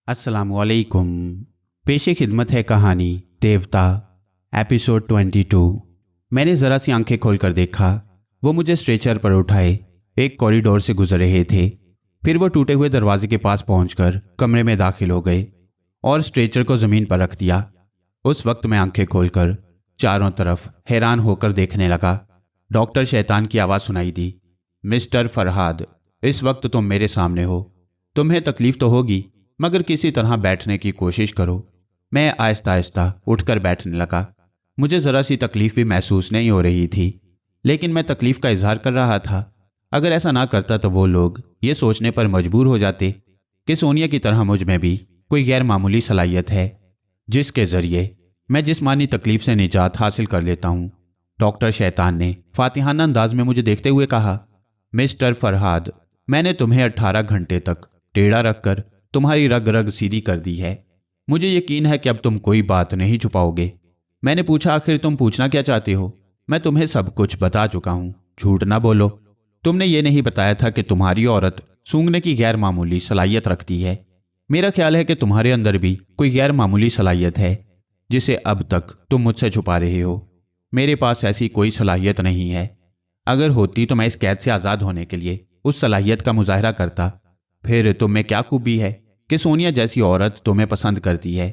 अस्सलाम वालेकुम। पेश खिदमत है कहानी देवता एपिसोड 22। मैंने ज़रा सी आंखें खोलकर देखा। वो मुझे स्ट्रेचर पर उठाए एक कॉरिडोर से गुजर रहे थे। फिर वो टूटे हुए दरवाजे के पास पहुंचकर कमरे में दाखिल हो गए और स्ट्रेचर को ज़मीन पर रख दिया। उस वक्त मैं आंखें खोलकर चारों तरफ हैरान होकर देखने लगा। डॉक्टर शैतान की आवाज़ सुनाई दी, मिस्टर फरहाद, इस वक्त तुम मेरे सामने हो। तुम्हें तकलीफ तो होगी, मगर किसी तरह बैठने की कोशिश करो। मैं आहिस्ता आहिस्ता उठकर बैठने लगा। मुझे ज़रा सी तकलीफ भी महसूस नहीं हो रही थी, लेकिन मैं तकलीफ का इजहार कर रहा था। अगर ऐसा ना करता तो वो लोग ये सोचने पर मजबूर हो जाते कि सोनिया की तरह मुझ में भी कोई गैर मामूली सलाहियत है जिसके ज़रिए मैं जिस्मानी तकलीफ से निजात हासिल कर लेता हूँ। डॉक्टर शैतान ने फातिहाना अंदाज में मुझे देखते हुए कहा, मिस्टर फरहाद, मैंने तुम्हें 18 घंटे तक टेढ़ा रखकर तुम्हारी रग रग सीधी कर दी है। मुझे यकीन है कि अब तुम कोई बात नहीं छुपाओगे। मैंने पूछा, आखिर तुम पूछना क्या चाहते हो? मैं तुम्हें सब कुछ बता चुका हूँ, झूठ ना बोलो। तुमने ये नहीं बताया था कि तुम्हारी औरत सूंघने की गैर मामूली सलाहियत रखती है। मेरा ख्याल है कि तुम्हारे अंदर भी कोई गैर मामूली सलाहियत है जिसे अब तक तुम मुझसे छुपा रहे हो। मेरे पास ऐसी कोई सलाहियत नहीं है। अगर होती तो मैं इस कैद से आज़ाद होने के लिए उस सलाहियत का मुजाहरा करता। फिर तुम में क्या खूबी है कि सोनिया जैसी औरत तुम्हें पसंद करती है?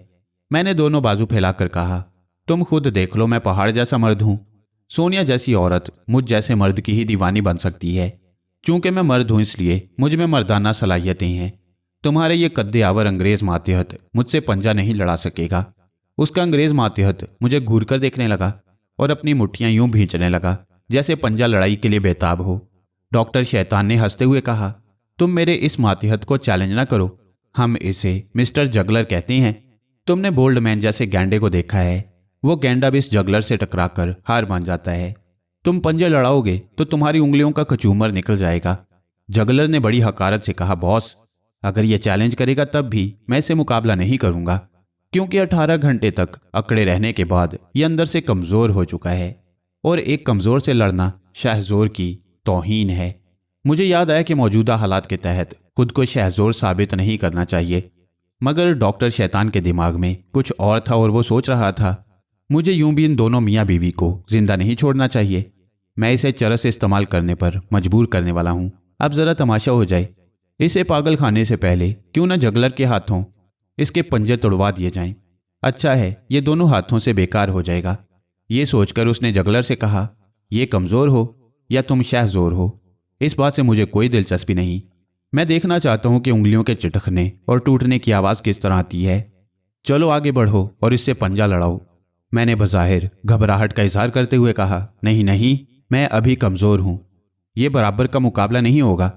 मैंने दोनों बाजू फैलाकर कहा, तुम खुद देख लो, मैं पहाड़ जैसा मर्द हूँ। सोनिया जैसी औरत मुझ जैसे मर्द की ही दीवानी बन सकती है। चूंकि मैं मर्द हूँ इसलिए मुझ में मर्दाना सलाहियतें हैं। तुम्हारे ये कद्दे आवर अंग्रेज मातहत मुझसे पंजा नहीं लड़ा सकेगा। उसका अंग्रेज मातहत मुझे घूर कर देखने लगा और अपनी मुट्ठियां यूं भींचने लगा जैसे पंजा लड़ाई के लिए बेताब हो। डॉक्टर शैतान ने हंसते हुए कहा, तुम मेरे इस मातहत को चैलेंज ना करो। हम इसे मिस्टर जगलर कहते हैं। तुमने बोल्ड मैन जैसे गैंडे को देखा है। वो गैंडा भी इस जगलर से टकराकर हार मान जाता है। तुम पंजे लड़ाओगे तो तुम्हारी उंगलियों का कचूमर निकल जाएगा। जगलर ने बड़ी हकारत से कहा, बॉस, अगर ये चैलेंज करेगा तब भी मैं इसे मुकाबला नहीं करूंगा, क्योंकि 18 घंटे तक अकड़े रहने के बाद ये अंदर से कमज़ोर हो चुका है और एक कमज़ोर से लड़ना शहज़ोर की तौहीन है। मुझे याद आया कि मौजूदा हालात के तहत खुद को शहज़ोर साबित नहीं करना चाहिए, मगर डॉक्टर शैतान के दिमाग में कुछ और था और वो सोच रहा था, मुझे यूं भी इन दोनों मियाँ बीवी को जिंदा नहीं छोड़ना चाहिए। मैं इसे चरस इस्तेमाल करने पर मजबूर करने वाला हूँ। अब ज़रा तमाशा हो जाए। इसे पागल खाने से पहले क्यों ना जगलर के हाथों इसके पंजे तोड़वा दिए जाएं। अच्छा है, ये दोनों हाथों से बेकार हो जाएगा। ये सोचकर उसने जगलर से कहा, ये कमज़ोर हो या तुम शहज़ोर हो, इस बात से मुझे कोई दिलचस्पी नहीं। मैं देखना चाहता हूं कि उंगलियों के चिटकने और टूटने की आवाज़ किस तरह आती है। चलो आगे बढ़ो और इससे पंजा लड़ाओ। मैंने बज़ाहिर घबराहट का इजहार करते हुए कहा, नहीं नहीं, मैं अभी कमज़ोर हूं। ये बराबर का मुकाबला नहीं होगा।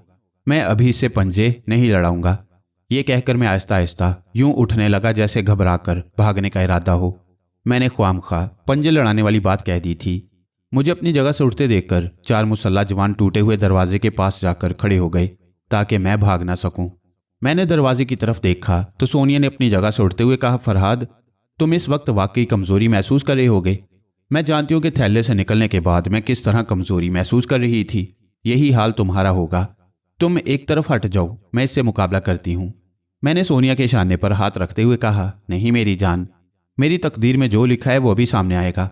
मैं अभी इससे पंजे नहीं लड़ाऊंगा। ये कहकर मैं आहिस्ता आहिस्ता यूं उठने लगा जैसे घबराकर भागने का इरादा हो। मैंने ख्वामखा पंजे लड़ाने वाली बात कह दी थी। मुझे अपनी जगह से उठते देखकर 4 मुसल्ला जवान टूटे हुए दरवाजे के पास जाकर खड़े हो गए ताकि मैं भाग ना सकूं। मैंने दरवाजे की तरफ देखा तो सोनिया ने अपनी जगह से उठते हुए कहा, फरहाद, तुम इस वक्त वाकई कमज़ोरी महसूस कर रहे होगे। मैं जानती हूँ कि थैले से निकलने के बाद मैं किस तरह कमज़ोरी महसूस कर रही थी। यही हाल तुम्हारा होगा। तुम एक तरफ हट जाओ, मैं इससे मुकाबला करती हूँ। मैंने सोनिया के शाने पर हाथ रखते हुए कहा, नहीं मेरी जान, मेरी तकदीर में जो लिखा है वो भी सामने आएगा।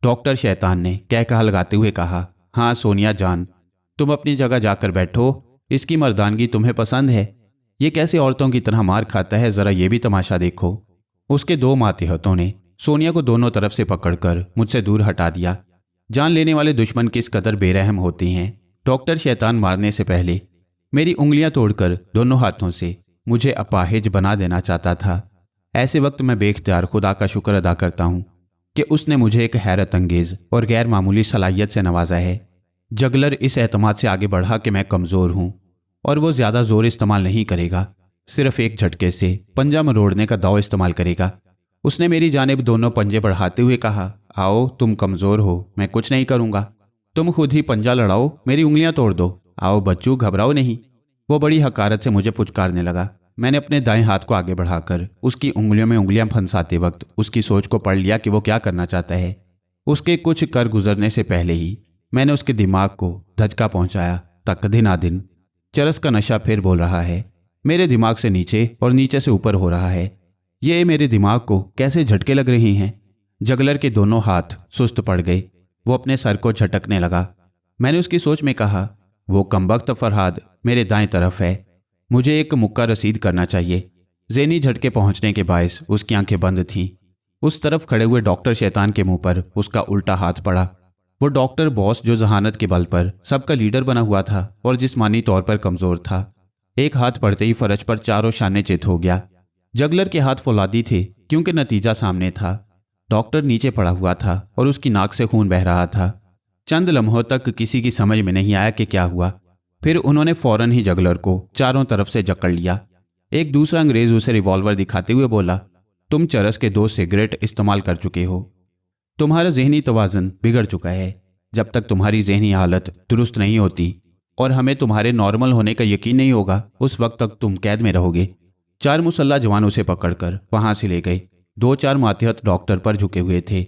डॉक्टर शैतान ने कहकहा लगाते हुए कहा, हाँ सोनिया जान, तुम अपनी जगह जाकर बैठो। इसकी मर्दानगी तुम्हें पसंद है। ये कैसे औरतों की तरह मार खाता है, ज़रा ये भी तमाशा देखो। उसके 2 मातहतों ने सोनिया को दोनों तरफ से पकड़कर मुझसे दूर हटा दिया। जान लेने वाले दुश्मन किस कदर बेरहम होते हैं। डॉक्टर शैतान मारने से पहले मेरी उंगलियां तोड़कर दोनों हाथों से मुझे अपाहिज बना देना चाहता था। ऐसे वक्त मैं बेख्तियार खुदा का शुक्र अदा करता हूँ कि उसने मुझे एक हैरत अंगेज और गैर मामूली सलाहियत से नवाजा है। जगलर इस एतमाद से आगे बढ़ा कि मैं कमज़ोर हूँ और वो ज़्यादा ज़ोर इस्तेमाल नहीं करेगा। सिर्फ एक झटके से पंजा मरोड़ने का दाव इस्तेमाल करेगा। उसने मेरी जानिब दोनों पंजे बढ़ाते हुए कहा, आओ, तुम कमज़ोर हो, मैं कुछ नहीं करूँगा। तुम खुद ही पंजा लड़ाओ, मेरी उंगलियाँ तोड़ दो। आओ बच्चू, घबराओ नहीं। वो बड़ी हकारत से मुझे पुचकारने लगा। मैंने अपने दाएं हाथ को आगे बढ़ाकर उसकी उंगलियों में उंगलियां फंसाते वक्त उसकी सोच को पढ़ लिया कि वो क्या करना चाहता है। उसके कुछ कर गुजरने से पहले ही मैंने उसके दिमाग को धचका पहुंचाया। तकदीन आदिन, चरस का नशा फिर बोल रहा है। मेरे दिमाग से नीचे और नीचे से ऊपर हो रहा है। ये मेरे दिमाग को कैसे झटके लग रहे हैं। जगलर के दोनों हाथ सुस्त पड़ गए। वो अपने सर को झटकने लगा। मैंने उसकी सोच में कहा, वो कमबख्त फरहाद मेरे दाएं तरफ है। मुझे एक मुक्का रसीद करना चाहिए। ज़हनी झटके पहुंचने के बायस उसकी आंखें बंद थीं। उस तरफ खड़े हुए डॉक्टर शैतान के मुंह पर उसका उल्टा हाथ पड़ा। वो डॉक्टर बॉस जो जहानत के बल पर सबका लीडर बना हुआ था और जिस्मानी तौर पर कमज़ोर था, एक हाथ पड़ते ही फर्श पर चारों शाने चित हो गया। जगलर के हाथ फौलादी थे क्योंकि नतीजा सामने था। डॉक्टर नीचे पड़ा हुआ था और उसकी नाक से खून बह रहा था। चंद लम्हों तक किसी की समझ में नहीं आया कि क्या हुआ। फिर उन्होंने फौरन ही जगलर को चारों तरफ से जकड़ लिया। एक दूसरा अंग्रेज उसे रिवॉल्वर दिखाते हुए बोला, तुम चरस के 2 सिगरेट इस्तेमाल कर चुके हो। तुम्हारा ज़हनी तवाज़ुन बिगड़ चुका है। जब तक तुम्हारी ज़हनी हालत दुरुस्त नहीं होती और हमें तुम्हारे नॉर्मल होने का यकीन नहीं होगा, उस वक्त तक तुम कैद में रहोगे। 4 मुसल्ला जवान उसे पकड़कर वहां से ले गए। 2-4 मातहत डॉक्टर पर झुके हुए थे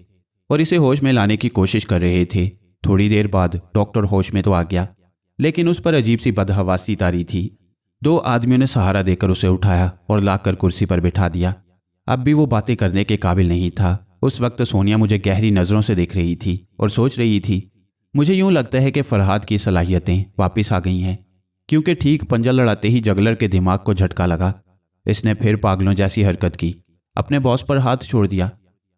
और इसे होश में लाने की कोशिश कर रहे थे। थोड़ी देर बाद डॉक्टर होश में तो आ गया, लेकिन उस पर अजीब सी बदहवासी तारी थी। 2 आदमियों ने सहारा देकर उसे उठाया और लाकर कुर्सी पर बिठा दिया। अब भी वो बातें करने के काबिल नहीं था। उस वक्त सोनिया मुझे गहरी नज़रों से देख रही थी और सोच रही थी, मुझे यूं लगता है कि फरहाद की सलाहियतें वापस आ गई हैं, क्योंकि ठीक पंजा लड़ाते ही जगलर के दिमाग को झटका लगा। इसने फिर पागलों जैसी हरकत की, अपने बॉस पर हाथ छोड़ दिया।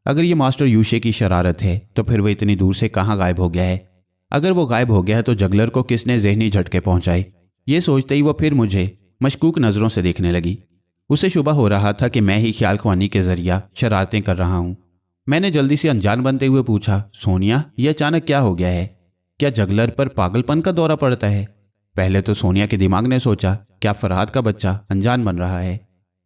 अगर ये मास्टर यूशे की शरारत है तो फिर वो इतनी दूर से कहाँ गायब हो गया है। अगर वो गायब हो गया है तो जगलर को किसने ज़हनी झटके पहुंचाए। ये सोचते ही वो फिर मुझे मशकूक नज़रों से देखने लगी। उसे शुबा हो रहा था कि मैं ही ख्याल ख्वानी के जरिया शरारतें कर रहा हूँ। मैंने जल्दी से अनजान बनते हुए पूछा, सोनिया, ये अचानक क्या हो गया है? क्या जगलर पर पागलपन का दौरा पड़ता है? पहले तो सोनिया के दिमाग ने सोचा, क्या फरहाद का बच्चा अनजान बन रहा है,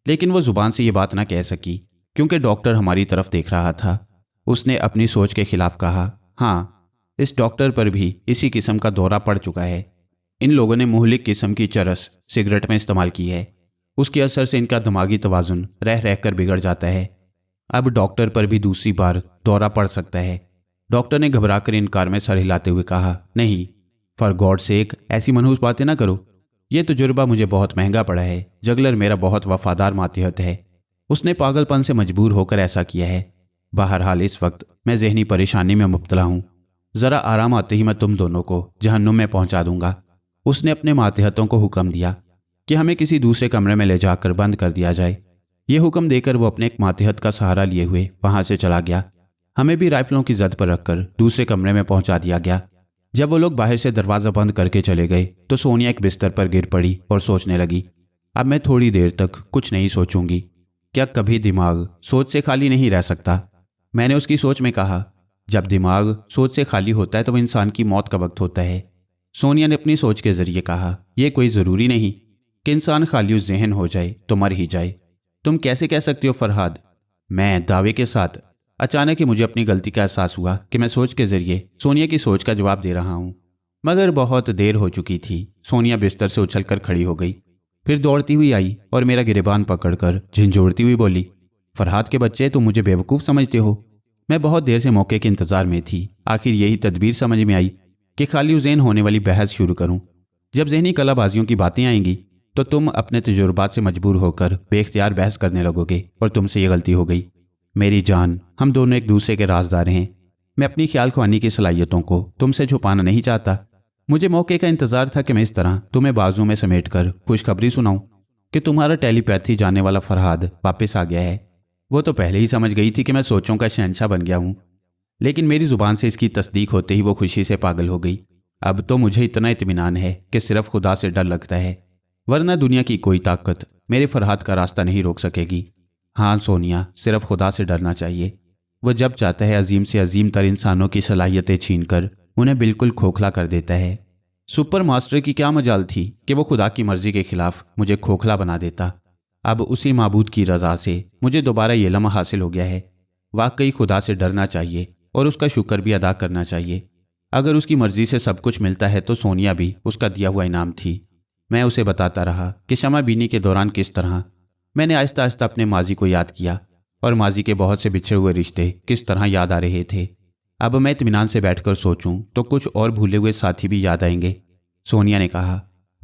लेकिन वो जुबान से ये बात ना कह सकी क्योंकि डॉक्टर हमारी तरफ देख रहा था। उसने अपनी सोच के खिलाफ कहा, हाँ, इस डॉक्टर पर भी इसी किस्म का दौरा पड़ चुका है। इन लोगों ने मुहलिक किस्म की चरस सिगरेट में इस्तेमाल की है। उसके असर से इनका दिमागी तवाज़ुन रह रह कर बिगड़ जाता है। अब डॉक्टर पर भी दूसरी बार दौरा पड़ सकता है। डॉक्टर ने घबराकर इनकार में सर हिलाते हुए कहा, नहीं, फॉर गॉड सेक ऐसी मनहूस बातें ना करो। यह तजुर्बा मुझे बहुत महंगा पड़ा है। जगलर मेरा बहुत वफादार मातहत है। उसने पागलपन से मजबूर होकर ऐसा किया है। बहरहाल इस वक्त मैं ज़हनी परेशानी में मुब्तला हूँ। ज़रा आराम आते ही मैं तुम दोनों को जहन्नुम में पहुँचा दूंगा। उसने अपने मातहतों को हुक्म दिया कि हमें किसी दूसरे कमरे में ले जाकर बंद कर दिया जाए। ये हुक्म देकर वो अपने एक मातहत का सहारा लिए हुए वहां से चला गया। हमें भी राइफलों की जद पर रखकर दूसरे कमरे में पहुंचा दिया गया। जब वो लोग बाहर से दरवाज़ा बंद करके चले गए तो सोनिया एक बिस्तर पर गिर पड़ी और सोचने लगी, अब मैं थोड़ी देर तक कुछ नहीं सोचूंगी। क्या कभी दिमाग सोच से खाली नहीं रह सकता? मैंने उसकी सोच में कहा, जब दिमाग सोच से खाली होता है तो इंसान की मौत का वक्त होता है। सोनिया ने अपनी सोच के जरिए कहा, यह कोई ज़रूरी नहीं कि इंसान खाली उस जहन हो जाए तो मर ही जाए। तुम कैसे कह सकते हो फरहाद? मैं दावे के साथ। अचानक ही मुझे अपनी गलती का एहसास हुआ कि मैं सोच के जरिए सोनिया की सोच का जवाब दे रहा हूँ, मगर बहुत देर हो चुकी थी। सोनिया बिस्तर से उछलकर खड़ी हो गई, फिर दौड़ती हुई आई और मेरा गिरेबान पकड़कर झिंझोड़ती हुई बोली, फरहाद के बच्चे, तुम मुझे बेवकूफ़ समझते हो। मैं बहुत देर से मौके के इंतज़ार में थी। आखिर यही तदबीर समझ में आई कि खाली ज़हन होने वाली बहस शुरू करूँ। जब ज़हनी कलाबाजियों की बातें आएंगी तो तुम अपने तजुर्बात से मजबूर होकर बेख्तियार बहस करने लगोगे और तुमसे ये गलती हो गई। मेरी जान, हम दोनों एक दूसरे के राजदार हैं। मैं अपनी ख्याल ख्वानी की सलाहियतों को तुमसे छुपाना नहीं चाहता। मुझे मौके का इंतज़ार था कि मैं इस तरह तुम्हें बाजू में समेट कर खुशखबरी सुनाऊं कि तुम्हारा टेलीपैथी जानने वाला फरहाद वापस आ गया है। वो तो पहले ही समझ गई थी कि मैं सोचों का शहंशाह बन गया हूँ, लेकिन मेरी ज़ुबान से इसकी तस्दीक होते ही वो खुशी से पागल हो गई। अब तो मुझे इतना इत्मीनान है कि सिर्फ खुदा से डर लगता है, वरना दुनिया की कोई ताकत मेरे फरहाद का रास्ता नहीं रोक सकेगी। हाँ सोनिया, सिर्फ खुदा से डरना चाहिए। वह जब चाहता है अजीम से अजीम तर इंसानों की सलाहियतें छीन कर उन्हें बिल्कुल खोखला कर देता है। सुपर मास्टर की क्या मजाल थी कि वो खुदा की मर्जी के खिलाफ मुझे खोखला बना देता। अब उसी माबूद की रज़ा से मुझे दोबारा ये लम्हा हासिल हो गया है। वाकई खुदा से डरना चाहिए और उसका शुक्र भी अदा करना चाहिए। अगर उसकी मर्जी से सब कुछ मिलता है तो सोनिया भी उसका दिया हुआ इनाम थी। मैं उसे बताता रहा कि शमा बीनी के दौरान किस तरह मैंने आहिस्ता आहिस्ता अपने माजी को याद किया और माजी के बहुत से बिछड़े हुए रिश्ते किस तरह याद आ रहे थे। अब मैं इत्मीनान से बैठकर सोचूं तो कुछ और भूले हुए साथी भी याद आएंगे। सोनिया ने कहा,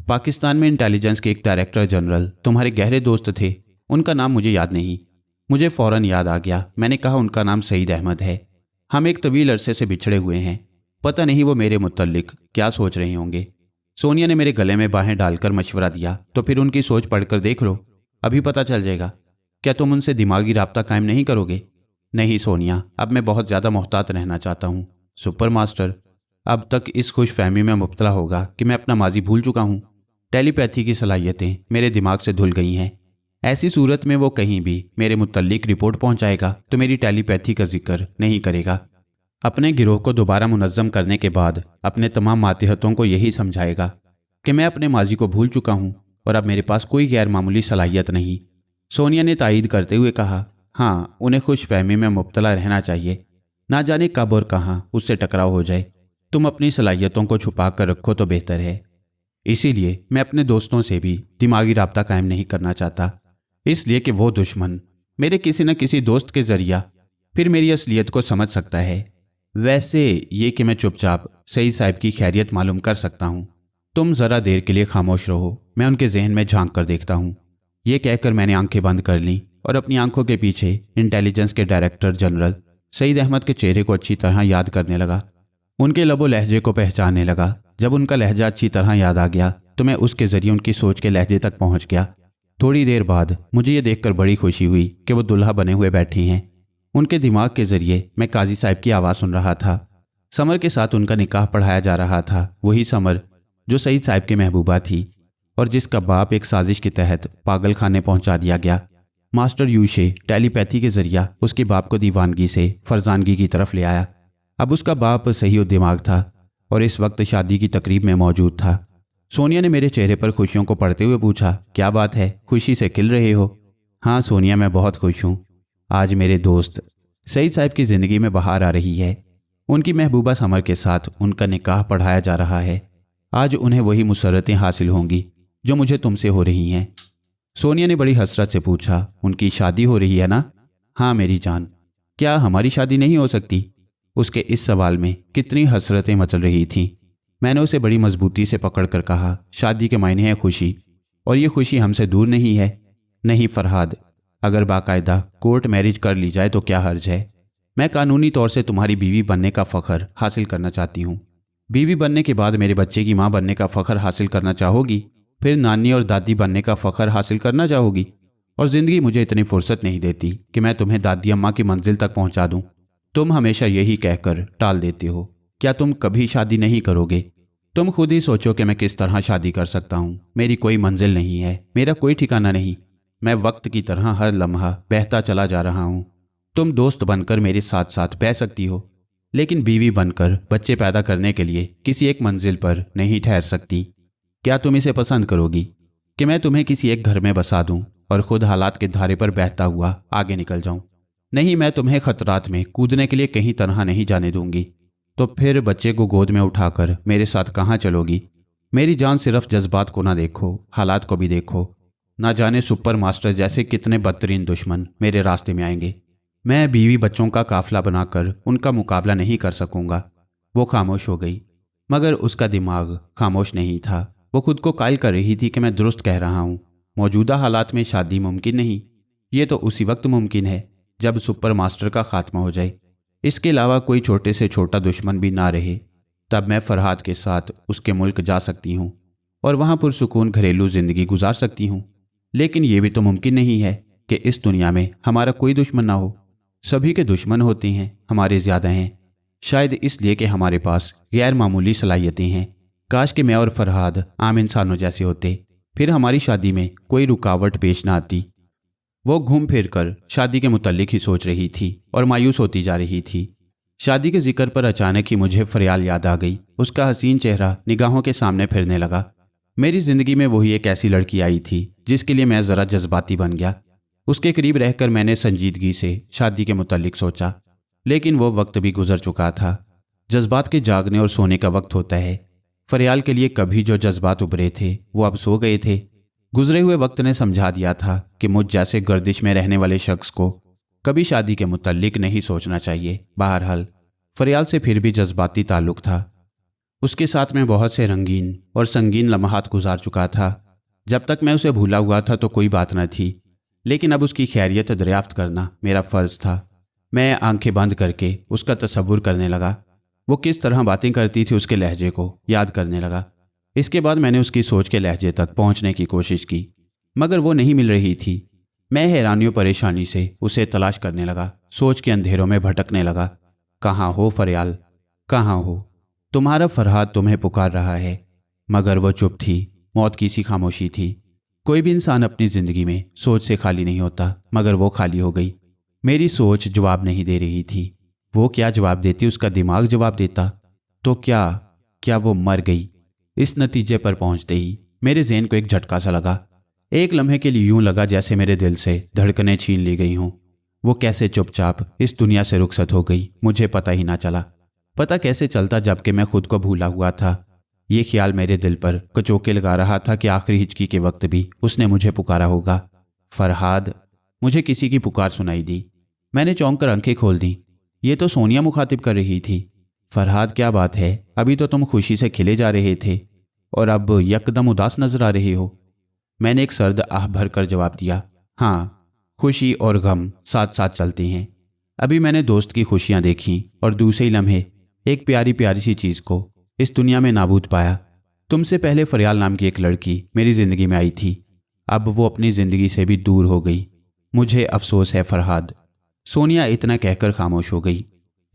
पाकिस्तान में इंटेलिजेंस के एक डायरेक्टर जनरल तुम्हारे गहरे दोस्त थे, उनका नाम मुझे याद नहीं। मुझे फ़ौरन याद आ गया। मैंने कहा उनका नाम सईद अहमद है। हम एक तवील अरसे से बिछड़े हुए हैं। पता नहीं वो मेरे मुतल्लिक क्या सोच रहे होंगे। सोनिया ने मेरे गले में बाहें डालकर मशवरा दिया, तो फिर उनकी सोच पढ़कर देख लो, अभी पता चल जाएगा। क्या तुम उनसे दिमागी राब्ता कायम नहीं करोगे? नहीं सोनिया, अब मैं बहुत ज़्यादा मोहतात रहना चाहता हूँ। सुपर मास्टर अब तक इस खुश फहमी में मुब्तला होगा कि मैं अपना माजी भूल चुका हूँ। टेलीपैथी की सलाहियतें मेरे दिमाग से धुल गई हैं। ऐसी सूरत में वो कहीं भी मेरे मुतल्लिक रिपोर्ट पहुँचाएगा तो मेरी टेलीपैथी का जिक्र नहीं करेगा। अपने गिरोह को दोबारा मुनज़्ज़म करने के बाद अपने तमाम मातिहतों को यही समझाएगा कि मैं अपने माजी को भूल चुका हूँ और अब मेरे पास कोई गैर मामूली सलाहियत नहीं। सोनिया ने तायीद करते हुए कहा, हाँ, उन्हें खुश फहमी में मुब्तला रहना चाहिए। ना जाने कब और कहाँ उससे टकराव हो जाए। तुम अपनी सलाहियतों को छुपा कर रखो तो बेहतर है। इसीलिए मैं अपने दोस्तों से भी दिमागी राब्ता कायम नहीं करना चाहता, इसलिए कि वो दुश्मन मेरे किसी न किसी दोस्त के जरिया फिर मेरी असलियत को समझ सकता है। वैसे ये कि मैं चुपचाप सईद साहब की खैरियत मालूम कर सकता हूँ। तुम ज़रा देर के लिए खामोश रहो, मैं उनके जहन में झांक कर देखता हूँ। ये कहकर मैंने आंखें बंद कर लीं और अपनी आंखों के पीछे इंटेलिजेंस के डायरेक्टर जनरल सईद अहमद के चेहरे को अच्छी तरह याद करने लगा। उनके लबो लहजे को पहचानने लगा। जब उनका लहजा अच्छी तरह याद आ गया तो मैं उसके ज़रिए उनकी सोच के लहजे तक पहुँच गया। थोड़ी देर बाद मुझे ये देखकर बड़ी खुशी हुई कि वो दुल्हा बने हुए बैठी हैं। उनके दिमाग के ज़रिए मैं काजी साहब की आवाज़ सुन रहा था। समर के साथ उनका निकाह पढ़ाया जा रहा था, वही समर जो सईद साहब की महबूबा थी और जिसका बाप एक साजिश के तहत पागल खाने पहुंचा दिया गया। मास्टर यूशे टेलीपैथी के जरिया उसके बाप को दीवानगी से फरजानगी की तरफ ले आया। अब उसका बाप सही और दिमाग था और इस वक्त शादी की तकरीब में मौजूद था। सोनिया ने मेरे चेहरे पर खुशियों को पढ़ते हुए पूछा, क्या बात है, खुशी से खिल रहे हो? हाँ सोनिया, मैं बहुत खुश हूँ। आज मेरे दोस्त सईद साहब की ज़िंदगी में बहार आ रही है। उनकी महबूबा समर के साथ उनका निकाह पढ़ाया जा रहा है। आज उन्हें वही मुसर्रतें हासिल होंगी जो मुझे तुमसे हो रही हैं। सोनिया ने बड़ी हसरत से पूछा, उनकी शादी हो रही है ना? हाँ मेरी जान। क्या हमारी शादी नहीं हो सकती? उसके इस सवाल में कितनी हसरतें मचल रही थीं। मैंने उसे बड़ी मजबूती से पकड़कर कहा, शादी के मायने है खुशी, और ये खुशी हमसे दूर नहीं है। नहीं फरहाद, अगर बाकायदा कोर्ट मैरिज कर ली जाए तो क्या हर्ज है? मैं कानूनी तौर से तुम्हारी बीवी बनने का फ़ख्र हासिल करना चाहती हूँ। बीवी बनने के बाद मेरे बच्चे की माँ बनने का फ़ख्र हासिल करना चाहोगी, फिर नानी और दादी बनने का फ़ख्र हासिल करना चाहोगी, और ज़िंदगी मुझे इतनी फुर्सत नहीं देती कि मैं तुम्हें दादी अम्मा की मंजिल तक पहुँचा दूँ। तुम हमेशा यही कहकर टाल देते हो। क्या तुम कभी शादी नहीं करोगे? तुम खुद ही सोचो कि मैं किस तरह शादी कर सकता हूँ। मेरी कोई मंजिल नहीं है, मेरा कोई ठिकाना नहीं। मैं वक्त की तरह हर लम्हा बहता चला जा रहा हूँ। तुम दोस्त बनकर मेरे साथ साथ बह सकती हो, लेकिन बीवी बनकर बच्चे पैदा करने के लिए किसी एक मंजिल पर नहीं ठहर सकती। क्या तुम इसे पसंद करोगी कि मैं तुम्हें किसी एक घर में बसा दूं और खुद हालात के धारे पर बहता हुआ आगे निकल जाऊं? नहीं, मैं तुम्हें खतरात में कूदने के लिए कहीं तरह नहीं जाने दूंगी। तो फिर बच्चे को गोद में उठाकर मेरे साथ कहाँ चलोगी? मेरी जान, सिर्फ जज्बात को ना देखो, हालात को भी देखो। ना जाने सुपर मास्टर जैसे कितने बदतरीन दुश्मन मेरे रास्ते में आएंगे। मैं बीवी बच्चों का काफिला बनाकर उनका मुकाबला नहीं कर सकूंगा। वो खामोश हो गई, मगर उसका दिमाग खामोश नहीं था। वो खुद को कायल कर रही थी कि मैं दुरुस्त कह रहा हूँ। मौजूदा हालात में शादी मुमकिन नहीं। ये तो उसी वक्त मुमकिन है जब सुपर मास्टर का खात्मा हो जाए। इसके अलावा कोई छोटे से छोटा दुश्मन भी ना रहे, तब मैं फरहाद के साथ उसके मुल्क जा सकती हूँ और वहाँ पुरसुकून घरेलू ज़िंदगी गुजार सकती हूँ। लेकिन ये भी तो मुमकिन नहीं है कि इस दुनिया में हमारा कोई दुश्मन ना हो। सभी के दुश्मन होते हैं, हमारे ज़्यादा हैं। शायद इसलिए कि हमारे पास गैर मामूली सलाहियतें हैं। काश कि मैं और फरहाद आम इंसानों जैसे होते, फिर हमारी शादी में कोई रुकावट पेश ना आती। वो घूम फिर कर शादी के मुतल्लिक ही सोच रही थी और मायूस होती जा रही थी। शादी के जिक्र पर अचानक ही मुझे फरियाल याद आ गई। उसका हसीन चेहरा निगाहों के सामने फिरने लगा। मेरी ज़िंदगी में वही एक ऐसी लड़की आई थी जिसके लिए मैं ज़रा जज्बाती बन गया। उसके करीब रहकर मैंने संजीदगी से शादी के मुतल्लिक सोचा, लेकिन वो वक्त भी गुजर चुका था। जज्बात के जागने और सोने का वक्त होता है। फरियाल के लिए कभी जो जज्बात उभरे थे वो अब सो गए थे। गुजरे हुए वक्त ने समझा दिया था कि मुझ जैसे गर्दिश में रहने वाले शख्स को कभी शादी के मुतल्लिक नहीं सोचना चाहिए। बहरहाल फरियाल से फिर भी जज्बाती ताल्लुक था। اس کے ساتھ میں بہت سے رنگین اور سنگین لمحات گزار چکا تھا۔ جب تک میں اسے بھولا ہوا تھا تو کوئی بات نہ تھی، لیکن اب اس کی خیریت دریافت کرنا میرا فرض تھا۔ میں آنکھیں بند کر کے اس کا تصور کرنے لگا۔ وہ کس طرح باتیں کرتی تھی اس کے لہجے کو یاد کرنے لگا۔ اس کے بعد میں نے اس کی سوچ کے لہجے تک پہنچنے کی کوشش کی، مگر وہ نہیں مل رہی تھی۔ میں حیرانی و پریشانی سے اسے تلاش کرنے لگا، سوچ کے اندھیروں میں بھٹکنے لگا۔ کہاں ہو فریال، کہاں ہو؟ تمہارا فرہاد تمہیں پکار رہا ہے۔ مگر وہ چپ تھی، موت کی سی خاموشی تھی۔ کوئی بھی انسان اپنی زندگی میں سوچ سے خالی نہیں ہوتا، مگر وہ خالی ہو گئی۔ میری سوچ جواب نہیں دے رہی تھی۔ وہ کیا جواب دیتی؟ اس کا دماغ جواب دیتا تو کیا وہ مر گئی؟ اس نتیجے پر پہنچتے ہی میرے ذہن کو ایک جھٹکا سا لگا۔ ایک لمحے کے لیے یوں لگا جیسے میرے دل سے دھڑکنیں چھین لی گئی ہوں۔ وہ کیسے چپ چاپ اس دنیا سے رخصت ہو گئی، مجھے پتہ ہی نہ چلا۔ پتہ کیسے چلتا جب کہ میں خود کو بھولا ہوا تھا۔ یہ خیال میرے دل پر کچوکے لگا رہا تھا کہ آخری ہچکی کے وقت بھی اس نے مجھے پکارا ہوگا۔ فرہاد، مجھے کسی کی پکار سنائی دی۔ میں نے چونک کر آنکھیں کھول دیں۔ یہ تو سونیا مخاطب کر رہی تھی۔ فرہاد، کیا بات ہے؟ ابھی تو تم خوشی سے کھلے جا رہے تھے اور اب یکدم اداس نظر آ رہے ہو۔ میں نے ایک سرد آہ بھر کر جواب دیا، ہاں، خوشی اور غم ساتھ ساتھ چلتے ہیں۔ ابھی میں نے دوست کی خوشیاں دیکھیں اور دوسرے ہی لمحے ایک پیاری پیاری سی چیز کو اس دنیا میں نابود پایا۔ تم سے پہلے فریال نام کی ایک لڑکی میری زندگی میں آئی تھی، اب وہ اپنی زندگی سے بھی دور ہو گئی۔ مجھے افسوس ہے فرہاد۔ سونیا اتنا کہہ کر خاموش ہو گئی۔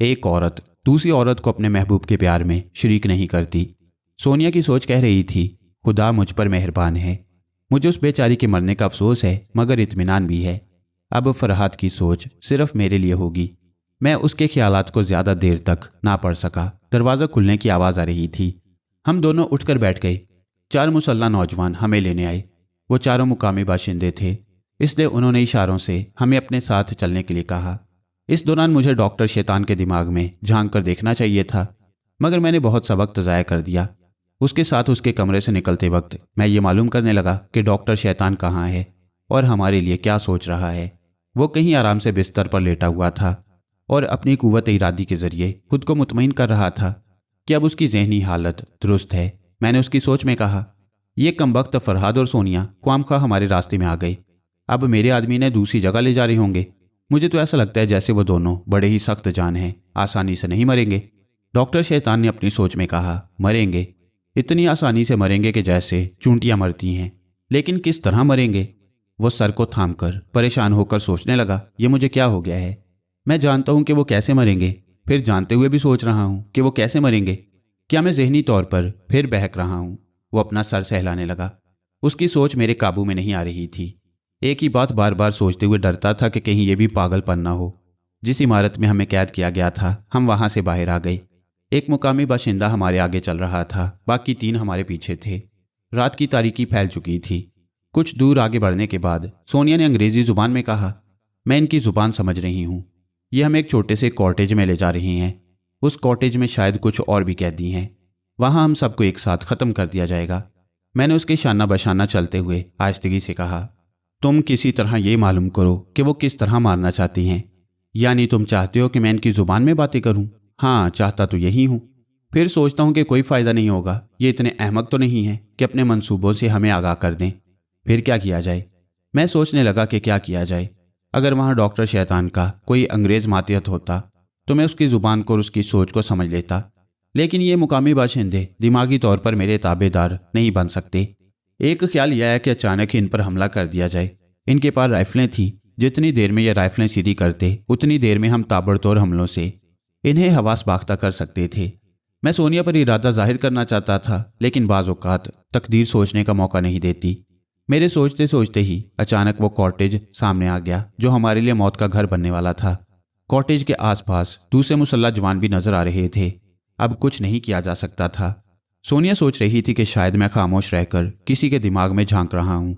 ایک عورت دوسری عورت کو اپنے محبوب کے پیار میں شریک نہیں کرتی۔ سونیا کی سوچ کہہ رہی تھی، خدا مجھ پر مہربان ہے۔ مجھے اس بیچاری کے مرنے کا افسوس ہے، مگر اطمینان بھی ہے۔ اب فرہاد کی سوچ صرف میرے لیے ہوگی۔ میں اس کے خیالات کو زیادہ دیر تک نہ پڑھ سکا۔ دروازہ کھلنے کی آواز آ رہی تھی۔ ہم دونوں اٹھ کر بیٹھ گئے۔ 4 مسلح نوجوان ہمیں لینے آئے۔ وہ چاروں مقامی باشندے تھے، اس لیے انہوں نے اشاروں سے ہمیں اپنے ساتھ چلنے کے لیے کہا۔ اس دوران مجھے ڈاکٹر شیطان کے دماغ میں جھانک کر دیکھنا چاہیے تھا، مگر میں نے بہت سا وقت ضائع کر دیا۔ اس کے ساتھ اس کے کمرے سے نکلتے وقت میں یہ معلوم کرنے لگا کہ ڈاکٹر شیطان کہاں ہے اور ہمارے لیے کیا سوچ رہا ہے۔ وہ کہیں آرام سے بستر پر لیٹا ہوا تھا اور اپنی قوت ارادی کے ذریعے خود کو مطمئن کر رہا تھا کہ اب اس کی ذہنی حالت درست ہے۔ میں نے اس کی سوچ میں کہا، یہ کمبخت فرہاد اور سونیا خواہ مخواہ ہمارے راستے میں آ گئے۔ اب میرے آدمی نے دوسری جگہ لے جا رہے ہوں گے۔ مجھے تو ایسا لگتا ہے جیسے وہ دونوں بڑے ہی سخت جان ہیں، آسانی سے نہیں مریں گے۔ ڈاکٹر شیطان نے اپنی سوچ میں کہا، مریں گے؟ اتنی آسانی سے مریں گے کہ جیسے چونٹیاں مرتی ہیں، لیکن کس طرح مریں گے؟ وہ سر کو تھام کر پریشان ہو کر سوچنے لگا، یہ مجھے کیا ہو گیا ہے؟ میں جانتا ہوں کہ وہ کیسے مریں گے، پھر جانتے ہوئے بھی سوچ رہا ہوں کہ وہ کیسے مریں گے۔ کیا میں ذہنی طور پر پھر بہک رہا ہوں؟ وہ اپنا سر سہلانے لگا۔ اس کی سوچ میرے قابو میں نہیں آ رہی تھی۔ ایک ہی بات بار بار سوچتے ہوئے ڈرتا تھا کہ کہیں یہ بھی پاگل پن نہ ہو۔ جس عمارت میں ہمیں قید کیا گیا تھا، ہم وہاں سے باہر آ گئے۔ ایک مقامی باشندہ ہمارے آگے چل رہا تھا، باقی 3 ہمارے پیچھے تھے۔ رات کی تاریکی پھیل چکی تھی۔ کچھ دور آگے بڑھنے کے بعد سونیا نے انگریزی زبان میں کہا، میں ان کی زبان سمجھ رہی ہوں۔ یہ ہم ایک چھوٹے سے کاٹیج میں لے جا رہے ہیں۔ اس کاٹیج میں شاید کچھ اور بھی قیدی ہیں۔ وہاں ہم سب کو ایک ساتھ ختم کر دیا جائے گا۔ میں نے اس کے شانہ بشانہ چلتے ہوئے آہستگی سے کہا، تم کسی طرح یہ معلوم کرو کہ وہ کس طرح مارنا چاہتی ہیں۔ یعنی تم چاہتے ہو کہ میں ان کی زبان میں باتیں کروں؟ ہاں، چاہتا تو یہی ہوں۔ پھر سوچتا ہوں کہ کوئی فائدہ نہیں ہوگا۔ یہ اتنے احمق تو نہیں ہیں کہ اپنے منصوبوں سے ہمیں آگاہ کر دیں۔ پھر کیا کیا جائے؟ میں سوچنے لگا کہ کیا کیا جائے۔ اگر وہاں ڈاکٹر شیطان کا کوئی انگریز ماتحت ہوتا تو میں اس کی زبان کو اور اس کی سوچ کو سمجھ لیتا، لیکن یہ مقامی باشندے دماغی طور پر میرے تابع دار نہیں بن سکتے۔ ایک خیال یہ آیا کہ اچانک ان پر حملہ کر دیا جائے۔ ان کے پاس رائفلیں تھیں، جتنی دیر میں یہ رائفلیں سیدھی کرتے اتنی دیر میں ہم تابڑتوڑ حملوں سے انہیں حواس باختہ کر سکتے تھے۔ میں سونیا پر ارادہ ظاہر کرنا چاہتا تھا، لیکن بعض اوقات تقدیر سوچنے کا موقع نہیں دیتی۔ میرے سوچتے سوچتے ہی اچانک وہ کاٹیج سامنے آ گیا جو ہمارے لیے موت کا گھر بننے والا تھا۔ کاٹیج کے آس پاس دوسرے مسلح جوان بھی نظر آ رہے تھے۔ اب کچھ نہیں کیا جا سکتا تھا۔ سونیا سوچ رہی تھی کہ شاید میں خاموش رہ کر کسی کے دماغ میں جھانک رہا ہوں،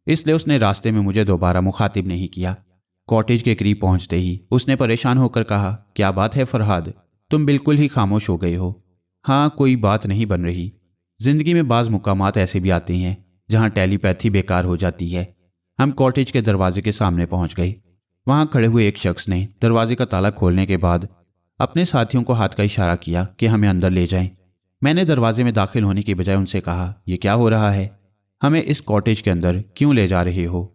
اس لیے اس نے راستے میں مجھے دوبارہ مخاطب نہیں کیا۔ کاٹیج کے قریب پہنچتے ہی اس نے پریشان ہو کر کہا، کیا بات ہے فرہاد؟ تم بالکل ہی خاموش ہو گئے ہو۔ ہاں، کوئی بات نہیں بن رہی۔ زندگی میں بعض مقامات ایسے بھی آتے ہیں جہاں ٹیلی پیتھی بیکار ہو جاتی ہے۔ ہم کاٹیج کے دروازے کے سامنے پہنچ گئے۔ وہاں کھڑے ہوئے ایک شخص نے دروازے کا تالا کھولنے کے بعد اپنے ساتھیوں کو ہاتھ کا اشارہ کیا کہ ہمیں اندر لے جائیں۔ میں نے دروازے میں داخل ہونے کی بجائے ان سے کہا، یہ کیا ہو رہا ہے؟ ہمیں اس کاٹیج کے اندر کیوں لے جا رہے ہو؟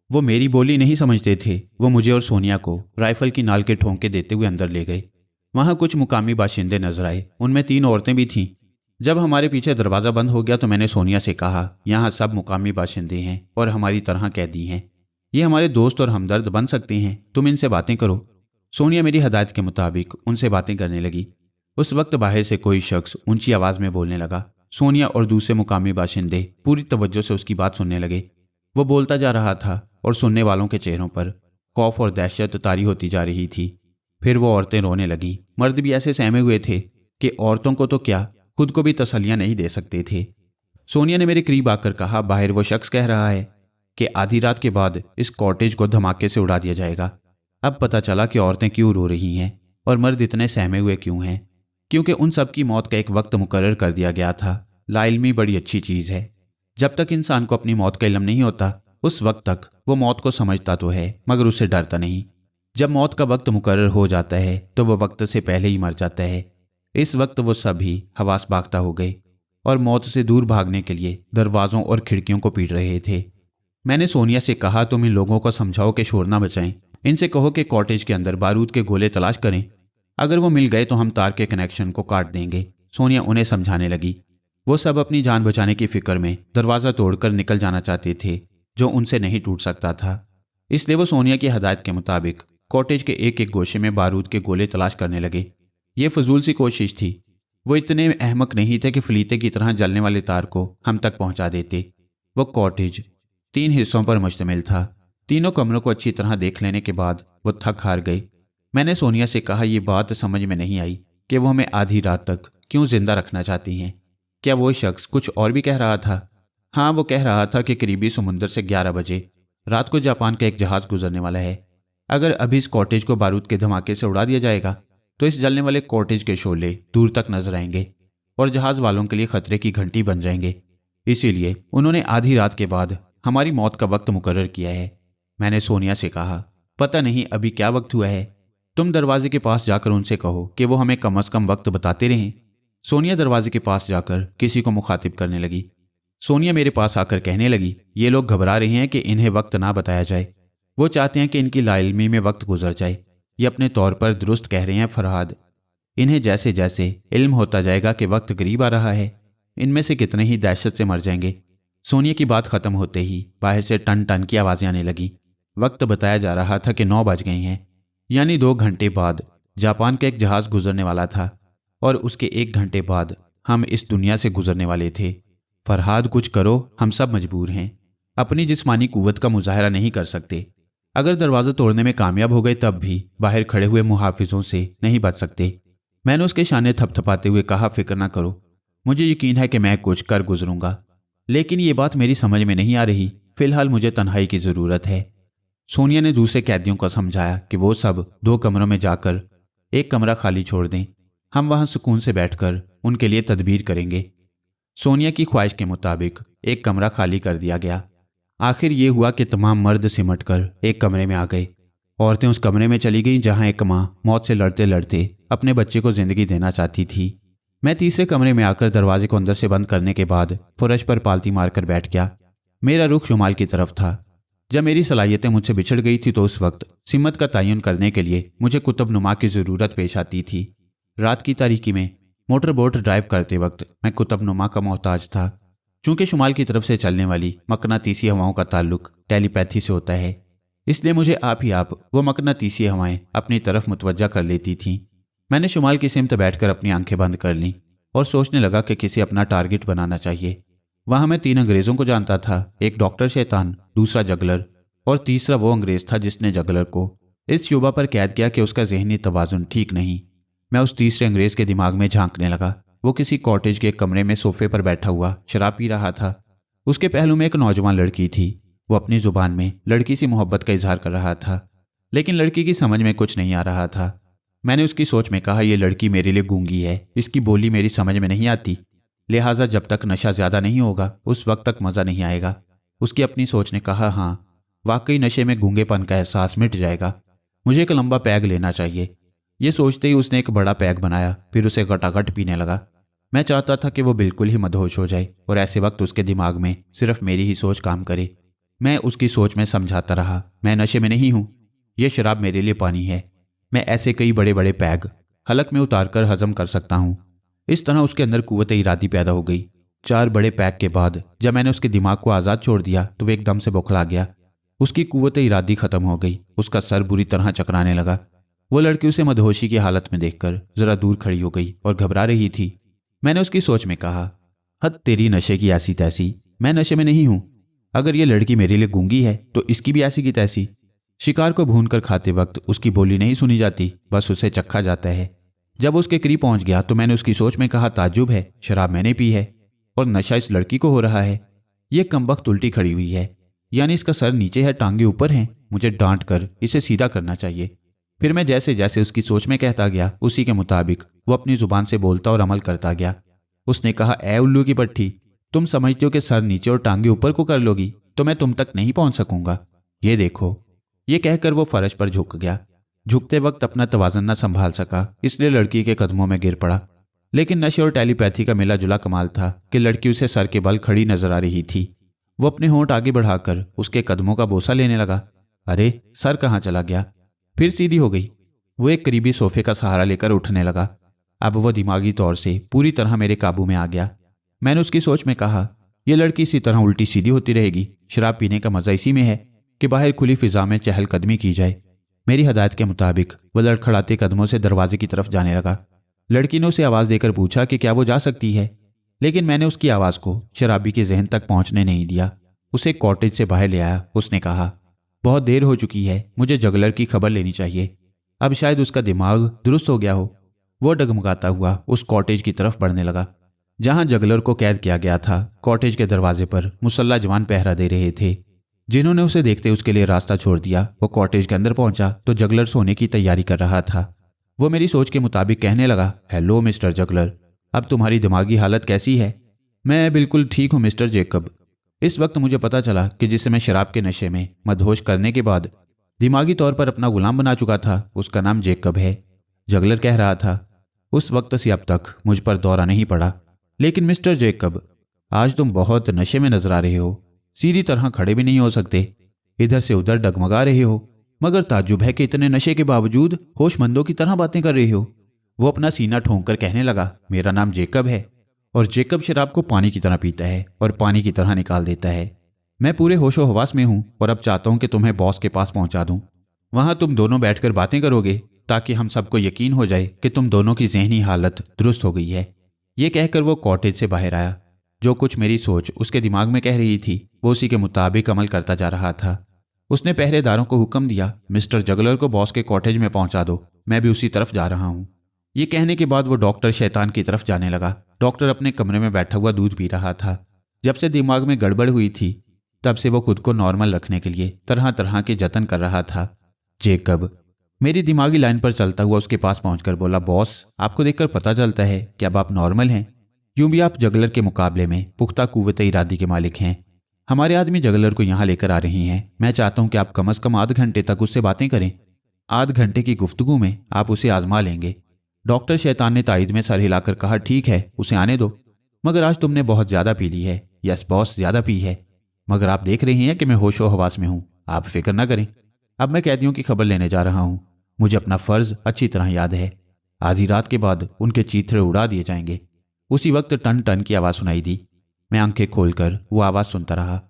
وہ میری بولی نہیں سمجھتے تھے۔ وہ مجھے اور سونیا کو رائفل کی نال کے ٹھونکے دیتے ہوئے اندر لے گئے۔ وہاں کچھ مقامی باشندے نظر آئے، ان میں 3 عورتیں بھی تھیں۔ جب ہمارے پیچھے دروازہ بند ہو گیا تو میں نے سونیا سے کہا، یہاں سب مقامی باشندے ہیں اور ہماری طرح قیدی ہیں، یہ ہمارے دوست اور ہمدرد بن سکتے ہیں، تم ان سے باتیں کرو۔ سونیا میری ہدایت کے مطابق ان سے باتیں کرنے لگی۔ اس وقت باہر سے کوئی شخص اونچی آواز میں بولنے لگا۔ سونیا اور دوسرے مقامی باشندے پوری توجہ سے اس کی بات سننے لگے۔ وہ بولتا جا رہا تھا اور سننے والوں کے چہروں پر خوف اور دہشت طاری ہوتی جا رہی تھی۔ پھر وہ عورتیں رونے لگیں۔ مرد بھی ایسے سہمے ہوئے تھے کہ عورتوں کو تو کیا، خود کو بھی تسلیاں نہیں دے سکتے تھے۔ سونیا نے میرے قریب آ کر کہا، باہر وہ شخص کہہ رہا ہے کہ آدھی رات کے بعد اس کاٹیج کو دھماکے سے اڑا دیا جائے گا۔ اب پتہ چلا کہ عورتیں کیوں رو رہی ہیں اور مرد اتنے سہمے ہوئے کیوں ہیں، کیونکہ ان سب کی موت کا ایک وقت مقرر کر دیا گیا تھا۔ لا علمی بڑی اچھی چیز ہے۔ جب تک انسان کو اپنی موت کا علم نہیں ہوتا، اس وقت تک وہ موت کو سمجھتا تو ہے مگر اس سے ڈرتا نہیں۔ جب موت کا وقت مقرر ہو جاتا ہے تو وہ وقت سے پہلے ہی مر جاتا ہے۔ اس وقت وہ سب ہی حواس باختہ ہو گئے اور موت سے دور بھاگنے کے لیے دروازوں اور کھڑکیوں کو پیٹ رہے تھے۔ میں نے سونیا سے کہا، تم ان لوگوں کو سمجھاؤ کہ شور نہ بچائیں، ان سے کہو کہ کاٹیج کے اندر بارود کے گولے تلاش کریں، اگر وہ مل گئے تو ہم تار کے کنیکشن کو کاٹ دیں گے۔ سونیا انہیں سمجھانے لگی۔ وہ سب اپنی جان بچانے کی فکر میں دروازہ توڑ کر نکل جانا چاہتے تھے جو ان سے نہیں ٹوٹ سکتا تھا، اس لیے وہ سونیا کی ہدایت کے مطابق کاٹیج کے ایک ایک گوشے میں بارود کے گولے تلاش کرنے لگے۔ یہ فضول سی کوشش تھی۔ وہ اتنے احمق نہیں تھے کہ فلیتے کی طرح جلنے والے تار کو ہم تک پہنچا دیتے۔ وہ کاٹیج 3 حصوں پر مشتمل تھا۔ تینوں کمروں کو اچھی طرح دیکھ لینے کے بعد وہ تھک ہار گئے۔ میں نے سونیا سے کہا، یہ بات سمجھ میں نہیں آئی کہ وہ ہمیں آدھی رات تک کیوں زندہ رکھنا چاہتی ہیں؟ کیا وہ شخص کچھ اور بھی کہہ رہا تھا؟ ہاں، وہ کہہ رہا تھا کہ قریبی سمندر سے 11 بجے رات کو جاپان کا ایک جہاز گزرنے والا ہے۔ اگر ابھی اس کاٹیج کو بارود کے دھماکے سے اڑا دیا جائے گا تو اس جلنے والے کاٹیج کے شعلے دور تک نظر آئیں گے اور جہاز والوں کے لیے خطرے کی گھنٹی بن جائیں گے۔ اسی لیے انہوں نے آدھی رات کے بعد ہماری موت کا وقت مقرر کیا ہے۔ میں نے سونیا سے کہا، پتہ نہیں ابھی کیا وقت ہوا ہے، تم دروازے کے پاس جا کر ان سے کہو کہ وہ ہمیں کم از کم وقت بتاتے رہیں۔ سونیا دروازے کے پاس جا کر کسی کو مخاطب کرنے لگی۔ سونیا میرے پاس آ کر کہنے لگی، یہ لوگ گھبرا رہے ہیں کہ انہیں وقت نہ بتایا جائے، وہ چاہتے ہیں کہ ان کی لا علمی میں وقت گزر جائے۔ یہ اپنے طور پر درست کہہ رہے ہیں فرہاد، انہیں جیسے جیسے علم ہوتا جائے گا کہ وقت قریب آ رہا ہے، ان میں سے کتنے ہی دہشت سے مر جائیں گے۔ سونیا کی بات ختم ہوتے ہی باہر سے ٹن ٹن کی آوازیں آنے لگیں۔ وقت بتایا جا رہا تھا کہ 9 بج گئے ہیں، یعنی 2 گھنٹے بعد جاپان کا ایک جہاز گزرنے والا تھا اور اس کے 1 گھنٹے بعد ہم اس دنیا سے گزرنے والے تھے۔ فرہاد کچھ کرو، ہم سب مجبور ہیں، اپنی جسمانی قوت کا مظاہرہ نہیں کر سکتے۔ اگر دروازہ توڑنے میں کامیاب ہو گئے تب بھی باہر کھڑے ہوئے محافظوں سے نہیں بچ سکتے۔ میں نے اس کے شانے تھپ تھپاتے ہوئے کہا، فکر نہ کرو، مجھے یقین ہے کہ میں کچھ کر گزروں گا، لیکن یہ بات میری سمجھ میں نہیں آ رہی، فی الحال مجھے تنہائی کی ضرورت ہے۔ سونیا نے دوسرے قیدیوں کو سمجھایا کہ وہ سب 2 کمروں میں جا کر ایک کمرہ خالی چھوڑ دیں، ہم وہاں سکون سے بیٹھ کر ان کے لیے تدبیر کریں گے۔ سونیا کی خواہش کے مطابق ایک کمرہ خالی کر دیا گیا۔ آخر یہ ہوا کہ تمام مرد سمٹ کر ایک کمرے میں آ گئے۔ عورتیں اس کمرے میں چلی گئیں جہاں ایک ماں موت سے لڑتے لڑتے اپنے بچے کو زندگی دینا چاہتی تھی۔ میں تیسرے کمرے میں آ کر دروازے کو اندر سے بند کرنے کے بعد فرش پر پالتی مار کر بیٹھ گیا۔ میرا رخ شمال کی طرف تھا۔ جب میری صلاحیتیں مجھ سے بچھڑ گئی تھی تو اس وقت سمت کا تعین کرنے کے لیے مجھے قطب نما کی ضرورت پیش آتی تھی۔ رات کی تاریکی میں موٹر بوٹ ڈرائیو کرتے وقت میں قطب نما کا محتاج تھا۔ چونکہ شمال کی طرف سے چلنے والی مقناطیسی ہواؤں کا تعلق ٹیلی پیتھی سے ہوتا ہے، اس لیے مجھے آپ ہی آپ وہ مقناطیسی ہوائیں اپنی طرف متوجہ کر لیتی تھیں۔ میں نے شمال کی سمت بیٹھ کر اپنی آنکھیں بند کر لیں اور سوچنے لگا کہ کسی اپنا ٹارگٹ بنانا چاہیے۔ وہاں میں 3 انگریزوں کو جانتا تھا، ایک ڈاکٹر شیطان، دوسرا جگلر اور تیسرا وہ انگریز تھا جس نے جگلر کو اس شعبہ پر قید کیا کہ اس کا ذہنی توازن ٹھیک نہیں۔ میں اس تیسرے انگریز کے دماغ میں جھانکنے لگا۔ وہ کسی کاٹیج کے ایک کمرے میں صوفے پر بیٹھا ہوا شراب پی رہا تھا۔ اس کے پہلو میں ایک نوجوان لڑکی تھی۔ وہ اپنی زبان میں لڑکی سی محبت کا اظہار کر رہا تھا، لیکن لڑکی کی سمجھ میں کچھ نہیں آ رہا تھا۔ میں نے اس کی سوچ میں کہا، یہ لڑکی میرے لیے گونگی ہے، اس کی بولی میری سمجھ میں نہیں آتی، لہٰذا جب تک نشہ زیادہ نہیں ہوگا اس وقت تک مزہ نہیں آئے گا۔ اس کی اپنی سوچ نے کہا، ہاں واقعی نشے میں گونگے پن کا احساس مٹ جائے گا، مجھے ایک لمبا پیگ لینا چاہیے۔ یہ سوچتے ہی اس نے ایک بڑا پیگ بنایا، پھر اسے گٹا گٹ پینے لگا۔ मैं चाहता था कि वो बिल्कुल ही मदहोश हो जाए और ऐसे वक्त उसके दिमाग में सिर्फ मेरी ही सोच काम करे। मैं उसकी सोच में समझाता रहा, मैं नशे में नहीं हूँ, ये शराब मेरे लिए पानी है। मैं ऐसे कई बड़े बड़े पैग हलक में उतार कर हजम कर सकता हूँ। इस तरह उसके अंदर कुव्वत इरादी पैदा हो गई। 4 बड़े पैक के बाद जब मैंने उसके दिमाग को आज़ाद छोड़ दिया तो वो एकदम से बौखला गया। उसकी कुव्वत इरादी खत्म हो गई। उसका सर बुरी तरह चकराने लगा। वो लड़की उसे मदहोशी की हालत में देखकर जरा दूर खड़ी हो गई और घबरा रही थी। मैंने उसकी सोच में कहा, हद तेरी नशे की ऐसी तैसी, मैं नशे में नहीं हूं। अगर ये लड़की मेरे लिए गूंगी है तो इसकी भी ऐसी की तैसी। शिकार को भून कर खाते वक्त उसकी बोली नहीं सुनी जाती, बस उसे चखा जाता है। जब उसके करीब पहुंच गया तो मैंने उसकी सोच में कहा, ताज्जुब है, शराब मैंने पी है और नशा इस लड़की को हो रहा है। ये कमबख्त उल्टी खड़ी हुई है, यानी इसका सर नीचे है, टांगे ऊपर हैं। मुझे डांट कर इसे सीधा करना चाहिए। फिर मैं जैसे जैसे उसकी सोच में कहता गया उसी के मुताबिक वो अपनी जुबान से बोलता और अमल करता गया। उसने कहा, ए उल्लू की पट्टी, तुम समझते हो कि सर नीचे और टांगे ऊपर को कर लोगी तो मैं तुम तक नहीं पहुंच सकूंगा। ये देखो। ये कहकर वो फर्श पर झुक गया। झुकते वक्त अपना तवाज़न न संभाल सका, इसलिए लड़की के कदमों में गिर पड़ा। लेकिन नशे और टेलीपैथी का मिला जुला कमाल था कि लड़की उसे सर के बल खड़ी नजर आ रही थी। वो अपने होंठ आगे बढ़ाकर उसके कदमों का बोसा लेने लगा। अरे सर कहाँ चला गया? फिर सीधी हो गई। वो एक करीबी सोफे का सहारा लेकर उठने लगा। अब वो दिमागी तौर से पूरी तरह मेरे काबू में आ गया। मैंने उसकी सोच में कहा, यह लड़की इसी तरह उल्टी सीधी होती रहेगी। शराब पीने का मजा इसी में है कि बाहर खुली फिजा में चहलकदमी की जाए। मेरी हदायत के मुताबिक वो लड़खड़ाते कदमों से दरवाजे की तरफ जाने लगा। लड़की ने उसे आवाज़ देकर पूछा कि क्या वो जा सकती है, लेकिन मैंने उसकी आवाज़ को शराबी के जहन तक पहुंचने नहीं दिया। उसे कॉटेज से बाहर ले आया। उसने कहा, बहुत देर हो चुकी है, मुझे जगलर की खबर लेनी चाहिए। अब शायद उसका दिमाग दुरुस्त हो गया हो। वो डगमगाता हुआ उस कॉटेज की तरफ बढ़ने लगा जहां जगलर को कैद किया गया था। कॉटेज के दरवाजे पर मुसल्ला जवान पहरा दे रहे थे, जिन्होंने उसे देखते उसके लिए रास्ता छोड़ दिया। वो कॉटेज के अंदर पहुंचा तो जगलर सोने की तैयारी कर रहा था। वो मेरी सोच के मुताबिक कहने लगा, हेलो मिस्टर जगलर, अब तुम्हारी दिमागी हालत कैसी है? मैं बिल्कुल ठीक हूँ मिस्टर जेकब। इस वक्त मुझे पता चला कि जिसे मैं शराब के नशे में मदहोश करने के बाद दिमागी तौर पर अपना गुलाम बना चुका था, उसका नाम जेकब है। जगलर कह रहा था, उस वक्त से अब तक मुझ पर दौरा नहीं पड़ा। लेकिन मिस्टर जेकब, आज तुम बहुत नशे में नजर आ रहे हो। सीधी तरह खड़े भी नहीं हो सकते, इधर से उधर डगमगा रहे हो, मगर ताज्जुब है कि इतने नशे के बावजूद होशमंदों की तरह बातें कर रहे हो। वो अपना सीना ठोंक कर कहने लगा, मेरा नाम जेकब है और जेकब शराब को पानी की तरह पीता है और पानी की तरह निकाल देता है। मैं पूरे होशो हवास में हूं और अब चाहता हूं कि तुम्हें बॉस के पास पहुंचा दूं। वहां तुम दोनों बैठकर बातें करोगे ताकि हम सबको यकीन हो जाए कि तुम दोनों की जहनी हालत दुरुस्त हो गई है। ये कहकर वो कॉटेज से बाहर आया। जो कुछ मेरी सोच उसके दिमाग में कह रही थी वो उसी के मुताबिक अमल करता जा रहा था। उसने पहरेदारों को हुक्म दिया, मिस्टर जगलर को बॉस के कॉटेज में पहुंचा दो, मैं भी उसी तरफ जा रहा हूं। ये कहने के बाद वो डॉक्टर शैतान की तरफ जाने लगा। डॉक्टर अपने कमरे में बैठा हुआ दूध पी रहा था। जब से दिमाग में गड़बड़ हुई थी तब से वो खुद को नॉर्मल रखने के लिए तरह तरह के जतन कर रहा था। जेकब मेरी दिमागी लाइन पर चलता हुआ उसके पास पहुंचकर बोला, बॉस, आपको देखकर पता चलता है कि अब आप नॉर्मल हैं। यूं भी आप जगलर के मुकाबले में पुख्ता कुव्वत इरादी के मालिक हैं। हमारे आदमी जगलर को यहाँ लेकर आ रहे हैं। मैं चाहता हूं कि आप कम से कम आध घंटे तक उससे बातें करें। आध घंटे की गुफ्तगू में आप उसे आजमा लेंगे। डॉक्टर शैतान ने तायद में सर हिलाकर कहा, ठीक है, उसे आने दो, मगर आज तुमने बहुत ज्यादा पी ली है। यस बॉस, ज्यादा पी है, मगर आप देख रही हैं कि मैं होशो हवास में हूं। आप फिक्र ना करें। अब मैं कैदियों की खबर लेने जा रहा हूं। मुझे अपना फर्ज अच्छी तरह याद है। आधी रात के बाद उनके चीथड़े उड़ा दिए जाएंगे। उसी वक्त टन टन की आवाज़ सुनाई दी। मैं आंखें खोलकर वो आवाज़ सुनता रहा।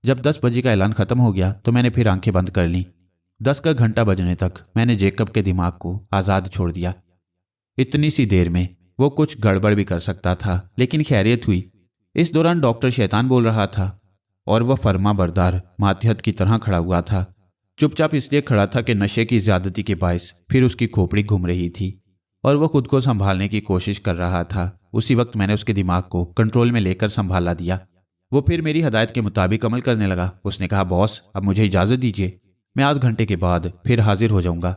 जब 10 बजे का ऐलान खत्म हो गया तो मैंने फिर आंखें बंद कर लीं। 10 का घंटा बजने तक मैंने जेकब के दिमाग को आज़ाद छोड़ दिया। इतनी सी देर में वो कुछ गड़बड़ भी कर सकता था, लेकिन खैरियत हुई। इस दौरान डॉक्टर शैतान बोल रहा था और वह फर्मा बरदार मातहत की तरह खड़ा हुआ था। चुपचाप इसलिए खड़ा था कि नशे की ज्यादती के बायस फिर उसकी खोपड़ी घूम रही थी और वह खुद को संभालने की कोशिश कर रहा था। उसी वक्त मैंने उसके दिमाग को कंट्रोल में लेकर संभाला दिया। वो फिर मेरी हदायत के मुताबिक अमल करने लगा। उसने कहा, बॉस, अब मुझे इजाज़त दीजिए, मैं आध घंटे के बाद फिर हाजिर हो जाऊंगा।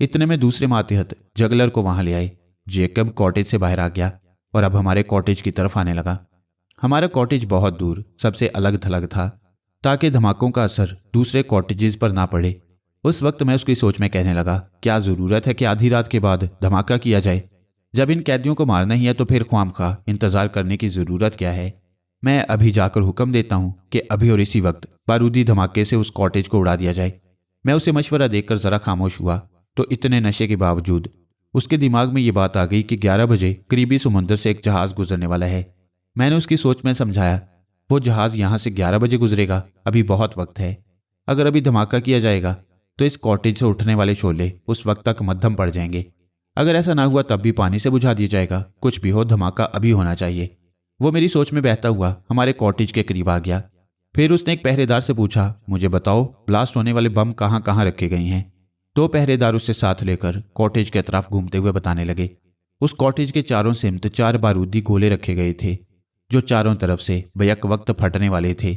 इतने में दूसरे मातहत जगलर को वहां ले आए। जेकब कॉटेज से बाहर आ गया और अब हमारे कॉटेज की तरफ आने लगा। हमारा कॉटेज बहुत दूर सबसे अलग थलग था ताकि धमाकों का असर दूसरे कॉटेजेस पर ना पड़े। उस वक्त मैं उसकी सोच में कहने लगा, क्या ज़रूरत है कि आधी रात के बाद धमाका किया जाए जब इन कैदियों को मारना ही है तो फिर ख्वामखा इंतजार करने की ज़रूरत क्या है। मैं अभी जाकर हुक्म देता हूँ कि अभी और इसी वक्त बारूदी धमाके से उस कॉटेज को उड़ा दिया जाए। मैं उसे मशवरा देकर ज़रा खामोश हुआ तो इतने नशे के बावजूद उसके दिमाग में ये बात आ गई कि 11 बजे करीबी समुद्र से एक जहाज़ गुजरने वाला है। मैंने उसकी सोच में समझाया, वो जहाज़ यहाँ से 11 बजे गुजरेगा, अभी बहुत वक्त है। अगर अभी धमाका किया जाएगा तो इस कॉटेज से उठने वाले शोले उस वक्त तक मध्यम पड़ जाएंगे। अगर ऐसा ना हुआ तब भी पानी से बुझा दिया जाएगा। कुछ भी हो, धमाका अभी होना चाहिए। वो मेरी सोच में बहता हुआ हमारे कॉटेज के करीब आ गया। फिर उसने एक पहरेदार से पूछा, मुझे बताओ ब्लास्ट होने वाले बम कहाँ कहाँ रखे गए हैं। 2 पहरेदार उससे साथ लेकर कॉटेज के तरफ घूमते हुए बताने लगे। उस कॉटेज के चारों सिमत 4 बारूदी गोले रखे गए थे जो चारों तरफ से बैक वक्त फटने वाले थे।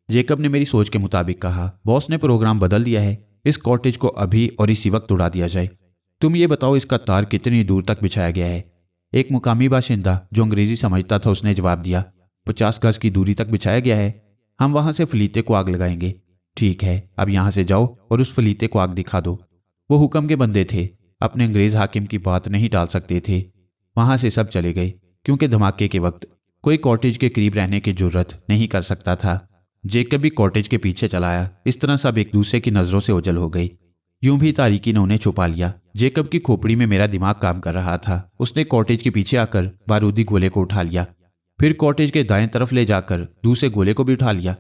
जेकब ने मेरी सोच के मुताबिक कहा, बॉस ने प्रोग्राम बदल दिया है, इस कॉटेज को अभी और इसी वक्त उड़ा दिया जाए। तुम ये बताओ इसका तार कितनी दूर तक बिछाया गया है। एक मुकामी बाशिंदा जो अंग्रेजी समझता था उसने जवाब दिया, 50 गज की दूरी तक बिछाया गया है। हम वहां से फलीते को आग लगाएंगे। ठीक है, अब यहां से जाओ और उस फलीते को आग दिखा दो। वो हुक्म के बंदे थे, अपने अंग्रेज हाकिम की बात नहीं टाल सकते थे। वहां से सब चले गए क्योंकि धमाके के वक्त कोई कॉटेज के करीब रहने की जुर्रत नहीं कर सकता था। जेकब भी कॉटेज के पीछे चला आया। इस तरह सब एक दूसरे की नजरों से ओझल हो गई। यूं भी तारीकी ने उन्हें छुपा लिया। जेकब की खोपड़ी में मेरा दिमाग काम कर रहा था। उसने कॉटेज के पीछे आकर बारूदी गोले को उठा लिया, फिर कॉटेज के दाएं तरफ ले जाकर दूसरे गोले को भी उठा लिया।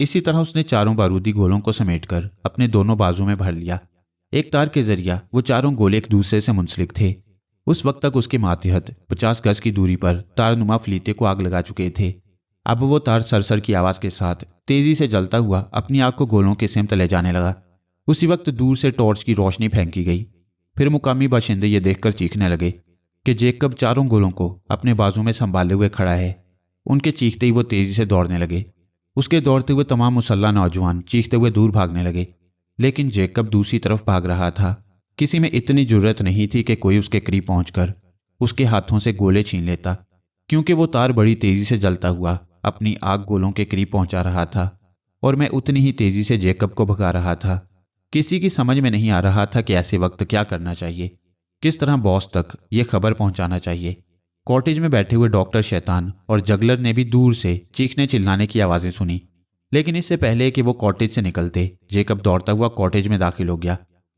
इसी तरह उसने चारों बारूदी गोलों को समेटकर अपने दोनों बाजू में भर लिया। एक तार के जरिया वो चारों गोले एक दूसरे से मुंसलिक थे। उस वक्त तक उसके मातहत 50 गज की दूरी पर तारनुमा फलीते को आग लगा चुके थे। अब वो तार सरसर की आवाज के साथ तेजी से जलता हुआ अपनी आग को गोलों के सिमत ले जाने लगा। उसी वक्त दूर से टॉर्च की रोशनी फेंकी गई। फिर मुकामी बाशिंदे ये देखकर चीखने लगे कि जेकब चारों गोलों को अपने बाजू में संभाले हुए खड़ा है। उनके चीखते ही वो तेजी से दौड़ने लगे। उसके दौड़ते हुए तमाम मुसल्ला नौजवान चीखते हुए दूर भागने लगे, लेकिन जेकब दूसरी तरफ भाग रहा था। किसी में इतनी जुर्रत नहीं थी कि कोई उसके करीब पहुंचकर उसके हाथों से गोले छीन लेता, क्योंकि वो तार बड़ी तेजी से जलता हुआ अपनी आग गोलों के करीब पहुंचा रहा था और मैं उतनी ही तेजी से जेकब को भगा रहा था। किसी की समझ में नहीं आ रहा था कि ऐसे वक्त क्या करना चाहिए, किस तरह बॉस तक ये खबर पहुंचाना चाहिए। कॉटेज में बैठे हुए डॉक्टर शैतान और जगलर ने भी दूर से चीखने चिल्लाने की आवाज़ें सुनी, लेकिन इससे पहले कि वो कॉटेज से निकलते जेकब दौड़ता हुआ कॉटेज में दाखिल हो गया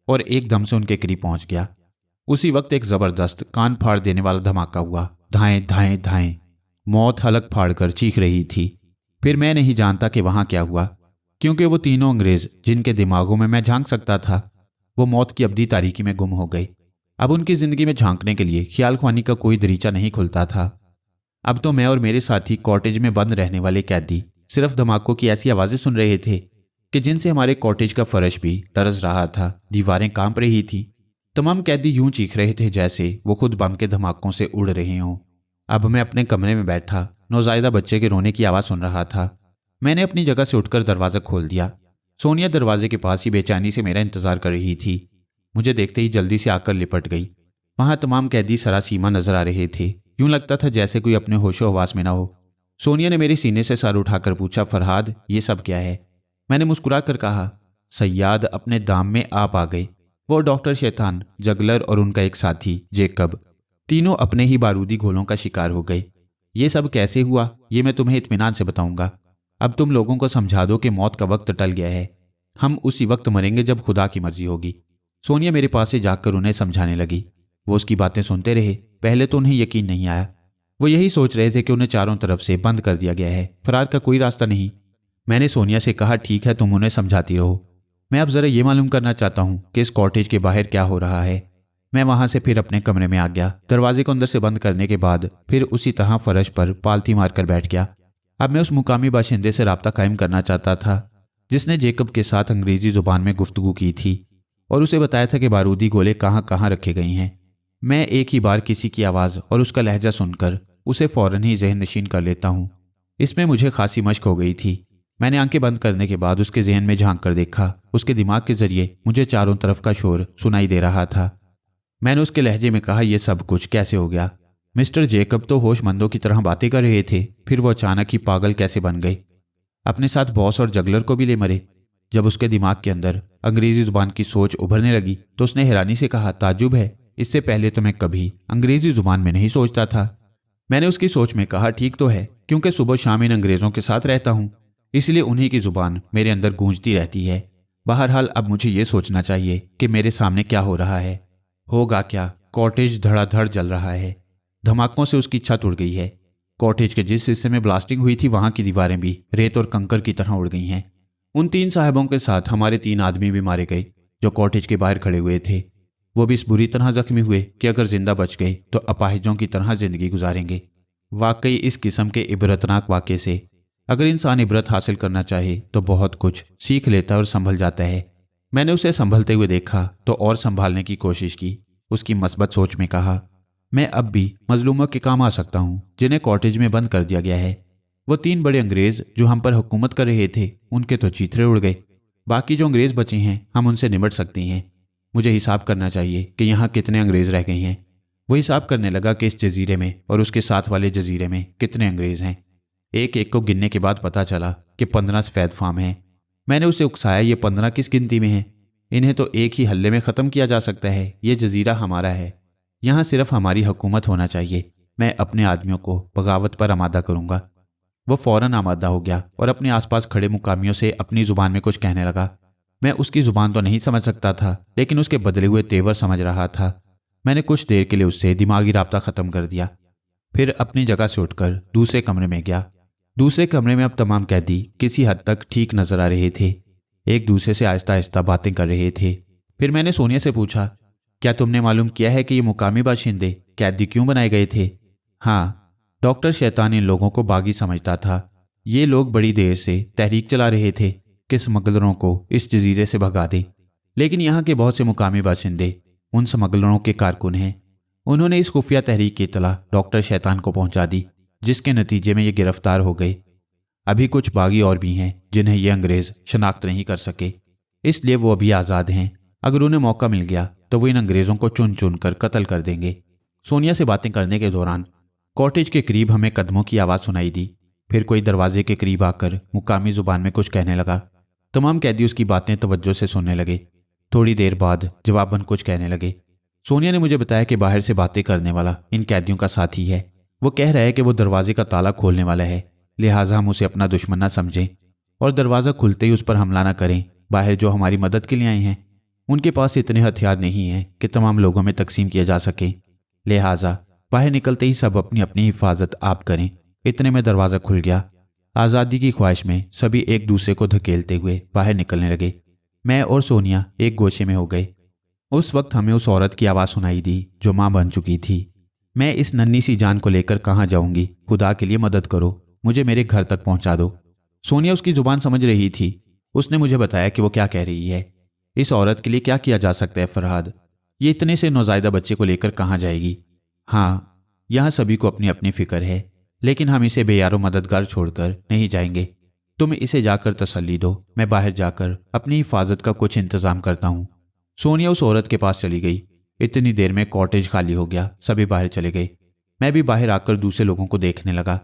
और एकदम से उनके करीब पहुंच गया। उसी वक्त एक ज़बरदस्त कान फाड़ देने वाला धमाका हुआ। धाएं धाएं धाएं, मौत हलक फाड़ कर चीख रही थी। फिर मैं नहीं जानता कि वहां क्या हुआ, क्योंकि वो तीनों अंग्रेज जिनके दिमागों में मैं झांक सकता था वो मौत की अब्दी तारीकी में गुम हो गए। अब उनकी जिंदगी में झांकने के लिए ख्याल ख्वानी का कोई दरीचा नहीं खुलता था। अब तो मैं और मेरे साथी कॉटेज में बंद रहने वाले कैदी सिर्फ धमाकों की ऐसी आवाज़ें सुन रहे थे कि जिनसे हमारे कॉटेज का फर्श भी लरज़ रहा था, दीवारें कांप रही थी। तमाम कैदी यूं चीख रहे थे जैसे वो खुद बम के धमाकों से उड़ रहे हों। अब मैं अपने कमरे में बैठा नौज़ायदा बच्चे के रोने की आवाज़ सुन रहा था। मैंने अपनी जगह से उठकर दरवाज़ा खोल दिया। सोनिया दरवाजे के पास ही बेचैनी से मेरा इंतजार कर रही थी। मुझे देखते ही जल्दी से आकर लिपट गई। वहां तमाम कैदी सरासीमा नजर आ रहे थे। यूं लगता था जैसे कोई अपने होशो हवास में ना हो। सोनिया ने मेरे सीने से सर उठाकर पूछा, फरहाद ये सब क्या है? मैंने मुस्कुरा कर कहा, सयाद अपने दाम में आप आ गए। वो डॉक्टर शैतान, जगलर और उनका एक साथी जेकब तीनों अपने ही बारूदी गोलों का शिकार हो गए। ये सब कैसे हुआ ये मैं तुम्हें इत्मीनान से बताऊंगा। अब तुम लोगों को समझा दो कि मौत का वक्त टल गया है। हम उसी वक्त मरेंगे जब खुदा की मर्जी होगी। सोनिया मेरे पास से जाकर उन्हें समझाने लगी। वो उसकी बातें सुनते रहे। पहले तो उन्हें यकीन नहीं आया। वो यही सोच रहे थे कि उन्हें चारों तरफ से बंद कर दिया गया है, फरार का कोई रास्ता नहीं। मैंने सोनिया से कहा, ठीक है तुम उन्हें समझाती रहो, मैं अब जरा ये मालूम करना चाहता हूँ कि इस कॉटेज के बाहर क्या हो रहा है। मैं वहां से फिर अपने कमरे में आ गया। दरवाजे को अंदर से बंद करने के बाद फिर उसी तरह फर्श पर पालथी मारकर बैठ गया। अब मैं उस मुकामी बाशिंदे से राब्ता कायम करना चाहता था जिसने जेकब के साथ अंग्रेजी जुबान में गुफ्तगू की थी और उसे बताया था कि बारूदी गोले कहाँ कहाँ रखे गए हैं। मैं एक ही बार किसी की आवाज़ और उसका लहजा सुनकर उसे फौरन ही जहन नशीन कर लेता हूँ। इसमें मुझे खासी मश्क हो गई थी। मैंने आंखें बंद करने के बाद उसके जहन में झांक कर देखा। उसके दिमाग के जरिए मुझे चारों तरफ का शोर सुनाई दे रहा था। मैंने उसके लहजे में कहा, यह सब कुछ कैसे हो गया? मिस्टर जेकब तो होशमंदों की तरह बातें कर रहे थे, फिर वो अचानक ही पागल कैसे बन गए? अपने साथ बॉस और जगलर को भी ले मरे। जब उसके दिमाग के अंदर अंग्रेजी जुबान की सोच उभरने लगी तो उसने हैरानी से कहा, ताज्जुब है, इससे पहले तो मैं कभी अंग्रेजी जुबान में नहीं सोचता था। मैंने उसकी सोच में कहा, ठीक तो है, क्योंकि सुबह शाम इन अंग्रेज़ों के साथ रहता हूँ, इसलिए उन्हीं की जुबान मेरे अंदर गूंजती रहती है। बहरहाल अब मुझे ये सोचना चाहिए कि मेरे सामने क्या हो रहा है। होगा क्या, कॉटेज धड़ाधड़ जल रहा है। धमाकों से उसकी छत उड़ गई है। कॉटेज के जिस हिस्से में ब्लास्टिंग हुई थी वहां की दीवारें भी रेत और कंकर की तरह उड़ गई हैं। उन 3 साहबों के साथ हमारे 3 आदमी भी मारे गए जो कॉटेज के बाहर खड़े हुए थे। वो भी इस बुरी तरह जख्मी हुए कि अगर जिंदा बच गए तो अपाहिजों की तरह जिंदगी गुजारेंगे। वाकई इस किस्म के इबरतनाक वाक़े से अगर इंसान इबरत हासिल करना चाहे तो बहुत कुछ सीख लेता है और संभल जाता है। मैंने उसे संभलते हुए देखा तो और संभालने की कोशिश की। उसकी मस्बत सोच में कहा, मैं अब भी मजलूमों के काम आ सकता हूँ जिन्हें कॉटेज में बंद कर दिया गया है। वो 3 बड़े अंग्रेज जो हम पर हुकूमत कर रहे थे उनके तो चीथड़े उड़ गए। बाकी जो अंग्रेज बचे हैं हम उनसे निपट सकते हैं। मुझे हिसाब करना चाहिए कि यहाँ कितने अंग्रेज रह गए हैं। वो हिसाब करने लगा कि इस जजीरे में और उसके साथ वाले जजीरे में कितने अंग्रेज हैं। एक एक को गिनने के बाद पता चला कि 15 सफ़ेद फार्म हैं। मैंने उसे उकसाया, ये 15 किस गिनती में हैं? इन्हें तो एक ही हल्ले में ख़त्म किया जा सकता है। ये जजीरा हमारा है, यहाँ सिर्फ हमारी हुकूमत होना चाहिए। मैं अपने आदमियों को बगावत पर आमादा करूँगा। वो फौरन आमादा हो गया और अपने आसपास खड़े मुकामियों से अपनी ज़ुबान में कुछ कहने लगा। मैं उसकी ज़ुबान तो नहीं समझ सकता था, लेकिन उसके बदले हुए तेवर समझ रहा था। मैंने कुछ देर के लिए उससे दिमागी राब्ता ख़त्म कर दिया, फिर अपनी जगह से उठकर दूसरे कमरे में गया। दूसरे कमरे में अब तमाम कैदी किसी हद तक ठीक नजर आ रहे थे। एक दूसरे से आहिस्ता आहिस्ता बातें कर रहे थे। फिर मैंने सोनिया से पूछा, क्या तुमने मालूम किया है कि ये मुकामी बाशिंदे कैदी क्यों बनाए गए थे? हाँ, डॉक्टर शैतान इन लोगों को बागी समझता था। ये लोग बड़ी देर से तहरीक चला रहे थे कि स्मगलरों को इस जजीरे से भगा दें, लेकिन यहाँ के बहुत से मुकामी बाशिंदे उन स्मगलरों के कारकुन हैं। उन्होंने इस खुफिया तहरीक की इत्तला डॉक्टर शैतान को पहुंचा दी, जिसके नतीजे में ये गिरफ्तार हो गए। अभी कुछ बागी और भी हैं जिन्हें ये अंग्रेज शनाख्त नहीं कर सके, इसलिए वो अभी आज़ाद हैं। अगर उन्हें मौका मिल गया तो वो इन अंग्रेज़ों को चुन चुन कर कत्ल कर देंगे। सोनिया से बातें करने के दौरान कॉटेज के करीब हमें कदमों की आवाज़ सुनाई दी। फिर कोई दरवाजे के करीब आकर मुकामी ज़ुबान में कुछ कहने लगा। तमाम कैदी उसकी बातें तवज्जो से सुनने लगे। थोड़ी देर बाद जवाबन कुछ कहने लगे। सोनिया ने मुझे बताया कि बाहर से बातें करने वाला इन कैदियों का साथी है। वो कह रहा है कि वो दरवाजे का ताला खोलने वाला है, लिहाजा हम उसे अपना दुश्मन ना समझें और दरवाज़ा खुलते ही उस पर हमला ना करें। बाहर जो हमारी मदद के लिए आए हैं उनके पास इतने हथियार नहीं हैं कि तमाम लोगों में तकसीम किए जा सके, लिहाजा बाहर निकलते ही सब अपनी अपनी हिफाजत आप करें। इतने में दरवाज़ा खुल गया। आज़ादी की ख्वाहिश में सभी एक दूसरे को धकेलते हुए बाहर निकलने लगे। मैं और सोनिया एक गोशे में हो गए। उस वक्त हमें उस औरत की आवाज़ सुनाई दी जो माँ बन चुकी थी। मैं इस नन्ही सी जान को लेकर कहाँ जाऊंगी? खुदा के लिए मदद करो, मुझे मेरे घर तक पहुंचा दो। सोनिया उसकी जुबान समझ रही थी। उसने मुझे बताया कि वो क्या कह रही है। इस औरत के लिए क्या किया जा सकता है फरहाद? ये इतने से नौज़ायदा बच्चे को लेकर कहाँ जाएगी? हाँ, यहाँ सभी को अपनी अपनी फिक्र है, लेकिन हम इसे बेयारो मददगार छोड़कर नहीं जाएंगे। तुम इसे जाकर तसल्ली दो, मैं बाहर जाकर अपनी हिफाजत का कुछ इंतजाम करता हूँ। सोनिया उस औरत के पास चली गई। इतनी देर में कॉटेज खाली हो गया, सभी बाहर चले गए। मैं भी बाहर आकर दूसरे लोगों को देखने लगा।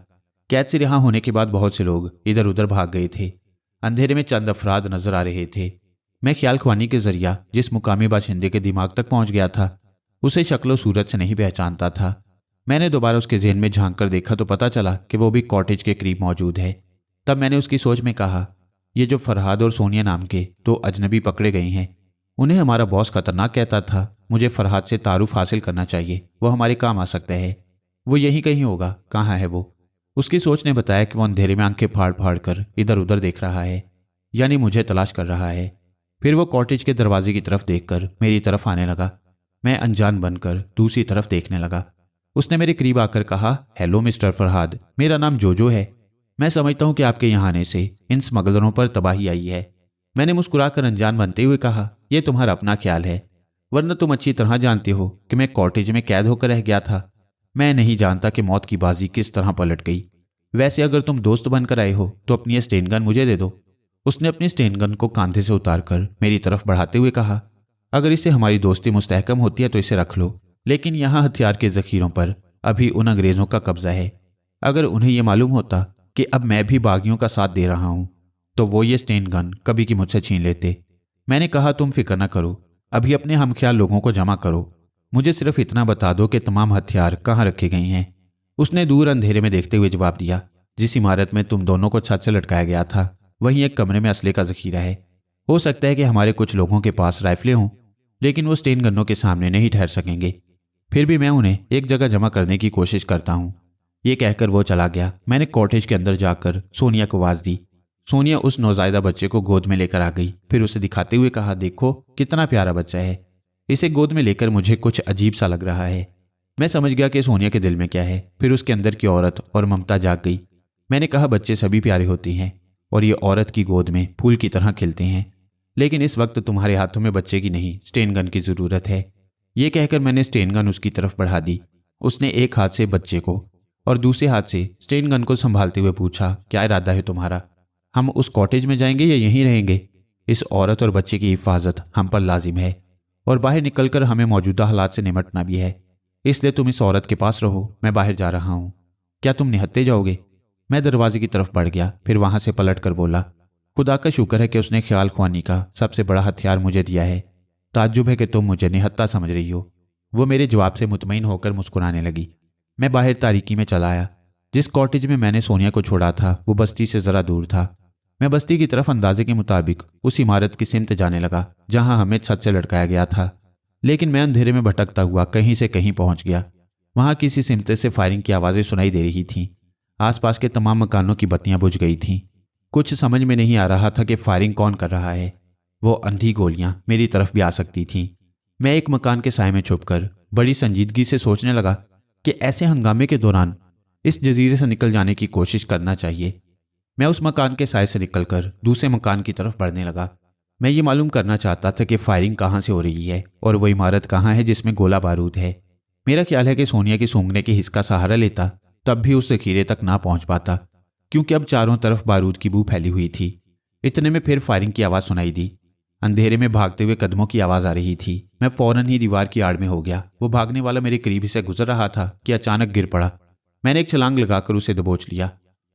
कैद से रिहा होने के बाद बहुत से लोग इधर उधर भाग गए थे। अंधेरे में चंद अफराद नजर आ रहे थे। मैं ख्याल ख्वानी के जरिया जिस मुकामी बाशिंदे के दिमाग तक पहुंच गया था उसे शक्ल सूरत से नहीं पहचानता था। मैंने दोबारा उसके ज़हन में झांक कर देखा तो पता चला कि वो भी कॉटेज के करीब मौजूद है। तब मैंने उसकी सोच में कहा, ये जो फरहाद और सोनिया नाम के 2 अजनबी पकड़े गए हैं, उन्हें हमारा बॉस खतरनाक कहता था। मुझे फरहाद से तारुफ हासिल करना चाहिए, वो हमारे काम आ सकता है। वो यहीं कहीं होगा। कहाँ है वो? उसकी सोच ने बताया कि वो अंधेरे में आंखें फाड़ फाड़ कर इधर उधर देख रहा है, यानी मुझे तलाश कर रहा है। फिर वो कॉटेज के दरवाजे की तरफ देखकर मेरी तरफ आने लगा। मैं अनजान बनकर दूसरी तरफ देखने लगा। उसने मेरे करीब आकर कहा, हेलो मिस्टर फरहाद, मेरा नाम जोजो है। मैं समझता हूँ कि आपके यहाँ आने से इन स्मगलरों पर तबाही आई है। मैंने मुस्कुराकर अनजान बनते हुए कहा, यह तुम्हारा अपना ख्याल है, वरना तुम अच्छी तरह जानते हो कि मैं कॉटेज में कैद होकर रह गया था। मैं नहीं जानता कि मौत की बाजी किस तरह पलट गई। वैसे अगर तुम दोस्त बनकर आए हो तो अपनी स्टेन गन मुझे दे दो। उसने अपनी स्टेन गन को कांधे से उतारकर मेरी तरफ बढ़ाते हुए कहा, अगर इससे हमारी दोस्ती मुस्तहकम होती है तो इसे रख लो, लेकिन यहाँ हथियार के जखीरों पर अभी उन अंग्रेजों का कब्जा है। अगर उन्हें यह मालूम होता कि अब मैं भी बागियों का साथ दे रहा हूँ तो वो ये स्टेन गन कभी की मुझसे छीन लेते। मैंने कहा, तुम फिक्र न करो, अभी अपने हमख्याल लोगों को जमा करो। मुझे सिर्फ इतना बता दो कि तमाम हथियार कहाँ रखे गए हैं। उसने दूर अंधेरे में देखते हुए जवाब दिया, जिस इमारत में तुम दोनों को छत से लटकाया गया था वहीं एक कमरे में असले का जखीरा है। हो सकता है कि हमारे कुछ लोगों के पास राइफलें हों, लेकिन वो स्टेन गनों के सामने नहीं ठहर सकेंगे। फिर भी मैं उन्हें एक जगह जमा करने की कोशिश करता हूँ। ये कहकर वो चला गया। मैंने कॉटेज के अंदर जाकर सोनिया को आवाज दी। सोनिया उस नौजायदा बच्चे को गोद में लेकर आ गई। फिर उसे दिखाते हुए कहा, देखो कितना प्यारा बच्चा है। इसे गोद में लेकर मुझे कुछ अजीब सा लग रहा है। मैं समझ गया कि सोनिया के दिल में क्या है। फिर उसके अंदर की औरत और ममता जाग गई। मैंने कहा, बच्चे सभी प्यारे होते हैं और ये औरत की गोद में फूल की तरह खिलते हैं, लेकिन इस वक्त तुम्हारे हाथों में बच्चे की नहीं स्टेन गन की जरूरत है। ये कहकर मैंने स्टेन गन उसकी तरफ बढ़ा दी। उसने एक हाथ से बच्चे को और दूसरे हाथ से स्टेन गन को संभालते हुए पूछा, क्या इरादा है तुम्हारा? हम उस कॉटेज में जाएंगे या यहीं रहेंगे? इस औरत और बच्चे की हिफाजत हम पर लाजिम है और बाहर निकलकर हमें मौजूदा हालात से निपटना भी है। इसलिए तुम इस औरत के पास रहो, मैं बाहर जा रहा हूँ। क्या तुम निहत्ते जाओगे? मैं दरवाजे की तरफ बढ़ गया, फिर वहां से पलट कर बोला, खुदा का शुक्र है कि उसने ख्याल ख्वानी का सबसे बड़ा हथियार मुझे दिया है। ताज्जुब है कि तुम मुझे निहत्ता समझ रही हो। वो मेरे जवाब से मुतमईन होकर मुस्कुराने लगी। मैं बाहर तारीकी में चला आया। जिस कॉटेज में मैंने सोनिया को छोड़ा था वो बस्ती से जरा दूर था। मैं बस्ती की तरफ अंदाजे के मुताबिक उस इमारत की सिमत जाने लगा जहां हमें छत से लटकाया गया था, लेकिन मैं अंधेरे में भटकता हुआ कहीं से कहीं पहुंच गया। वहां किसी सिमत से फायरिंग की आवाजें सुनाई दे रही थीं। आसपास के तमाम मकानों की बत्तियां बुझ गई थीं। कुछ समझ में नहीं आ रहा था कि फायरिंग कौन कर रहा है। वो अंधी गोलियां मेरी तरफ भी आ सकती थीं। मैं एक मकान के साए में छुपकर बड़ी संजीदगी से सोचने लगा कि ऐसे हंगामे के दौरान इस जजीरे से निकल जाने की कोशिश करना चाहिए। मैं उस मकान के साए से निकलकर दूसरे मकान की तरफ बढ़ने लगा। मैं ये मालूम करना चाहता था कि फायरिंग कहाँ से हो रही है और वो इमारत कहाँ है जिसमें गोला बारूद है। मेरा ख्याल है कि सोनिया की सूंघने के हिस्स का सहारा लेता तब भी उस जखीरे तक ना पहुंच पाता, क्योंकि अब चारों तरफ बारूद की बू फैली हुई थी। इतने में फिर फायरिंग की आवाज़ सुनाई दी। अंधेरे में भागते हुए कदमों की आवाज़ आ रही थी। मैं फौरन ही दीवार की आड़ में हो गया। वो भागने वाला मेरे करीब से गुजर रहा था कि अचानक गिर पड़ा। मैंने एक छलांग लगाकर उसे दबोच लिया।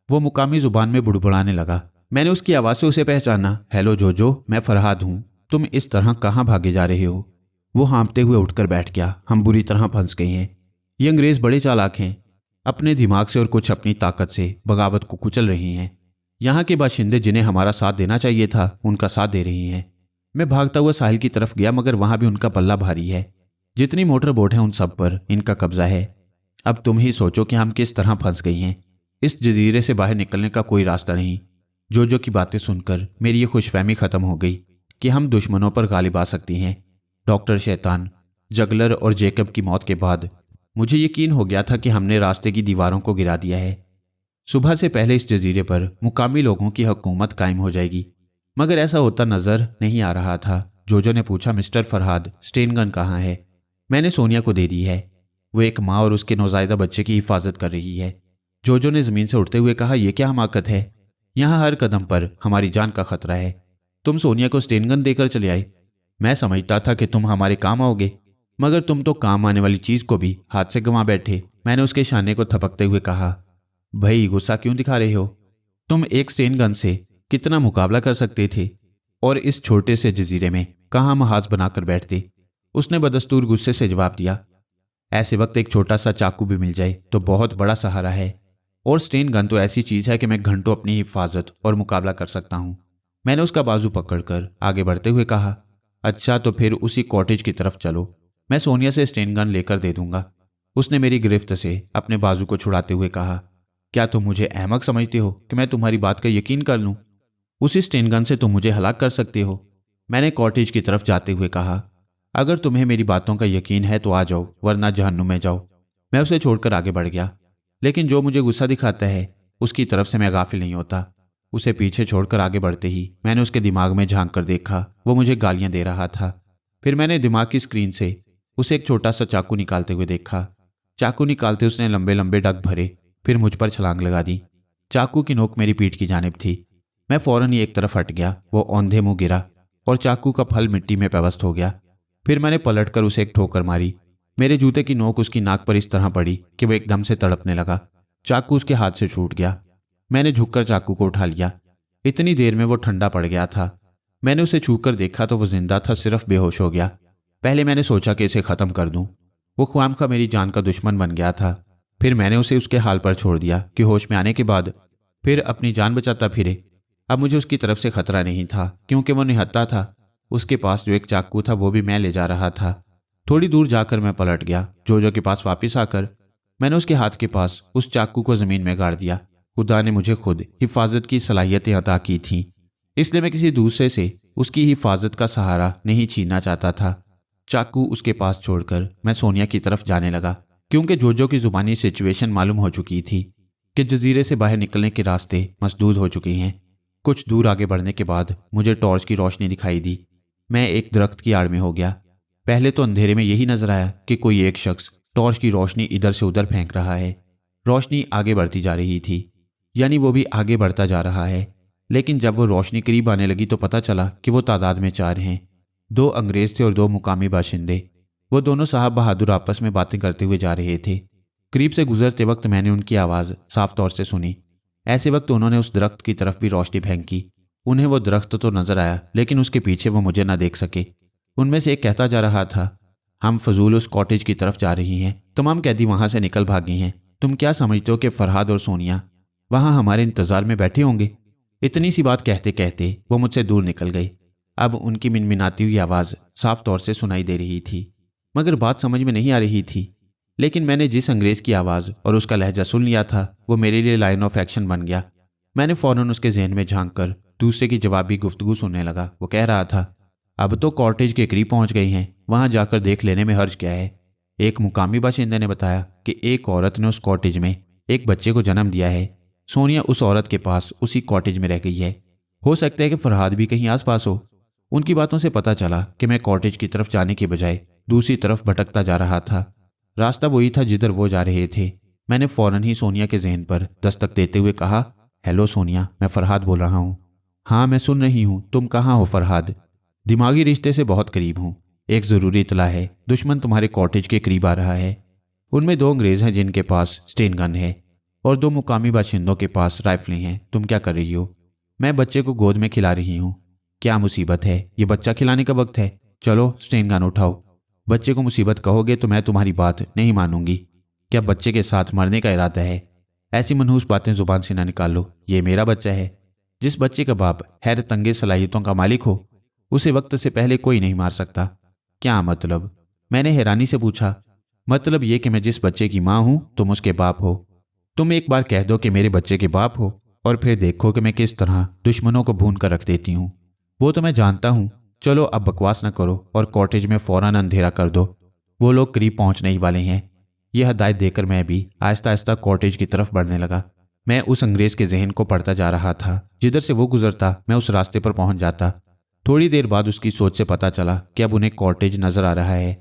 वो मुकामी जुबान में बुड़बुड़ाने लगा। मैंने उसकी आवाज़ से उसे पहचाना। हेलो जोजो, मैं फरहाद हूँ। तुम इस तरह कहाँ भागे जा रहे हो? वो हाँपते हुए उठकर बैठ गया। हम बुरी तरह फंस गए हैं। ये अंग्रेज बड़े चालाक हैं। अपने दिमाग से और कुछ अपनी ताकत से बगावत को कुचल रहे हैं। यहाँ के बाशिंदे जिन्हें हमारा साथ देना चाहिए था उनका साथ दे रहे हैं। मैं भागता हुआ साहिल की तरफ गया, मगर वहां भी उनका पल्ला भारी है। जितनी मोटर बोट है उन सब पर इनका कब्जा है। अब तुम ही सोचो कि हम किस तरह फंस गई हैं। इस जजीरे से बाहर निकलने का कोई रास्ता नहीं। जोजो की बातें सुनकर मेरी ये खुशफहमी खत्म हो गई कि हम दुश्मनों पर गालिब आ सकती हैं। डॉक्टर शैतान, जगलर और जेकब की मौत के बाद मुझे यकीन हो गया था कि हमने रास्ते की दीवारों को गिरा दिया है। सुबह से पहले इस जजीरे पर मुकामी लोगों की हुकूमत कायम हो जाएगी, मगर ऐसा होता नजर नहीं आ रहा था। जोजो ने पूछा, मिस्टर फरहाद, स्टेन गन कहाँ है? मैंने सोनिया को दे दी है। वो एक माँ और उसके नौजायदा बच्चे की हिफाजत कर रही है। जोजो ने जमीन से उठते हुए कहा, यह क्या हमाकत है? यहाँ हर कदम पर हमारी जान का खतरा है। तुम सोनिया को स्टेन गन देकर चले आए। मैं समझता था कि तुम हमारे काम आओगे, मगर तुम तो काम आने वाली चीज को भी हाथ से गंवा बैठे। मैंने उसके शाने को थपकते हुए कहा, भाई गुस्सा क्यों दिखा रहे हो? तुम एक स्टेन गन से कितना मुकाबला कर सकते थे और इस छोटे से जजीरे में कहाँ महाज बनाकर बैठते। उसने बदस्तूर गुस्से से जवाब दिया, ऐसे वक्त एक छोटा सा चाकू भी मिल जाए तो बहुत बड़ा सहारा है, और स्टेन गन तो ऐसी चीज है कि मैं घंटों अपनी हिफाजत और मुकाबला कर सकता हूँ। मैंने उसका बाजू पकड़कर आगे बढ़ते हुए कहा, अच्छा तो फिर उसी कॉटेज की तरफ चलो, मैं सोनिया से स्टेन गन लेकर दे दूंगा। उसने मेरी गिरफ्त से अपने बाजू को छुड़ाते हुए कहा, क्या तुम मुझे अहमक समझते हो कि मैं तुम्हारी बात का यकीन कर लूं? उसी स्टेन गन से तुम मुझे हलाक कर सकते हो। मैंने कॉटेज की तरफ जाते हुए कहा, अगर तुम्हें मेरी बातों का यकीन है तो आ जाओ, वरना जहन्नुम में जाओ। मैं उसे छोड़कर आगे बढ़ गया, लेकिन जो मुझे गुस्सा दिखाता है उसकी तरफ से मैं गाफिल नहीं होता। उसे पीछे छोड़कर आगे बढ़ते ही मैंने उसके दिमाग में झांक कर देखा। वो मुझे गालियां दे रहा था। फिर मैंने दिमाग की स्क्रीन से उसे एक छोटा सा चाकू निकालते हुए देखा। चाकू निकालते उसने लंबे लंबे डग भरे, फिर मुझ पर छलांग लगा दी। चाकू की नोक मेरी पीठ की जानिब थी। मैं फौरन ही एक तरफ हट गया। वो औंधे मुंह गिरा और चाकू का फल मिट्टी में पेवस्त हो गया। फिर मैंने पलटकर उसे एक ठोकर मारी। मेरे जूते की नोक उसकी नाक पर इस तरह पड़ी कि वो एकदम से तड़पने लगा। चाकू उसके हाथ से छूट गया। मैंने झुककर चाकू को उठा लिया। इतनी देर में वो ठंडा पड़ गया था। मैंने उसे छूकर देखा तो वो जिंदा था, सिर्फ बेहोश हो गया। पहले मैंने सोचा कि इसे खत्म कर दूं, वो ख्वामखा मेरी जान का दुश्मन बन गया था। फिर मैंने उसे उसके हाल पर छोड़ दिया कि होश में आने के बाद फिर अपनी जान बचाता फिरे। अब मुझे उसकी तरफ से खतरा नहीं था क्योंकि वो निहत्था था। उसके पास जो एक चाकू था वो भी मैं ले जा रहा था। थोड़ी दूर जाकर मैं पलट गया। जोजो के पास वापस आकर मैंने उसके हाथ के पास उस चाकू को जमीन में गाड़ दिया। खुदा ने मुझे खुद हिफाजत की सलाहियतें अता की थीं, इसलिए मैं किसी दूसरे से उसकी हिफाजत का सहारा नहीं छीनना चाहता था। चाकू उसके पास छोड़कर मैं सोनिया की तरफ जाने लगा क्योंकि जोजो की जुबानी सिचुएशन मालूम हो चुकी थी कि जजीरे से बाहर निकलने के रास्ते मसदूद हो चुके हैं। कुछ दूर आगे बढ़ने के बाद मुझे टॉर्च की रोशनी दिखाई दी। मैं एक दरख्त की आड़ में हो गया। पहले तो अंधेरे में यही नजर आया कि कोई एक शख्स टॉर्च की रोशनी इधर से उधर फेंक रहा है। रोशनी आगे बढ़ती जा रही थी, यानी वो भी आगे बढ़ता जा रहा है। लेकिन जब वो रोशनी करीब आने लगी तो पता चला कि वो तादाद में 4 हैं। 2 अंग्रेज थे और 2 मुकामी बाशिंदे। वो दोनों साहब बहादुर आपस में बातें करते हुए जा रहे थे। करीब से गुजरते वक्त मैंने उनकी आवाज़ साफ तौर से सुनी। ऐसे वक्त उन्होंने उस दरख्त की तरफ भी रोशनी फेंकी। उन्हें वो दरख्त तो नजर आया लेकिन उसके पीछे वो मुझे ना देख सके। उनमें से एक कहता जा रहा था, हम फजूल उस कॉटेज की तरफ जा रही हैं। तमाम कैदी वहां से निकल भागी हैं। तुम क्या समझते हो कि फरहाद और सोनिया वहां हमारे इंतजार में बैठे होंगे? इतनी सी बात कहते कहते वो मुझसे दूर निकल गए। अब उनकी मिनमिनाती हुई आवाज़ साफ तौर से सुनाई दे रही थी, मगर बात समझ में नहीं आ रही थी। लेकिन मैंने जिस अंग्रेज की आवाज़ और उसका लहजा सुन लिया था वो मेरे लिए लाइन ऑफ एक्शन बन गया। मैंने फौरन उसके जहन में झांक कर दूसरे की जवाबी गुफ्तगू सुनने लगा। वो कह रहा था, अब तो कॉटेज के करीब पहुंच गई हैं, वहां जाकर देख लेने में हर्ज क्या है। एक मुकामी बाशिंदे ने बताया कि एक औरत ने उस कॉटेज में एक बच्चे को जन्म दिया है। सोनिया उस औरत के पास उसी कॉटेज में रह गई है। हो सकता है कि फरहाद भी कहीं आसपास हो। उनकी बातों से पता चला कि मैं कॉटेज की तरफ जाने के बजाय दूसरी तरफ भटकता जा रहा था। रास्ता वही था जिधर वो जा रहे थे। मैंने फौरन ही सोनिया के जहन पर दस्तक देते हुए कहा, हेलो सोनिया, मैं फरहाद बोल रहा हूँ। हाँ, मैं सुन रही हूँ। तुम कहाँ हो फरहाद? दिमागी रिश्ते से बहुत करीब हूँ। एक ज़रूरी इतला है, दुश्मन तुम्हारे कॉटेज के करीब आ रहा है। उनमें 2 अंग्रेज हैं जिनके पास स्टेन गन है और 2 मुकामी बाशिंदों के पास राइफलें हैं। तुम क्या कर रही हो? मैं बच्चे को गोद में खिला रही हूँ। क्या मुसीबत है? ये बच्चा खिलाने का वक्त है। चलो स्टेन गन उठाओ। बच्चे को मुसीबत कहोगे तो मैं तुम्हारी बात नहीं मानूंगी। क्या बच्चे के साथ मरने का इरादा है? ऐसी मनहूस बातें जुबान से ना निकालो। ये मेरा बच्चा है। जिस बच्चे का बाप हैरत अंगेज सलाहियतों का मालिक हो उसे वक्त से पहले कोई नहीं मार सकता। क्या मतलब? मैंने हैरानी से पूछा। मतलब ये कि मैं जिस बच्चे की माँ हूं तुम उसके बाप हो। तुम एक बार कह दो कि मेरे बच्चे के बाप हो और फिर देखो कि मैं किस तरह दुश्मनों को भून कर रख देती हूँ। वो तो मैं जानता हूँ। चलो अब बकवास न करो और कॉटेज में फौरन अंधेरा कर दो। वो लोग करीब पहुंचने ही वाले हैं। यह हदायत देकर मैं भी आहिस्ता आहिस्ता कॉटेज की तरफ बढ़ने लगा। मैं उस अंग्रेज के जहन को पढ़ता जा रहा था। जिधर से वो गुजरता मैं उस रास्ते पर पहुंच जाता। थोड़ी देर बाद उसकी सोच से पता चला कि अब उन्हें कॉटेज नजर आ रहा है।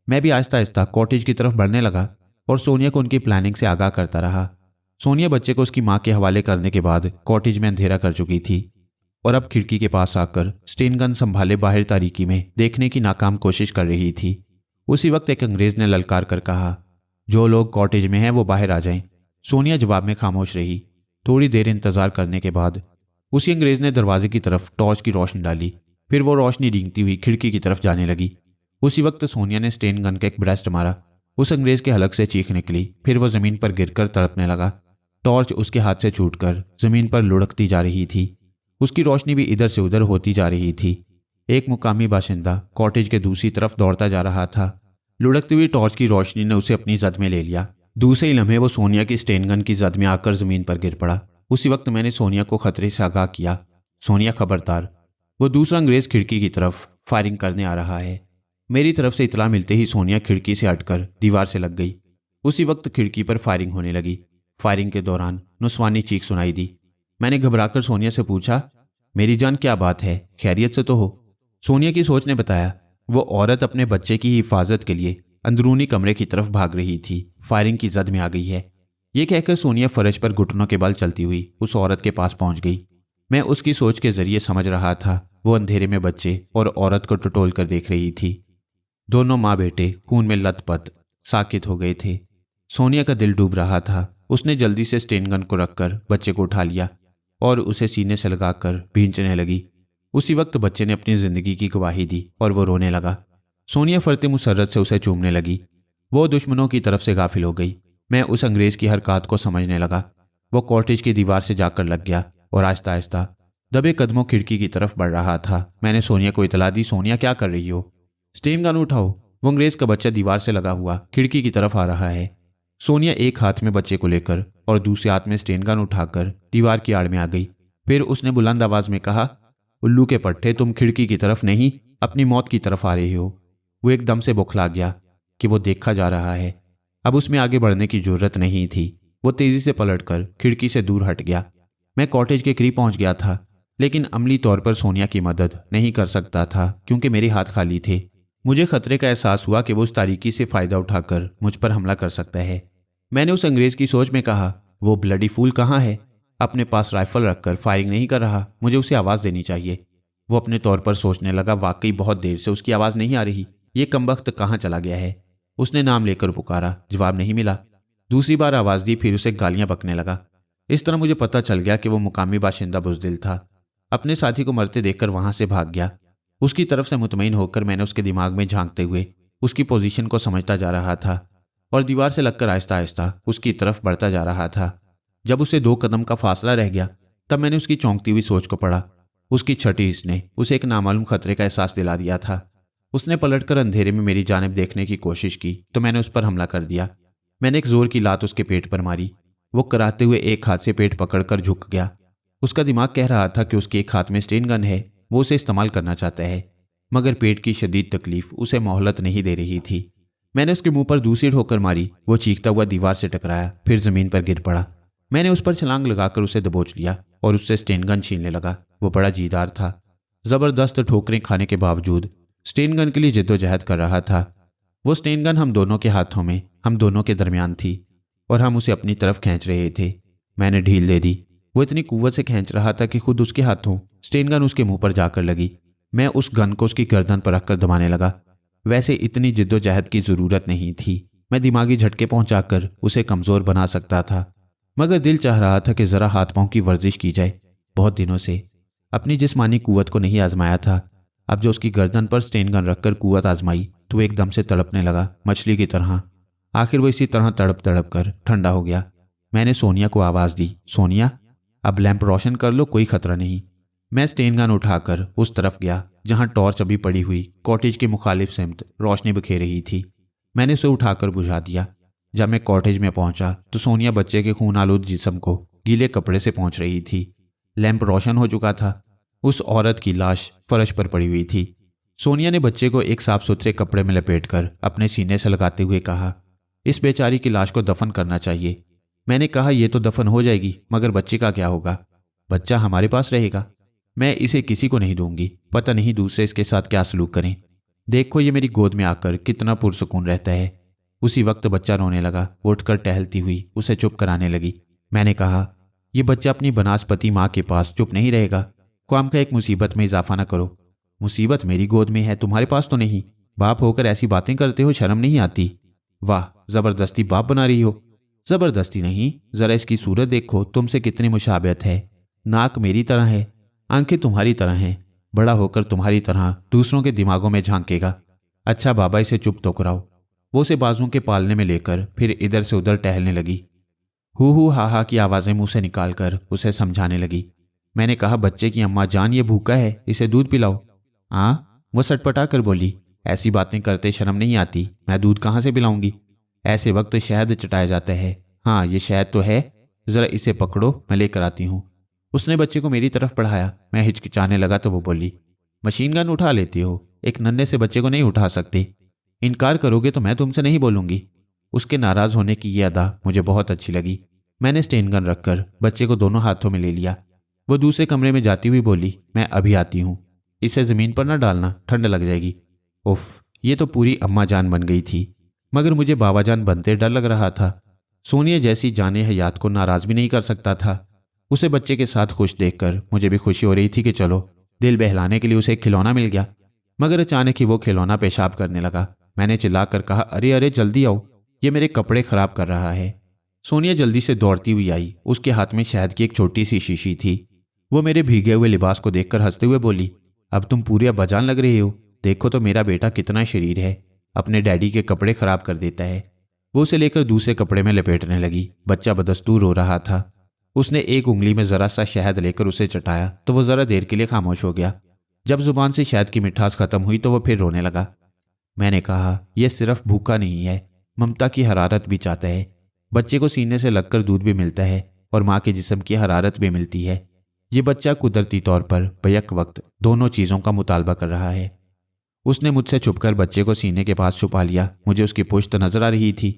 मैं भी आहिस्ता आहिस्ता कॉटेज की तरफ बढ़ने लगा और सोनिया को उनकी प्लानिंग से आगाह करता रहा। सोनिया बच्चे को उसकी माँ के हवाले करने के बाद कॉटेज में अंधेरा कर चुकी थी और अब खिड़की के पास आकर स्टेन गन संभाले बाहर तारीकी में देखने की नाकाम कोशिश कर रही थी। उसी वक्त एक अंग्रेज ने ललकार कर कहा, जो लोग कॉटेज में हैं वो बाहर आ जाएं। सोनिया जवाब में खामोश रही। थोड़ी देर इंतजार करने के बाद उसी अंग्रेज ने दरवाजे की तरफ टॉर्च की रोशनी डाली। फिर वो रोशनी रेंगती हुई खिड़की की तरफ जाने लगी। उसी वक्त सोनिया ने स्टेन गन का एक ब्रेस्ट मारा। उस अंग्रेज के हलक से चीख निकली। फिर वो जमीन पर गिरकर तड़पने लगा। टॉर्च उसके हाथ से छूटकर जमीन पर लुढ़कती जा रही थी। उसकी रोशनी भी इधर से उधर होती जा रही थी। एक मुकामी बाशिंदा कॉटेज के दूसरी तरफ दौड़ता जा रहा था। लुढ़कती हुई टॉर्च की रोशनी ने उसे अपनी जद में ले लिया। दूसरे ही लम्हे वो सोनिया की स्टेन गन की जद में आकर जमीन पर गिर पड़ा। उसी वक्त मैंने सोनिया को खतरे से आगाह किया, सोनिया खबरदार, वो दूसरा अंग्रेज खिड़की की तरफ फायरिंग करने आ रहा है। मेरी तरफ से इतला मिलते ही सोनिया खिड़की से हटकर दीवार से लग गई। उसी वक्त खिड़की पर फायरिंग होने लगी। फायरिंग के दौरान नुस्वानी चीख सुनाई दी। मैंने घबराकर सोनिया से पूछा, मेरी जान क्या बात है, खैरियत से तो हो? सोनिया की सोच ने बताया, वो औरत अपने बच्चे की हिफाजत के लिए अंदरूनी कमरे की तरफ भाग रही थी। फायरिंग की जद में आ गई है। ये कहकर सोनिया फर्श पर घुटनों के बल चलती हुई उस औरत के पास पहुंच गई। मैं उसकी सोच के जरिए समझ रहा था वो अंधेरे में बच्चे और औरत को टटोल कर देख रही थी। दोनों माँ बेटे खून में लथपथ साकित हो गए थे। सोनिया का दिल डूब रहा था। उसने जल्दी से स्टेन गन को रखकर बच्चे को उठा लिया और उसे सीने से लगाकर भींचने लगी। उसी वक्त बच्चे ने अपनी जिंदगी की गवाही दी और वो रोने लगा। सोनिया फरते मुसर्रत से उसे चूमने लगी। وہ دشمنوں کی طرف سے غافل ہو گئی۔ میں اس انگریز کی حرکات کو سمجھنے لگا۔ وہ کاٹیج کی دیوار سے جا کر لگ گیا اور آہستہ آہستہ دبے قدموں کھڑکی کی طرف بڑھ رہا تھا۔ میں نے سونیا کو اطلاع دی، سونیا کیا کر رہی ہو؟ اسٹین گن اٹھاؤ، وہ انگریز کا بچہ دیوار سے لگا ہوا کھڑکی کی طرف آ رہا ہے۔ سونیا ایک ہاتھ میں بچے کو لے کر اور دوسرے ہاتھ میں اسٹین گن اٹھا کر دیوار کی آڑ میں آ گئی۔ پھر اس نے بلند آواز میں کہا، الو کے پٹھے، تم کھڑکی کی طرف نہیں اپنی موت کی طرف آ رہے ہو۔ وہ ایک دم سے بوکھلا گیا کہ وہ دیکھا جا رہا ہے۔ اب اس میں آگے بڑھنے کی ضرورت نہیں تھی۔ وہ تیزی سے پلٹ کر کھڑکی سے دور ہٹ گیا۔ میں کاٹیج کے قریب پہنچ گیا تھا، لیکن عملی طور پر سونیا کی مدد نہیں کر سکتا تھا کیونکہ میرے ہاتھ خالی تھے۔ مجھے خطرے کا احساس ہوا کہ وہ اس تاریکی سے فائدہ اٹھا کر مجھ پر حملہ کر سکتا ہے۔ میں نے اس انگریز کی سوچ میں کہا، وہ بلڈی فول کہاں ہے؟ اپنے پاس رائفل رکھ کر فائرنگ نہیں کر رہا، مجھے اسے آواز دینی چاہیے۔ وہ اپنے طور پر سوچنے لگا، واقعی بہت دیر سے اس کی آواز نہیں آ رہی، یہ کمبخت کہاں چلا گیا ہے؟ اس نے نام لے کر پکارا، جواب نہیں ملا۔ دوسری بار آواز دی، پھر اسے گالیاں بکنے لگا۔ اس طرح مجھے پتہ چل گیا کہ وہ مقامی باشندہ بزدل تھا۔ اپنے ساتھی کو مرتے دیکھ کر وہاں سے بھاگ گیا۔ اس کی طرف سے مطمئن ہو کر میں نے اس کے دماغ میں جھانکتے ہوئے اس کی پوزیشن کو سمجھتا جا رہا تھا اور دیوار سے لگ کر آہستہ آہستہ اس کی طرف بڑھتا جا رہا تھا۔ جب اسے 2 قدم کا فاصلہ رہ گیا تب میں نے اس کی چونکتی ہوئی سوچ کو پڑھا۔ اس کی چھٹی حص نے اسے ایک نامعلوم خطرے کا احساس دلا دیا تھا۔ اس نے پلٹ کر اندھیرے میں میری جانب دیکھنے کی کوشش کی تو میں نے اس پر حملہ کر دیا۔ میں نے ایک زور کی لات اس کے پیٹ پر ماری۔ وہ کراتے ہوئے ایک ہاتھ سے پیٹ پکڑ کر جھک گیا۔ اس کا دماغ کہہ رہا تھا کہ اس کے ایک ہاتھ میں اسٹین گن ہے، وہ اسے استعمال کرنا چاہتا ہے، مگر پیٹ کی شدید تکلیف اسے مہلت نہیں دے رہی تھی۔ میں نے اس کے منہ پر دوسری ٹھوکر ماری۔ وہ چیختا ہوا دیوار سے ٹکرایا، پھر زمین پر گر پڑا۔ میں نے اس پر چھلانگ لگا کر اسے دبوچ لیا اور اس سے اسٹین گن چھیننے لگا۔ وہ بڑا جیدار تھا، زبردست ٹھوکریں کھانے کے باوجود اسٹین گن کے لیے جد و جہد کر رہا تھا۔ وہ اسٹین گن ہم دونوں کے ہاتھوں میں، ہم دونوں کے درمیان تھی اور ہم اسے اپنی طرف کھینچ رہے تھے۔ میں نے ڈھیل دے دی۔ وہ اتنی قوت سے کھینچ رہا تھا کہ خود اس کے ہاتھوں اسٹین گن اس کے منہ پر جا کر لگی۔ میں اس گن کو اس کی گردن پر رکھ کر دبانے لگا۔ ویسے اتنی جد و جہد کی ضرورت نہیں تھی، میں دماغی جھٹکے پہنچا کر اسے کمزور بنا سکتا تھا، مگر دل چاہ رہا تھا کہ ذرا ہاتھ پاؤں کی ورزش کی جائے۔ بہت دنوں سے اپنی جسمانی قوت کو نہیں آزمایا تھا۔ اب جو اس کی گردن پر اسٹین گن رکھ کر قوت آزمائی تو وہ ایک دم سے تڑپنے لگا، مچھلی کی طرح۔ آخر وہ اسی طرح تڑپ تڑپ کر ٹھنڈا ہو گیا۔ میں نے سونیا کو آواز دی، سونیا اب لیمپ روشن کر لو، کوئی خطرہ نہیں۔ میں اسٹین گن اٹھا کر اس طرف گیا جہاں ٹارچ ابھی پڑی ہوئی کاٹیج کی مخالف سمت روشنی بکھیر رہی تھی۔ میں نے اسے اٹھا کر بجھا دیا۔ جب میں کاٹیج میں پہنچا تو سونیا بچے کے خون آلود جسم کو گیلے کپڑے سے پہنچ رہی تھی۔ لیمپ روشن ہو چکا تھا۔ اس عورت کی لاش فرش پر پڑی ہوئی تھی۔ سونیا نے بچے کو ایک صاف ستھرے کپڑے میں لپیٹ کر اپنے سینے سے لگاتے ہوئے کہا، اس بیچاری کی لاش کو دفن کرنا چاہیے۔ میں نے کہا، یہ تو دفن ہو جائے گی، مگر بچے کا کیا ہوگا؟ بچہ ہمارے پاس رہے گا، میں اسے کسی کو نہیں دوں گی، پتہ نہیں دوسرے اس کے ساتھ کیا سلوک کریں۔ دیکھو یہ میری گود میں آ کر کتنا پرسکون رہتا ہے۔ اسی وقت بچہ رونے لگا۔ وہ اٹھ کر ٹہلتی ہوئی اسے چپ کرانے لگی۔ میں نے کہا، یہ بچہ اپنی بناسپتی ماں کے پاس چپ نہیں رہے گا، قوم کا ایک مصیبت میں اضافہ نہ کرو۔ مصیبت میری گود میں ہے، تمہارے پاس تو نہیں۔ باپ ہو کر ایسی باتیں کرتے ہو، شرم نہیں آتی؟ واہ، زبردستی باپ بنا رہی ہو۔ زبردستی نہیں، ذرا اس کی صورت دیکھو، تم سے کتنی مشابہت ہے۔ ناک میری طرح ہے، آنکھیں تمہاری طرح ہیں، بڑا ہو کر تمہاری طرح دوسروں کے دماغوں میں جھانکے گا۔ اچھا بابا، اسے چپ تو کراؤ۔ وہ اسے بازوں کے پالنے میں لے کر پھر ادھر سے ادھر ٹہلنے لگی۔ ہو ہا ہا کی آوازیں منہ سے نکال کر اسے سمجھانے لگی۔ میں نے کہا، بچے کی اماں جان یہ بھوکا ہے، اسے دودھ پلاؤ۔ ہاں، وہ سٹپٹا کر بولی، ایسی باتیں کرتے شرم نہیں آتی، میں دودھ کہاں سے پلاؤں گی؟ ایسے وقت شہد چٹایا جاتا ہے۔ ہاں یہ شہد تو ہے، ذرا اسے پکڑو، میں لے کر آتی ہوں۔ اس نے بچے کو میری طرف بڑھایا۔ میں ہچکچانے لگا تو وہ بولی، مشین گن اٹھا لیتی ہو، ایک ننھے سے بچے کو نہیں اٹھا سکتی۔ انکار کرو گے تو میں تم سے نہیں بولوں گی۔ اس کے ناراض ہونے کی یہ ادا مجھے بہت اچھی لگی۔ میں نے اسٹین گن رکھ کر بچے کو دونوں ہاتھوں میں لے لیا۔ وہ دوسرے کمرے میں جاتی ہوئی بولی، میں ابھی آتی ہوں، اسے زمین پر نہ ڈالنا، ٹھنڈ لگ جائے گی۔ اف، یہ تو پوری اماں جان بن گئی تھی، مگر مجھے بابا جان بنتے ڈر لگ رہا تھا۔ سونیا جیسی جان حیات کو ناراض بھی نہیں کر سکتا تھا۔ اسے بچے کے ساتھ خوش دیکھ کر مجھے بھی خوشی ہو رہی تھی کہ چلو دل بہلانے کے لیے اسے ایک کھلونا مل گیا، مگر اچانک ہی وہ کھلونا پیشاب کرنے لگا۔ میں نے چلا کر کہا، ارے ارے جلدی آؤ، یہ میرے کپڑے خراب کر رہا ہے۔ سونیا جلدی سے دوڑتی ہوئی آئی۔ اس کے ہاتھ میں شہد کی ایک چھوٹی سی شیشی تھی۔ وہ میرے بھیگے ہوئے لباس کو دیکھ کر ہنستے ہوئے بولی، اب تم پورے ابا جان لگ رہے ہو، دیکھو تو میرا بیٹا کتنا شریر ہے۔ اپنے ڈیڈی کے کپڑے خراب کر دیتا ہے۔ وہ اسے لے کر دوسرے کپڑے میں لپیٹنے لگی۔ بچہ بدستور رو رہا تھا۔ اس نے ایک انگلی میں ذرا سا شہد لے کر اسے چٹایا تو وہ ذرا دیر کے لیے خاموش ہو گیا۔ جب زبان سے شہد کی مٹھاس ختم ہوئی تو وہ پھر رونے لگا۔ میں نے کہا، یہ صرف بھوکا نہیں ہے، ممتا کی حرارت بھی چاہتا ہے۔ بچے کو سینے سے لگ کر دودھ بھی ملتا ہے اور ماں کے جسم کی حرارت بھی ملتی ہے۔ یہ بچہ قدرتی طور پر بیک وقت دونوں چیزوں کا مطالبہ کر رہا ہے۔ اس نے مجھ سے چھپ کر بچے کو سینے کے پاس چھپا لیا۔ مجھے اس کی پشت نظر آ رہی تھی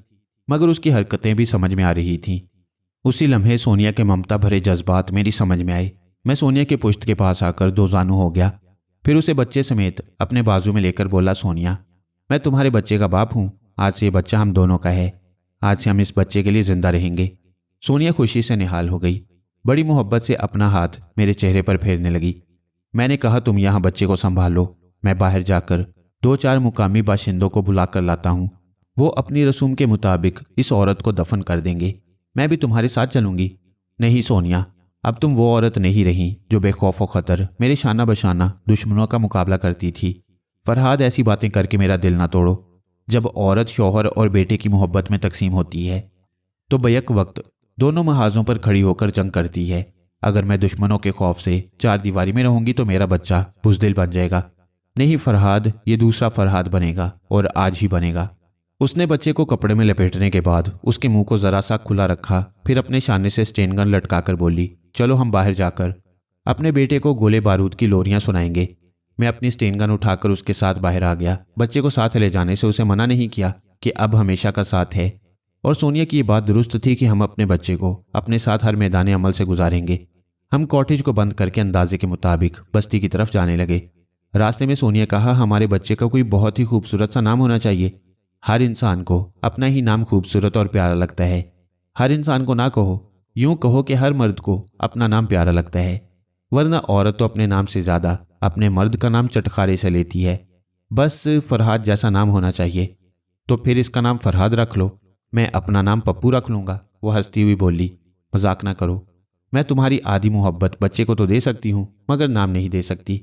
مگر اس کی حرکتیں بھی سمجھ میں آ رہی تھیں۔ اسی لمحے سونیا کے ممتا بھرے جذبات میری سمجھ میں آئے۔ میں سونیا کے پشت کے پاس آ کر دو زانو ہو گیا، پھر اسے بچے سمیت اپنے بازو میں لے کر بولا، سونیا، میں تمہارے بچے کا باپ ہوں۔ آج سے یہ بچہ ہم دونوں کا ہے۔ آج سے ہم اس بچے کے لیے زندہ رہیں گے۔ سونیا خوشی سے نہال ہو گئی، بڑی محبت سے اپنا ہاتھ میرے چہرے پر پھیرنے لگی۔ میں نے کہا، تم یہاں بچے کو سنبھالو، میں باہر جا کر 2-4 مقامی باشندوں کو بلا کر لاتا ہوں۔ وہ اپنی رسوم کے مطابق اس عورت کو دفن کر دیں گے۔ میں بھی تمہارے ساتھ چلوں گی۔ نہیں سونیا، اب تم وہ عورت نہیں رہی جو بے خوف و خطر میرے شانہ بشانہ دشمنوں کا مقابلہ کرتی تھی۔ فرہاد، ایسی باتیں کر کے میرا دل نہ توڑو۔ جب عورت شوہر اور بیٹے کی محبت میں تقسیم ہوتی ہے تو بیک وقت دونوں محاذوں پر کھڑی ہو کر جنگ کرتی ہے۔ اگر میں دشمنوں کے خوف سے 4 دیواری میں رہوں گی تو میرا بچہ بزدل بن جائے گا۔ نہیں فرہاد، یہ دوسرا فرہاد بنے گا اور آج ہی بنے گا۔ اس نے بچے کو کپڑے میں لپیٹنے کے بعد اس کے منہ کو ذرا سا کھلا رکھا، پھر اپنے شانے سے اسٹین گن لٹکا کر بولی، چلو ہم باہر جا کر اپنے بیٹے کو گولے بارود کی لوریاں سنائیں گے۔ میں اپنی اسٹین گن اٹھا کر اس کے ساتھ باہر آ گیا۔ بچے کو ساتھ لے جانے سے اسے منع نہیں کیا کہ اب ہمیشہ کا ساتھ ہے، اور سونیا کی یہ بات درست تھی کہ ہم اپنے بچے کو اپنے ساتھ ہر میدان عمل سے گزاریں گے۔ ہم کاٹیج کو بند کر کے اندازے کے مطابق بستی کی طرف جانے لگے۔ راستے میں سونیا کہا، ہمارے بچے کا کوئی بہت ہی خوبصورت سا نام ہونا چاہیے۔ ہر انسان کو اپنا ہی نام خوبصورت اور پیارا لگتا ہے۔ ہر انسان کو نہ کہو، یوں کہو کہ ہر مرد کو اپنا نام پیارا لگتا ہے، ورنہ عورت تو اپنے نام سے زیادہ اپنے مرد کا نام چٹخارے سے لیتی ہے۔ بس فرہاد جیسا نام ہونا چاہیے۔ تو پھر اس کا نام فرہاد رکھ لو، میں اپنا نام پپو رکھ لوں گا۔ وہ ہنستی ہوئی بولی، مذاق نہ کرو، میں تمہاری آدھی محبت بچے کو تو دے سکتی ہوں مگر نام نہیں دے سکتی،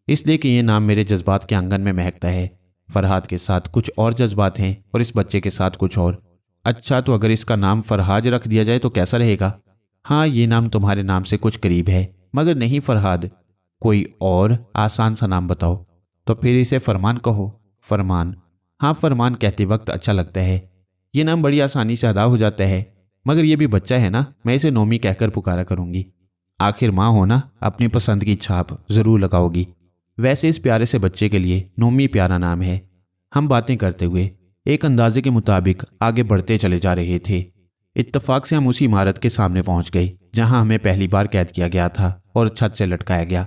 اس لیے کہ یہ نام میرے جذبات کے آنگن میں مہکتا ہے۔ فرہاد کے ساتھ کچھ اور جذبات ہیں اور اس بچے کے ساتھ کچھ اور۔ اچھا، تو اگر اس کا نام فرہاد رکھ دیا جائے تو کیسا رہے گا؟ ہاں، یہ نام تمہارے نام سے کچھ قریب ہے، مگر نہیں فرہاد، کوئی اور آسان سا نام بتاؤ۔ تو پھر اسے فرمان کہو۔ فرمان؟ ہاں، فرمان کہتے وقت اچھا لگتا ہے، یہ نام بڑی آسانی سے ادا ہو جاتا ہے، مگر یہ بھی بچہ ہے نا، میں اسے نومی کہہ کر پکارا کروں گی۔ آخر ماں ہونا، اپنی پسند کی چھاپ ضرور لگاؤ گی۔ ویسے اس پیارے سے بچے کے لیے نومی پیارا نام ہے۔ ہم باتیں کرتے ہوئے ایک اندازے کے مطابق آگے بڑھتے چلے جا رہے تھے۔ اتفاق سے ہم اسی عمارت کے سامنے پہنچ گئے جہاں ہمیں پہلی بار قید کیا گیا تھا اور چھت سے لٹکایا گیا۔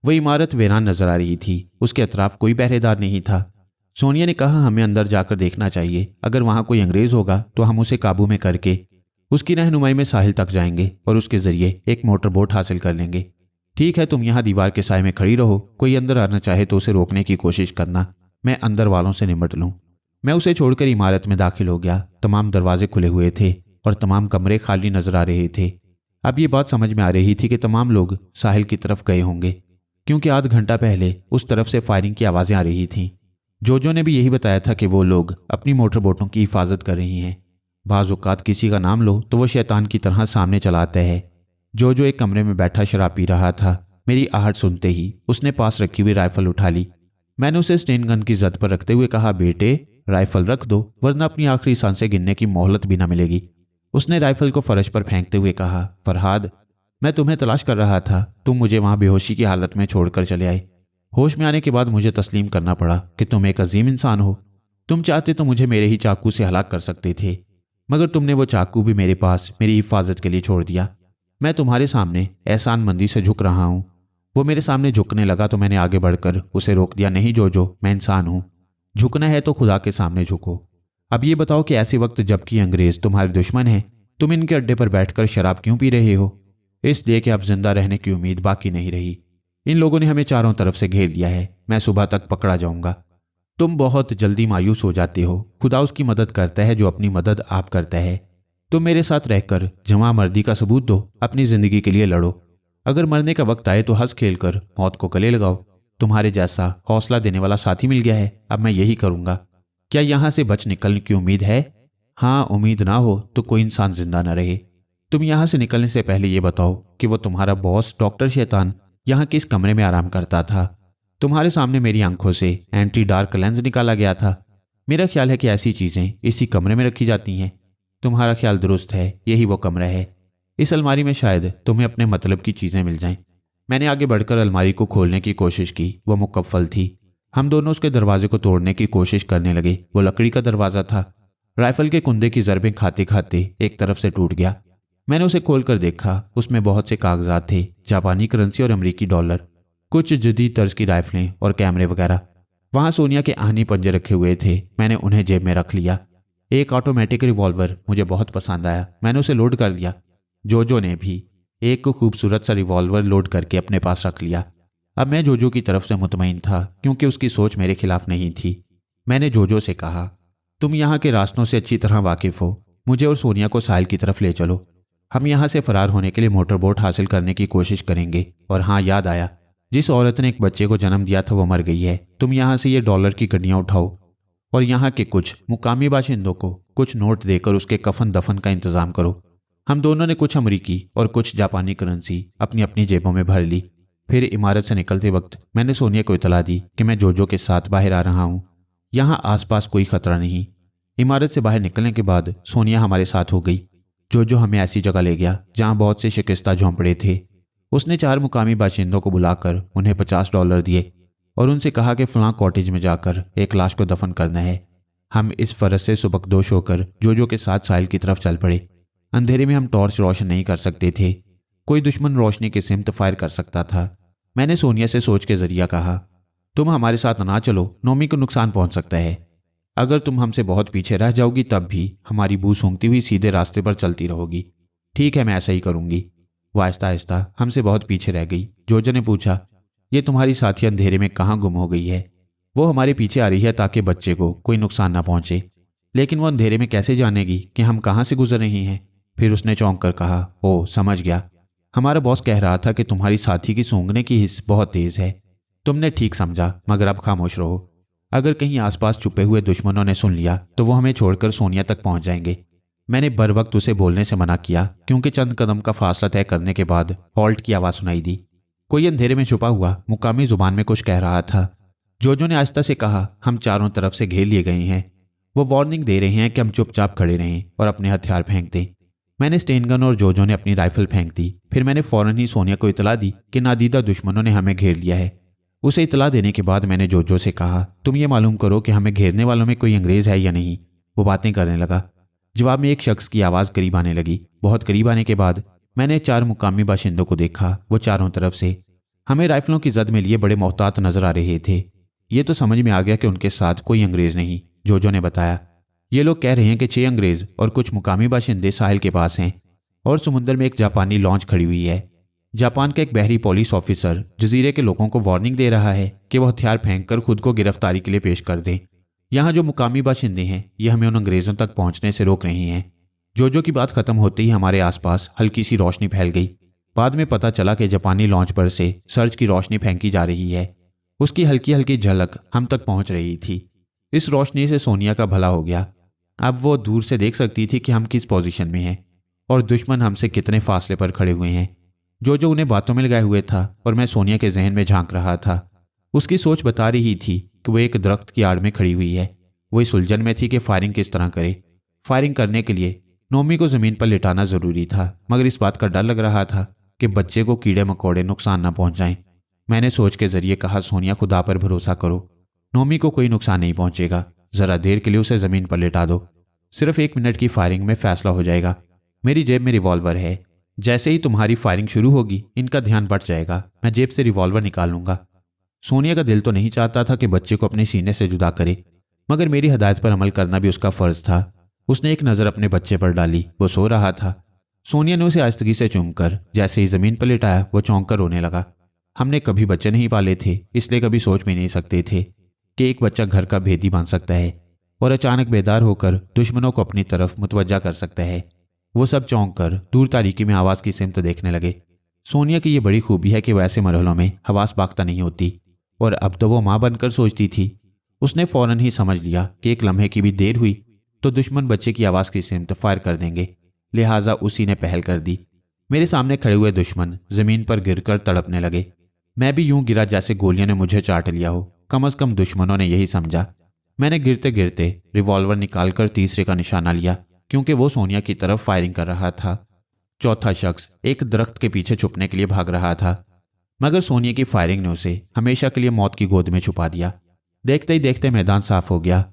وہ عمارت ویران نظر آ رہی تھی، اس کے اطراف کوئی پہرے دار نہیں تھا۔ سونیا نے کہا، ہمیں اندر جا کر دیکھنا چاہیے، اگر وہاں کوئی انگریز ہوگا تو ہم اسے قابو میں کر کے اس کی رہنمائی میں ساحل تک جائیں گے اور اس کے ذریعے ایک موٹر بوٹ حاصل کر لیں گے۔ ٹھیک ہے، تم یہاں دیوار کے سائے میں کھڑی رہو، کوئی اندر آنا چاہے تو اسے روکنے کی کوشش کرنا، میں اندر والوں سے نمٹ لوں۔ میں اسے چھوڑ کر عمارت میں داخل ہو گیا۔ تمام دروازے کھلے ہوئے تھے اور تمام کمرے خالی نظر آ رہے تھے۔ اب یہ بات سمجھ میں آ رہی تھی کہ تمام لوگ ساحل کی طرف گئے ہوں گے، کیونکہ آدھ گھنٹہ پہلے اس طرف سے فائرنگ کی آوازیں آ رہی تھیں۔ جو نے بھی یہی بتایا تھا کہ وہ لوگ اپنی موٹر بوٹوں کی حفاظت کر رہی ہیں۔ بعض اوقات کسی کا نام لو تو وہ شیطان کی طرح سامنے چلا آتا ہے۔ جو ایک کمرے میں بیٹھا شراب پی رہا تھا، میری آہٹ سنتے ہی اس نے پاس رکھی ہوئی رائفل اٹھا لی۔ میں نے اسے اسٹین گن کی زد پر رکھتے ہوئے کہا، بیٹے رائفل رکھ دو ورنہ اپنی آخری سانسیں گننے کی مہلت بھی نہ ملے گی۔ اس نے رائفل کو فرش پر پھینکتے ہوئے کہا، فرہاد، میں تمہیں تلاش کر رہا تھا، تم مجھے وہاں بے ہوشی کی حالت میں چھوڑ کر چلے آئے۔ ہوش میں آنے کے بعد مجھے تسلیم کرنا پڑا کہ تم ایک عظیم انسان ہو۔ تم چاہتے تو مجھے میرے ہی چاقو سے ہلاک کر سکتے تھے، مگر تم نے وہ چاقو بھی میرے پاس میری حفاظت کے لیے چھوڑ دیا۔ میں تمہارے سامنے احسان مندی سے جھک رہا ہوں۔ وہ میرے سامنے جھکنے لگا تو میں نے آگے بڑھ کر اسے روک دیا۔ نہیں جو میں انسان ہوں، جھکنا ہے تو خدا کے سامنے جھکو۔ اب یہ بتاؤ کہ ایسے وقت جبکہ انگریز تمہارے دشمن ہیں، تم ان کے اڈے پر بیٹھ کر شراب کیوں پی رہے ہو؟ اس لیے کہ اب زندہ رہنے کی امید باقی نہیں رہی۔ ان لوگوں نے ہمیں چاروں طرف سے گھیر لیا ہے، میں صبح تک پکڑا جاؤں گا۔ تم بہت جلدی مایوس ہو جاتے ہو، خدا اس کی مدد کرتا ہے جو اپنی مدد آپ کرتا ہے۔ تم میرے ساتھ رہ کر جمع مردی کا ثبوت دو، اپنی زندگی کے لیے لڑو۔ اگر مرنے کا وقت آئے تو ہنس کھیل کر موت کو گلے لگاؤ۔ تمہارے جیسا حوصلہ دینے والا ساتھی مل گیا ہے، اب میں یہی کروں گا۔ کیا یہاں سے بچ نکلنے کی امید ہے؟ ہاں، امید نہ ہو تو کوئی انسان زندہ نہ رہے۔ تم یہاں سے نکلنے سے پہلے یہ بتاؤ کہ وہ تمہارا باس ڈاکٹر شیطان یہاں کس کمرے میں آرام کرتا تھا؟ تمہارے سامنے میری آنکھوں سے اینٹی ڈارک لینز نکالا گیا تھا۔ میرا خیال ہے کہ ایسی چیزیں اسی کمرے میں رکھی جاتی ہیں۔ تمہارا خیال درست ہے، یہی وہ کمرہ ہے۔ اس الماری میں شاید تمہیں اپنے مطلب کی چیزیں مل جائیں۔ میں نے آگے بڑھ کر الماری کو کھولنے کی کوشش کی، وہ مکفل تھی۔ ہم دونوں اس کے دروازے کو توڑنے کی کوشش کرنے لگے۔ وہ لکڑی کا دروازہ تھا۔ رائفل کے کندے کی ضربیں کھاتے کھاتے ایک طرف سے ٹوٹ گیا۔ میں نے اسے کھول کر دیکھا۔ اس میں بہت سے کاغذات تھے، جاپانی کرنسی اور امریکی ڈالر، کچھ جدید طرز کی رائفلیں اور کیمرے وغیرہ۔ وہاں سونیا کے آہنی پنجے رکھے ہوئے تھے۔ میں نے انہیں جیب میں رکھ لیا۔ ایک آٹومیٹک ریوالور مجھے بہت پسند آیا۔ میں نے اسے لوڈ کر لیا۔ جوجو نے بھی ایک خوبصورت سا ریوالور لوڈ کر کے اپنے پاس رکھ لیا۔ اب میں جوجو کی طرف سے مطمئن تھا کیونکہ اس کی سوچ میرے خلاف نہیں تھی۔ میں نے جوجو سے کہا، تم یہاں کے راستوں سے اچھی طرح واقف ہو، مجھے اور سونیا کو ساحل کی طرف لے چلو۔ ہم یہاں سے فرار ہونے کے لیے موٹر بوٹ حاصل کرنے کی کوشش کریں گے۔ اور ہاں، یاد آیا، جس عورت نے ایک بچے کو جنم دیا تھا وہ مر گئی ہے۔ تم یہاں سے یہ ڈالر کی گڈیاں اٹھاؤ اور یہاں کے کچھ مقامی باشندوں کو کچھ نوٹ دے کر اس کے کفن دفن کا انتظام کرو۔ ہم دونوں نے کچھ امریکی اور کچھ جاپانی کرنسی اپنی اپنی جیبوں میں بھر لی۔ پھر عمارت سے نکلتے وقت میں نے سونیا کو اطلاع دی کہ میں جوجو کے ساتھ باہر آ رہا ہوں، یہاں آس پاس کوئی خطرہ نہیں۔ عمارت سے باہر نکلنے کے بعد سونیا ہمارے ساتھ ہو گئی۔ جوجو ہمیں ایسی جگہ لے گیا جہاں بہت سے شکستہ جھونپڑے تھے۔ اس نے 4 مقامی باشندوں کو بلا کر انہیں $50 دیے اور ان سے کہا کہ فلاں کاٹیج میں جا کر ایک لاش کو دفن کرنا ہے۔ ہم اس فرض سے سبکدوش ہو کر جوجو کے ساتھ ساحل کی طرف چل پڑے۔ اندھیرے میں ہم ٹارچ روشن نہیں کر سکتے تھے، کوئی دشمن روشنی کی سمت فائر کر سکتا تھا۔ میں نے سونیا سے سوچ کے ذریعہ کہا، تم ہمارے ساتھ نہ چلو، نومی کو نقصان پہنچ سکتا ہے۔ اگر تم ہم سے بہت پیچھے رہ جاؤ گی تب بھی ہماری بو سونگتی ہوئی سیدھے راستے پر چلتی رہو گی۔ ٹھیک ہے، میں ایسا ہی کروں گی۔ وہ آہستہ آہستہ ہم سے بہت پیچھے رہ گئی۔ جوجو نے پوچھا، یہ تمہاری ساتھی اندھیرے میں کہاں گم ہو گئی ہے؟ وہ ہمارے پیچھے آ رہی ہے تاکہ بچے کو کوئی نقصان نہ پہنچے، لیکن وہ اندھیرے میں کیسے جانے گی کہ ہم کہاں سے گزر رہے ہیں؟ پھر اس نے چونک کر کہا، او سمجھ گیا، ہمارا باس کہہ رہا تھا کہ تمہاری ساتھی کی سونگنے کی حس بہت تیز ہے۔ تم نے ٹھیک سمجھا، مگر اب خاموش رہو۔ اگر کہیں آس پاس چھپے ہوئے دشمنوں نے سن لیا تو وہ ہمیں چھوڑ کر سونیا تک پہنچ جائیں گے۔ میں نے بر وقت اسے بولنے سے منع کیا کیونکہ چند قدم کا فاصلہ طے کرنے کے بعد ہالٹ کی آواز سنائی دی۔ کوئی اندھیرے میں چھپا ہوا مقامی زبان میں کچھ کہہ رہا تھا۔ جوجو نے آہستہ سے کہا، ہم چاروں طرف سے گھیر لیے گئے ہیں۔ وہ وارننگ دے رہے ہیں کہ ہم چپ چاپ کھڑے رہیں اور اپنے ہتھیار پھینک دیں۔ میں نے اسٹین گن اور جوجو نے اپنی رائفل پھینک دی۔ پھر میں نے فوراً ہی سونیا کو اطلاع دی کہ نادیدہ دشمنوں نے ہمیں گھیر لیا ہے۔ اسے اطلاع دینے کے بعد میں نے جوجو سے کہا، تم یہ معلوم کرو کہ ہمیں گھیرنے والوں میں کوئی انگریز ہے یا نہیں۔ وہ باتیں کرنے لگا۔ جواب میں ایک شخص کی آواز قریب آنے لگی۔ بہت قریب آنے کے بعد میں نے 4 مقامی باشندوں کو دیکھا۔ وہ چاروں طرف سے ہمیں رائفلوں کی زد میں لیے بڑے محتاط نظر آ رہے تھے۔ یہ تو سمجھ میں آ گیا کہ ان کے ساتھ کوئی انگریز نہیں۔ جوجو نے بتایا، یہ لوگ کہہ رہے ہیں کہ 6 انگریز اور کچھ مقامی باشندے ساحل کے پاس ہیں اور سمندر میں ایک جاپانی لانچ کھڑی ہوئی ہے۔ جاپان کا ایک بحری پولیس آفیسر جزیرے کے لوگوں کو وارننگ دے رہا ہے کہ وہ ہتھیار پھینک کر خود کو گرفتاری کے لیے پیش کر دیں۔ یہاں جو مقامی باشندے ہیں یہ ہمیں ان انگریزوں تک پہنچنے سے روک رہے ہیں۔ جوجو کی بات ختم ہوتے ہی ہمارے آس پاس ہلکی سی روشنی پھیل گئی۔ بعد میں پتہ چلا کہ جاپانی لانچ پر سے سرچ کی روشنی پھینکی جا رہی ہے۔ اس کی ہلکی ہلکی جھلک ہم تک پہنچ رہی تھی۔ اس روشنی سے سونیا کا بھلا ہو گیا۔ اب وہ دور سے دیکھ سکتی تھی کہ ہم کس پوزیشن میں ہیں اور دشمن ہم سے کتنے فاصلے پر کھڑے ہوئے ہیں۔ جو انہیں باتوں میں لگائے ہوئے تھا اور میں سونیا کے ذہن میں جھانک رہا تھا۔ اس کی سوچ بتا رہی تھی کہ وہ ایک درخت کی آڑ میں کھڑی ہوئی ہے۔ وہ اس الجھن میں تھی کہ فائرنگ کس طرح کرے۔ فائرنگ کرنے کے لیے نومی کو زمین پر لٹانا ضروری تھا، مگر اس بات کا ڈر لگ رہا تھا کہ بچے کو کیڑے مکوڑے نقصان نہ پہنچائیں۔ میں نے سوچ کے ذریعے کہا، سونیا خدا پر بھروسہ کرو، نومی کو کوئی نقصان نہیں پہنچے گا، ذرا دیر کے لیے اسے زمین پر لٹا دو، صرف 1 منٹ کی فائرنگ میں فیصلہ ہو جائے گا۔ میری جیب میں ریوالور ہے، جیسے ہی تمہاری فائرنگ شروع ہوگی ان کا دھیان بٹ جائے گا، میں جیب سے ریوالور نکال لوں گا۔ سونیا کا دل تو نہیں چاہتا تھا کہ بچے کو اپنے سینے سے جدا کرے، مگر میری ہدایت پر عمل کرنا بھی اس کا فرض تھا۔ اس نے ایک نظر اپنے بچے پر ڈالی، وہ سو رہا تھا۔ سونیا نے اسے آہستگی سے چوم کر جیسے ہی زمین پر لٹایا وہ چونک کر رونے لگا۔ ہم نے کبھی بچے نہیں پالے تھے، اس لیے کبھی سوچ بھی نہیں سکتے تھے کہ ایک بچہ گھر کا بھیدی بن سکتا ہے اور اچانک بیدار ہو کر دشمنوں کو اپنی طرف متوجہ کر سکتا ہے۔ وہ سب چونک کر دور تاریکی میں آواز کی سمت دیکھنے لگے۔ سونیا کی یہ بڑی خوبی ہے کہ وہ ایسے مرحلوں میں حواس باختہ نہیں ہوتی، اور اب تو وہ ماں بن کر سوچتی تھی۔ उसने फौरन ही समझ लिया कि एक लम्हे की भी देर हुई तो दुश्मन बच्चे की आवाज़ की सिमत फायर कर देंगे, लिहाजा उसी ने पहल कर दी। मेरे सामने खड़े हुए दुश्मन ज़मीन पर गिरकर तड़पने लगे। मैं भी यूं गिरा जैसे गोलियों ने मुझे चाट लिया हो। कम से कम दुश्मनों ने यही समझा। मैंने गिरते गिरते रिवॉल्वर निकालकर तीसरे का निशाना लिया, क्योंकि वो सोनिया की तरफ फायरिंग कर रहा था। चौथा शख्स एक दरख्त के पीछे छुपने के लिए भाग रहा था, मगर सोनिया की फायरिंग ने उसे हमेशा के लिए मौत की गोद में छुपा दिया। देखते ही देखते मैदान साफ हो गया।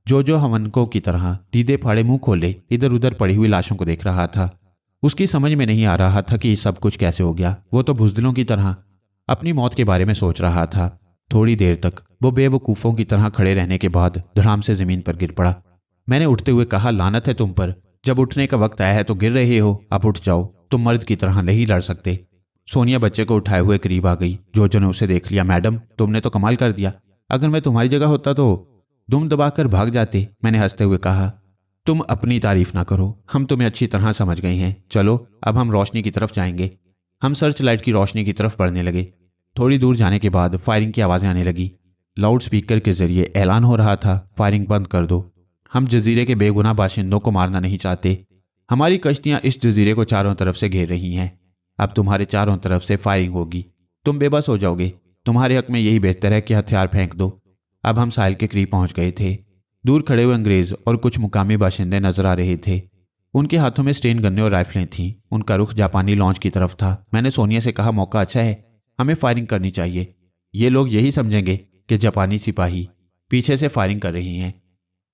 जो हवनको की तरह दीदे फाड़े मुंह खोले इधर उधर पड़ी हुई लाशों को देख रहा था। उसकी समझ में नहीं आ रहा था कि ये सब कुछ कैसे हो गया। वो तो बुज़दिलों की तरह अपनी मौत के बारे में सोच रहा था। थोड़ी देर तक वो बेवकूफ़ों की तरह खड़े रहने के बाद धड़ाम से ज़मीन पर गिर पड़ा। मैंने उठते हुए कहा, लानत है तुम पर, जब उठने का वक्त आया है तो गिर रहे हो। अब उठ जाओ, तुम मर्द की तरह नहीं लड़ सकते। सोनिया बच्चे को उठाए हुए करीब आ गई। जो ने उसे देख लिया। मैडम, तुमने तो कमाल कर दिया। अगर मैं तुम्हारी जगह होता तो दुम दबाकर भाग जाते। मैंने हंसते हुए कहा, तुम अपनी तारीफ ना करो, हम तुम्हें अच्छी तरह समझ गए हैं। चलो अब हम रोशनी की तरफ जाएंगे। हम सर्च लाइट की रोशनी की तरफ बढ़ने लगे। थोड़ी दूर जाने के बाद फायरिंग की आवाज़ें आने लगी। लाउड स्पीकर के जरिए ऐलान हो रहा था, फायरिंग बंद कर दो। हम जजीरे के बेगुनाह बाशिंदों को मारना नहीं चाहते। हमारी कश्तियां इस जजीरे को चारों तरफ से घेर रही हैं। अब तुम्हारे चारों तरफ से फायरिंग होगी, तुम बेबस हो जाओगे। तुम्हारे हक में यही बेहतर है कि हथियार फेंक दो। अब हम साहिल के करीब पहुंच गए थे। दूर खड़े हुए अंग्रेज और कुछ मुकामी बाशिंदे नजर आ रहे थे। उनके हाथों में स्टेन गन्ने और राइफलें थीं। उनका रुख जापानी लॉन्च की तरफ था। मैंने सोनिया से कहा, मौका अच्छा है, हमें फायरिंग करनी चाहिए। ये लोग यही समझेंगे कि जापानी सिपाही पीछे से फायरिंग कर रही हैं।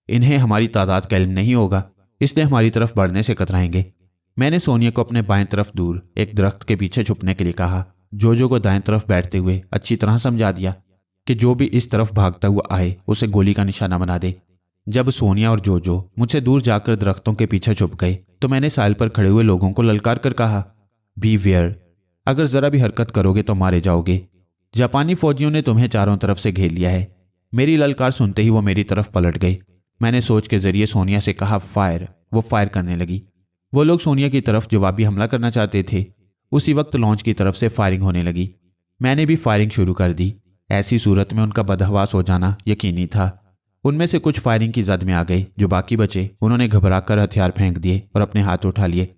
इन्हें हमारी तादाद का इल्म नहीं होगा, इसलिए हमारी तरफ बढ़ने से कतराएंगे। मैंने सोनिया को अपने बाएं तरफ दूर एक दरख्त के पीछे छुपने के लिए कहा। जो को दाएं तरफ बैठते हुए अच्छी तरह समझा दिया कि जो भी इस तरफ भागता हुआ आए उसे गोली का निशाना बना दे। जब सोनिया और जो मुझसे दूर जाकर दरख्तों के पीछे छुप गए तो मैंने साहिल पर खड़े हुए लोगों को ललकार कर कहा, बी वेयर, अगर जरा भी हरकत करोगे तो मारे जाओगे। जापानी फौजियों ने तुम्हें चारों तरफ से घेर लिया है। मेरी ललकार सुनते ही वो मेरी तरफ पलट गए। मैंने सोच के जरिए सोनिया से कहा, फायर। वो फायर करने लगी। वो लोग सोनिया की तरफ जवाबी हमला करना चाहते थे। उसी वक्त लॉन्च की तरफ से फायरिंग होने लगी। मैंने भी फायरिंग शुरू कर दी। ऐसी सूरत में उनका बदहवास हो जाना यकीनी था। उनमें से कुछ फायरिंग की जद में आ गए। जो बाकी बचे उन्होंने घबराकर हथियार फेंक दिए और अपने हाथ उठा लिए।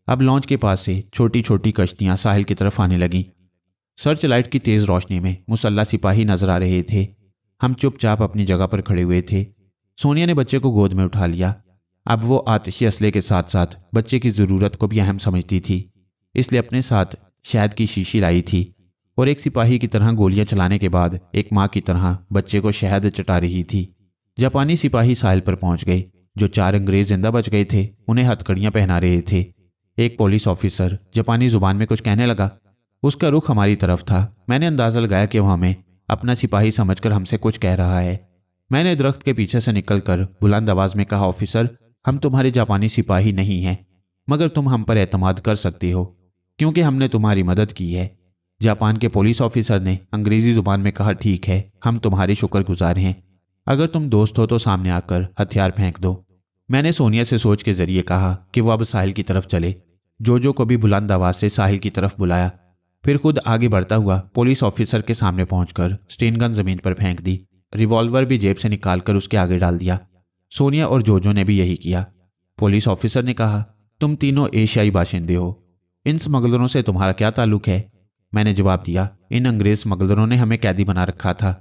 अब लॉन्च के पास से छोटी छोटी कश्तियां साहिल की तरफ आने लगीं। सर्च लाइट की तेज रोशनी में मुसल्ला सिपाही नजर आ रहे थे। हम चुपचाप अपनी जगह पर खड़े हुए थे। सोनिया ने बच्चे को गोद में उठा लिया। अब वो आतिशी असले के साथ साथ बच्चे की ज़रूरत को भी अहम समझती थी, इसलिए अपने साथ शहद की शीशी लाई थी और एक सिपाही की तरह गोलियां चलाने के बाद एक माँ की तरह बच्चे को शहद चटा रही थी। जापानी सिपाही साहिल पर पहुंच गए। जो 4 अंग्रेज जिंदा बच गए थे उन्हें हथकड़ियां पहना रहे थे। एक पुलिस ऑफिसर जापानी जुबान में कुछ कहने लगा। उसका रुख हमारी तरफ था। मैंने अंदाजा लगाया कि वह हमें अपना सिपाही समझकर हमसे कुछ कह रहा है। मैंने दरख्त के पीछे से निकलकर बुलंद आवाज में कहा, ऑफिसर, हम तुम्हारे जापानी सिपाही नहीं हैं, मगर तुम हम पर एतमाद कर सकते हो क्योंकि हमने तुम्हारी मदद की है। जापान के पुलिस ऑफिसर ने अंग्रेजी जुबान में कहा, ठीक है, हम तुम्हारे शुक्रगुजार हैं। अगर तुम दोस्त हो तो सामने आकर हथियार फेंक दो। मैंने सोनिया से सोच के जरिए कहा कि वो अब साहिल की तरफ चले। जो को भी बुलंद आवाज से साहिल की तरफ बुलाया। फिर खुद आगे बढ़ता हुआ पुलिस ऑफिसर के सामने पहुंचकर स्टेन गन जमीन पर फेंक दी। रिवॉल्वर भी जेब से निकालकर उसके आगे डाल दिया। सोनिया और जो ने भी यही किया। पुलिस ऑफिसर ने कहा, तुम तीनों एशियाई बाशिंदे हो, इन स्मगलरों से तुम्हारा क्या ताल्लुक है? मैंने जवाब दिया, इन अंग्रेज स्मगलरों ने हमें कैदी बना रखा था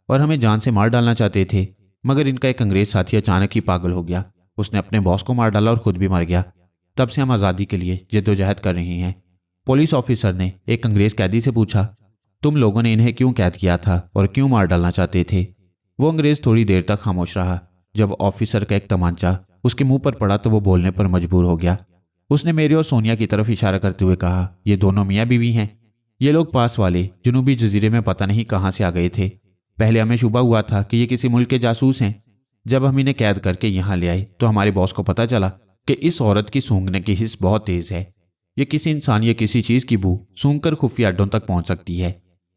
और हमें जान से मार डालना चाहते थे, मगर इनका एक अंग्रेज साथी अचानक ही पागल हो गया। उसने अपने बॉस को मार डाला और खुद भी मर गया। तब से हम आज़ादी के लिए जद्दोजहद कर रहे हैं। पुलिस ऑफिसर ने एक अंग्रेज कैदी से पूछा, तुम लोगों ने इन्हें क्यों कैद किया था और क्यों मार डालना चाहते थे? वो अंग्रेज थोड़ी देर तक खामोश रहा। जब ऑफिसर का एक तमांचा उसके मुंह पर पड़ा तो वो बोलने पर मजबूर हो गया। उसने मेरे और सोनिया की तरफ इशारा करते हुए कहा, ये दोनों मियाँ बीवी हैं। ये लोग पास वाले जनूबी जजीरे में पता नहीं कहाँ से आ गए थे। पहले हमें शुबा हुआ था कि ये किसी मुल्क के जासूस हैं। जब हम इन्हें कैद करके यहाँ ले आए तो हमारे बॉस को पता चला कि इस औरत की सूंघने की हिस्स बहुत तेज है। ये किसी इंसान या किसी चीज़ की बू सूंघकर खुफिया अड्डों तक पहुँच सकती है।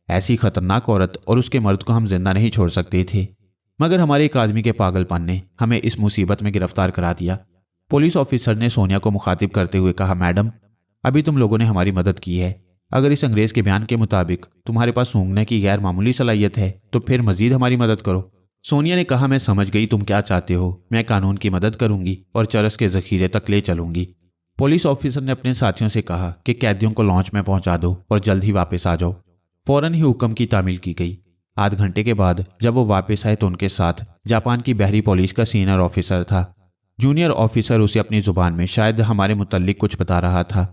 ऐसी खतरनाक औरत और उसके मर्द को हम जिंदा नहीं छोड़ सकते थे, मगर हमारे एक आदमी के पागलपन ने हमें इस मुसीबत में गिरफ्तार करा दिया। पुलिस ऑफिसर ने सोनिया को मुखातिब करते हुए कहा, मैडम, अभी तुम लोगों ने हमारी मदद की है। अगर इस अंग्रेज के बयान के मुताबिक तुम्हारे पास सूंघने की गैर मामूली सलाहियत है तो फिर मजीद हमारी मदद करो। سونیا نے کہا, میں سمجھ گئی تم کیا چاہتے ہو. میں قانون کی مدد کروں گی اور چرس کے ذخیرے تک لے چلوں گی. پولیس آفیسر نے اپنے ساتھیوں سے کہا کہ قیدیوں کو لانچ میں پہنچا دو اور جلد ہی واپس آ جاؤ. فوراً ہی حکم کی تعمیل کی گئی. آدھ گھنٹے کے بعد جب وہ واپس آئے تو ان کے ساتھ جاپان کی بحری پولیس کا سینئر آفیسر تھا. جونیئر آفیسر اسے اپنی زبان میں شاید ہمارے متعلق کچھ بتا رہا تھا,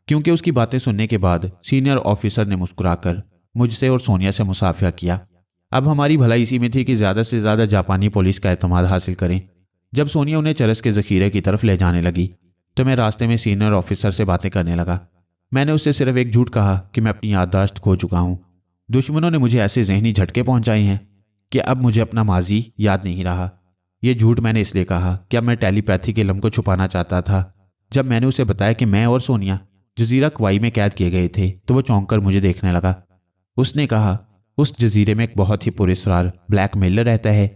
کیونکہ اس کی باتیں سننے کے بعد سینئر آفیسر نے مسکرا کر مجھ سے اور سونیا سے مصافحہ کیا. اب ہماری بھلائی اسی میں تھی کہ زیادہ سے زیادہ جاپانی پولیس کا اعتماد حاصل کریں. جب سونیا انہیں چرس کے ذخیرے کی طرف لے جانے لگی تو میں راستے میں سینئر آفیسر سے باتیں کرنے لگا. میں نے اس سے صرف ایک جھوٹ کہا کہ میں اپنی یادداشت کھو چکا ہوں. دشمنوں نے مجھے ایسے ذہنی جھٹکے پہنچائے ہیں کہ اب مجھے اپنا ماضی یاد نہیں رہا. یہ جھوٹ میں نے اس لیے کہا کہ اب میں ٹیلی پیتھی کے علم کو چھپانا چاہتا تھا. جب میں نے اسے بتایا کہ میں اور سونیا جزیرہ کوائی میں قید کیے گئے تھے تو وہ چونک کر مجھے دیکھنے لگا. اس نے کہا, اس جزیرے میں ایک بہت ہی پراسرار بلیک میلر رہتا ہے.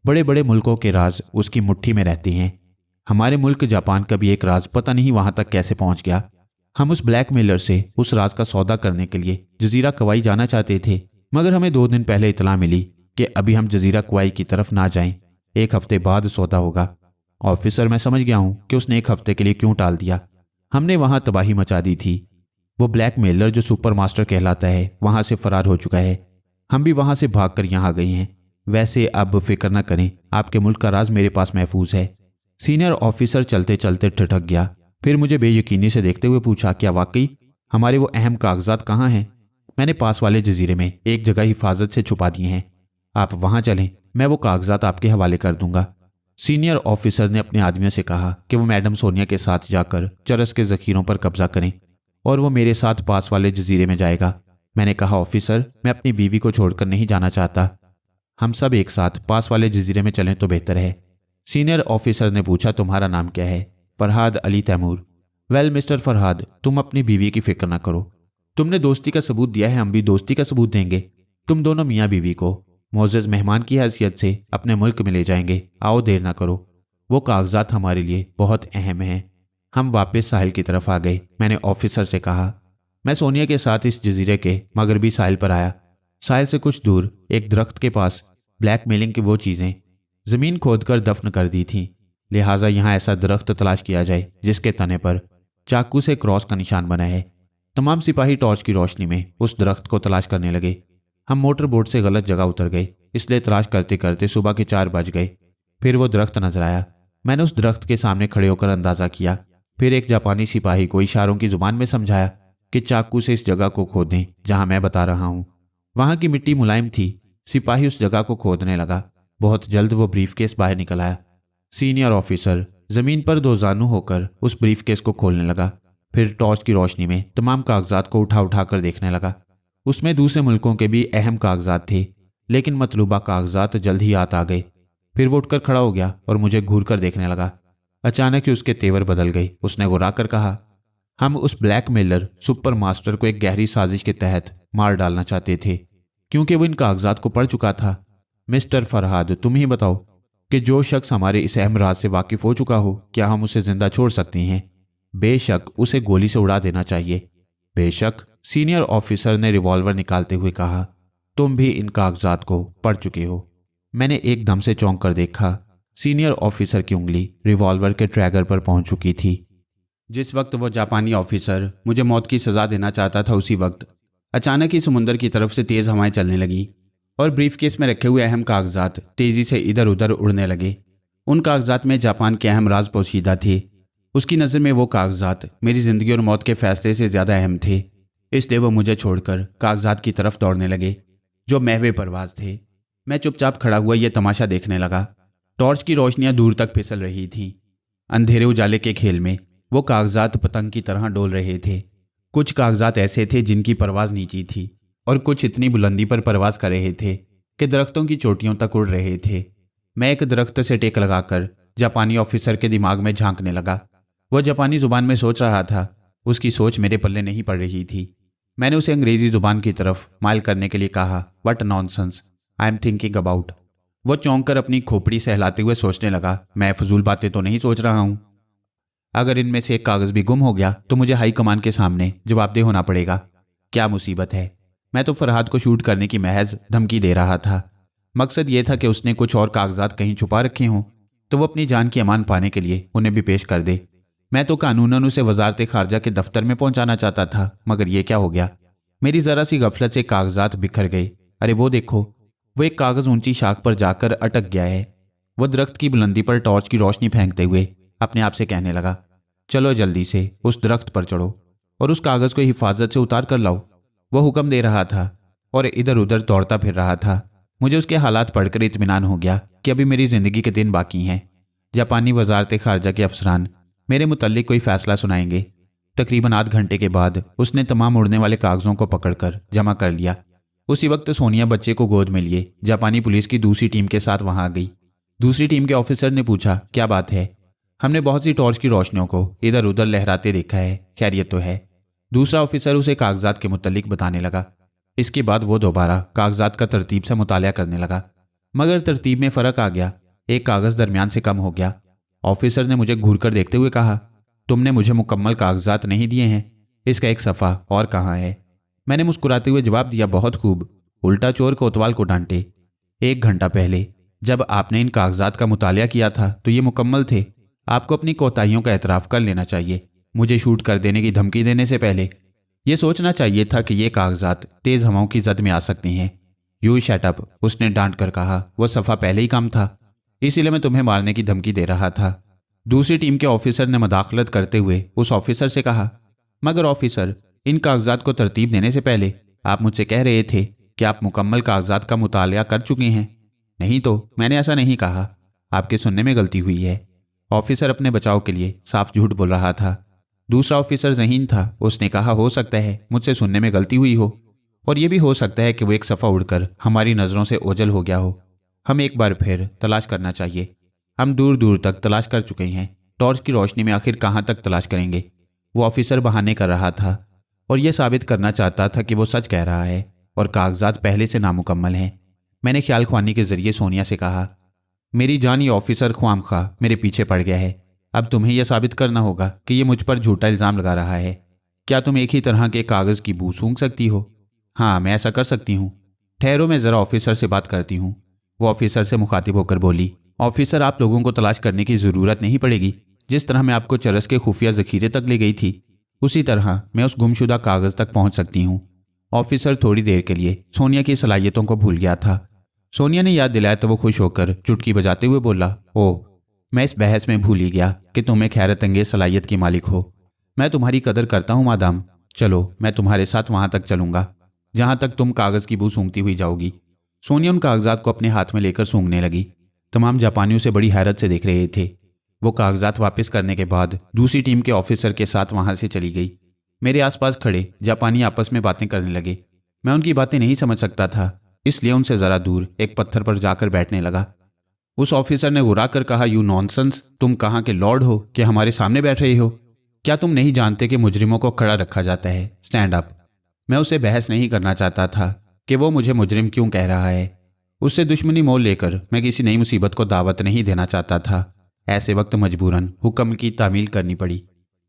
بڑے بڑے ملکوں کے راز اس کی مٹھی میں رہتے ہیں. ہمارے ملک جاپان کا بھی ایک راز پتہ نہیں وہاں تک کیسے پہنچ گیا. ہم اس بلیک میلر سے اس راز کا سودا کرنے کے لیے جزیرہ کوائی جانا چاہتے تھے, مگر ہمیں 2 دن پہلے اطلاع ملی کہ ابھی ہم جزیرہ کوائی کی طرف نہ جائیں, 1 ہفتے بعد سودا ہوگا. آفیسر, میں سمجھ گیا ہوں کہ اس نے 1 ہفتے کے لیے کیوں ٹال دیا. ہم نے وہاں تباہی مچا دی تھی. وہ بلیک میلر جو سپر ماسٹر کہلاتا ہے وہاں سے فرار ہو چکا ہے. ہم بھی وہاں سے بھاگ کر یہاں آ گئے ہیں. ویسے اب فکر نہ کریں, آپ کے ملک کا راز میرے پاس محفوظ ہے. سینئر آفیسر چلتے چلتے ٹھٹک گیا. پھر مجھے بے یقینی سے دیکھتے ہوئے پوچھا, کیا واقعی ہمارے وہ اہم کاغذات کہاں ہیں؟ میں نے پاس والے جزیرے میں ایک جگہ حفاظت سے چھپا دیے ہیں. آپ وہاں چلیں, میں وہ کاغذات آپ کے حوالے کر دوں گا. سینئر آفیسر نے اپنے آدمیوں سے کہا کہ وہ میڈم سونیا کے ساتھ جا کر چرس کے ذخیروں پر قبضہ کریں اور وہ میرے ساتھ پاس والے جزیرے میں جائے گا. میں نے کہا, آفیسر, میں اپنی بیوی کو چھوڑ کر نہیں جانا چاہتا. ہم سب ایک ساتھ پاس والے جزیرے میں چلیں تو بہتر ہے. سینئر آفیسر نے پوچھا, تمہارا نام کیا ہے؟ فرحاد علی تیمور. ویل مسٹر فرحاد, تم اپنی بیوی کی فکر نہ کرو. تم نے دوستی کا ثبوت دیا ہے, ہم بھی دوستی کا ثبوت دیں گے. تم دونوں میاں بیوی کو معزز مہمان کی حیثیت سے اپنے ملک میں لے جائیں گے. آؤ دیر نہ کرو. وہ کاغذات ہمارے لیے بہت اہم ہیں. ہم واپس ساحل کی طرف آ گئے. میں نے آفیسر سے کہا, میں سونیا کے ساتھ اس جزیرے کے مغربی ساحل پر آیا. ساحل سے کچھ دور ایک درخت کے پاس بلیک میلنگ کی وہ چیزیں زمین کھود کر دفن کر دی تھیں. لہٰذا یہاں ایسا درخت تلاش کیا جائے جس کے تنے پر چاقو سے کراس کا نشان بنا ہے. تمام سپاہی ٹارچ کی روشنی میں اس درخت کو تلاش کرنے لگے. ہم موٹر بوٹ سے غلط جگہ اتر گئے, اس لیے تلاش کرتے کرتے صبح کے 4 بج گئے. پھر وہ درخت نظر آیا. میں نے اس درخت کے سامنے کھڑے ہو کر اندازہ کیا. پھر ایک جاپانی سپاہی کو اشاروں کی زبان میں سمجھایا کہ چاقو سے اس جگہ کو کھودیں جہاں میں بتا رہا ہوں. وہاں کی مٹی ملائم تھی. سپاہی اس جگہ کو کھودنے لگا. بہت جلد وہ بریف کیس باہر نکل آیا. سینئر آفیسر زمین پر 2 زانو ہو کر اس بریف کیس کو کھولنے لگا. پھر ٹارچ کی روشنی میں تمام کاغذات کو اٹھا اٹھا کر دیکھنے لگا. اس میں دوسرے ملکوں کے بھی اہم کاغذات تھے, لیکن مطلوبہ کاغذات جلد ہی ہاتھ آ گئے. پھر وہ اٹھ کر کھڑا ہو گیا اور مجھے گھور کر دیکھنے لگا. اچانک ہی اس کے تیور بدل گئے. اس نے گھرا کر کہا, ہم اس بلیک میلر سپر ماسٹر کو ایک گہری سازش کے تحت مار ڈالنا چاہتے تھے, کیونکہ وہ ان کاغذات کو پڑھ چکا تھا. مسٹر فرحاد, تم ہی بتاؤ کہ جو شخص ہمارے اس اہم راز سے واقف ہو چکا ہو, کیا ہم اسے زندہ چھوڑ سکتے ہیں؟ بے شک اسے گولی سے اڑا دینا چاہیے. بے شک, سینئر آفیسر نے ریوالور نکالتے ہوئے کہا. تم بھی ان کاغذات کو پڑھ چکے ہو. میں نے ایک دم سے چونک کر دیکھا. سینئر آفیسر کی انگلی ریوالور کے ٹریگر پر پہنچ چکی تھی. جس وقت وہ جاپانی آفیسر مجھے موت کی سزا دینا چاہتا تھا, اسی وقت اچانک ہی سمندر کی طرف سے تیز ہوائیں چلنے لگیں اور بریف کیس میں رکھے ہوئے اہم کاغذات تیزی سے ادھر ادھر اڑنے لگے. ان کاغذات میں جاپان کے اہم راز پوشیدہ تھے. اس کی نظر میں وہ کاغذات میری زندگی اور موت کے فیصلے سے زیادہ اہم تھے. اس لیے وہ مجھے چھوڑ کر کاغذات کی طرف دوڑنے لگے جو محو پرواز تھے. میں چپ چاپ کھڑا ہوا یہ تماشا دیکھنے لگا. ٹارچ کی روشنیاں دور تک پھسل رہی تھیں. اندھیرے اجالے کے کھیل میں وہ کاغذات پتنگ کی طرح ڈول رہے تھے. کچھ کاغذات ایسے تھے جن کی پرواز نیچی تھی اور کچھ اتنی بلندی پر پرواز کر رہے تھے کہ درختوں کی چوٹیوں تک اڑ رہے تھے. میں ایک درخت سے ٹیک لگا کر جاپانی آفیسر کے دماغ میں جھانکنے لگا. وہ جاپانی زبان میں سوچ رہا تھا. اس کی سوچ میرے پلے نہیں پڑ رہی تھی. میں نے اسے انگریزی زبان کی طرف مائل کرنے کے لیے کہا, what nonsense I am thinking about. وہ چونک کر اپنی کھوپڑی سہلاتے ہوئے سوچنے لگا, میں فضول باتیں تو نہیں سوچ رہا ہوں. اگر ان میں سے ایک کاغذ بھی گم ہو گیا تو مجھے ہائی کمان کے سامنے جواب دہ ہونا پڑے گا. کیا مصیبت ہے. میں تو فرحاد کو شوٹ کرنے کی محض دھمکی دے رہا تھا. मकसद ये था कि उसने कुछ और कागजात कहीं छुपा रखे हों तो वो अपनी जान की अमान पाने के लिए उन्हें भी पेश कर दे। मैं तो कानूनन उसे वजारत खारजा के दफ्तर में पहुंचाना चाहता था, मगर ये क्या हो गया। मेरी जरा सी गफलत से कागजात बिखर गए। अरे वो देखो, वो एक कागज ऊंची शाख पर जाकर अटक गया है। वो दरख्त की बुलंदी पर टॉर्च की रोशनी फेंकते हुए अपने आप से कहने लगा, चलो जल्दी से उस दरख्त पर चढ़ो और उस कागज को हिफाजत से उतार कर लाओ। वो हुक्म दे रहा था और इधर उधर दौड़ता फिर रहा था। मुझे उसके हालात पढ़कर इत्मीनान हो गया कि अभी मेरी जिंदगी के दिन बाकी हैं। जापानी वजारत खारजा के अफसरान मेरे मुतल्लिक कोई फैसला सुनाएंगे। तकरीबन आध घंटे के बाद उसने तमाम उड़ने वाले कागजों को पकड़कर जमा कर लिया। उसी वक्त सोनिया बच्चे को गोद में लिए जापानी पुलिस की दूसरी टीम के साथ वहां आ गई। दूसरी टीम के ऑफिसर ने पूछा, क्या बात है? हमने बहुत सी टॉर्च की रोशनियों को इधर उधर लहराते देखा है, खैरियत तो है? दूसरा ऑफिसर उसे कागजात के मुतल्लिक बताने लगा। इसके बाद वो दोबारा कागजात का तरतीब से मुतालिया करने लगा, मगर तरतीब में फ़र्क आ गया। एक कागज़ दरमियान से कम हो गया। ऑफिसर ने मुझे घूर कर देखते हुए कहा, तुमने मुझे मुकम्मल कागजात नहीं दिए हैं, इसका एक सफ़ा और कहाँ है? मैंने मुस्कुराते हुए जवाब दिया, बहुत खूब, उल्टा चोर कोतवाल को डांटे। 1 घंटा पहले जब आपने इन कागजात का मुतालिया किया था तो ये मुकम्मल थे। आपको अपनी कोताहियों का एतराफ़ कर लेना चाहिए। मुझे शूट कर देने की धमकी देने से पहले ये सोचना चाहिए था कि ये कागजात तेज़ हवाओं की जद में आ सकते हैं। यू शट अप, उसने डांट कर कहा। वह सफ़ा पहले ही कम था, इसीलिए मैं तुम्हें मारने की धमकी दे रहा था। दूसरी टीम के ऑफिसर ने मदाखलत करते हुए उस ऑफिसर से कहा, मगर ऑफिसर, इन कागजात को तरतीब देने से पहले आप मुझसे कह रहे थे कि आप मुकम्मल कागजात का मुतालिया कर चुके हैं। नहीं तो मैंने ऐसा नहीं कहा, आपके सुनने में गलती हुई है। ऑफिसर अपने बचाव के लिए साफ झूठ बोल रहा था। दूसरा ऑफिसर ज़हीन था। उसने कहा, हो सकता है मुझसे सुनने में गलती हुई हो, और यह भी हो सकता है कि वो एक सफ़ा उड़कर हमारी नज़रों से ओझल हो गया हो। हम एक बार फिर तलाश करना चाहिए। हम दूर दूर तक तलाश कर चुके हैं, टॉर्च की रोशनी में आखिर कहाँ तक तलाश करेंगे? वो ऑफिसर बहाने कर रहा था और यह साबित करना चाहता था कि वो सच कह रहा है और कागजात पहले से नामुकम्मल हैं। मैंने ख्याल ख्वानी के जरिए सोनिया से कहा, मेरी जान, ये ऑफिसर ख्वामखा मेरे पीछे पड़ गया है। अब तुम्हें यह साबित करना होगा कि ये मुझ पर झूठा इल्ज़ाम लगा रहा है। क्या तुम एक ही तरह के कागज़ की बू सूंघ सकती हो? हाँ, मैं ऐसा कर सकती हूँ। ठहरो, मैं ज़रा ऑफिसर से बात करती हूँ। वो ऑफिसर से मुखातिब होकर बोली, ऑफिसर, आप लोगों को तलाश करने की ज़रूरत नहीं पड़ेगी। जिस तरह मैं आपको चरस के खुफिया ज़खीरे तक ले गई थी, उसी तरह मैं उस गुमशुदा कागज़ तक पहुँच सकती हूँ। ऑफिसर थोड़ी देर के लिए सोनिया की सलाहियतों को भूल गया था। सोनिया ने याद दिलाया तो वो खुश होकर चुटकी बजाते हुए बोला, ओह, मैं इस बहस में भूल ही गया कि तुम एक हैरत अंगेज सलाहियत की मालिक हो। मैं तुम्हारी कदर करता हूँ मादाम। चलो, मैं तुम्हारे साथ वहाँ तक चलूँगा जहाँ तक तुम कागज़ की बू सूंघती हुई जाओगी। सोनिया उन कागजात को अपने हाथ में लेकर सूंघने लगी। तमाम जापानियों से बड़ी हैरत से देख रहे थे। वो कागजात वापस करने के बाद दूसरी टीम के ऑफिसर के साथ वहाँ से चली गई। मेरे आसपास खड़े जापानी आपस में बातें करने लगे। मैं उनकी बातें नहीं समझ सकता था, इसलिए उनसे ज़रा दूर एक पत्थर पर जाकर बैठने लगा। उस ऑफिसर ने गुर्रा कर कहा, यू नॉनसेंस, तुम कहाँ के लॉर्ड हो कि हमारे सामने बैठ रहे हो? क्या तुम नहीं जानते कि मुजरिमों को खड़ा रखा जाता है? Stand up. मैं उससे बहस नहीं करना चाहता था कि वो मुझे मुजरिम क्यों कह रहा है। उससे दुश्मनी मोल लेकर मैं किसी नई मुसीबत को दावत नहीं देना चाहता था। ऐसे वक्त मजबूरन हुक्म की तामील करनी पड़ी।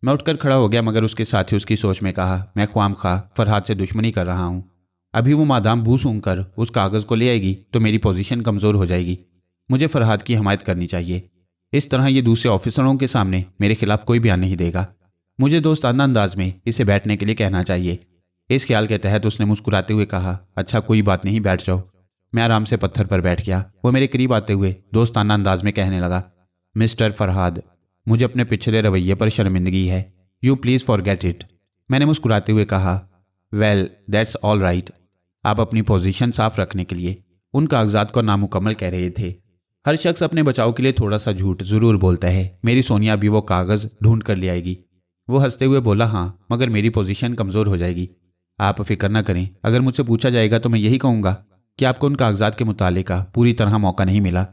मैं उठकर खड़ा हो गया, मगर उसके साथ ही उसकी सोच में कहा, मैं ख्वामखा फरहाद से दुश्मनी कर रहा हूँ। अभी वो मादाम बू सूंघकर उस कागज़ को ले आएगी तो मेरी पोजीशन कमज़ोर हो जाएगी। मुझे फरहाद की हमायत करनी चाहिए। इस तरह ये दूसरे ऑफिसरों के सामने मेरे खिलाफ कोई बयान नहीं देगा। मुझे दोस्ताना अंदाज में इसे बैठने के लिए कहना चाहिए। इस ख्याल के तहत उसने मुस्कुराते हुए कहा, अच्छा कोई बात नहीं, बैठ जाओ। मैं आराम से पत्थर पर बैठ गया। वो मेरे करीब आते हुए दोस्ताना अंदाज में कहने लगा, मिस्टर फरहाद, मुझे अपने पिछले रवैये पर शर्मिंदगी है। You please forget it. मैंने मुस्कुराते हुए कहा, वेल दैट्स ऑल राइट। आप अपनी पोजीशन साफ रखने के लिए उन कागजात को नामुकम्मल कह रहे थे। हर शख्स अपने बचाव के लिए थोड़ा सा झूठ ज़रूर बोलता है। मेरी सोनिया भी वो कागज़ ढूंढ कर ले आएगी। वो हंसते हुए बोला, हाँ, मगर मेरी पोजीशन कमज़ोर हो जाएगी। आप फिक्र ना करें। अगर मुझसे पूछा जाएगा तो मैं यही कहूँगा कि आपको उन कागजात के मुताले का पूरी तरह मौका नहीं मिला।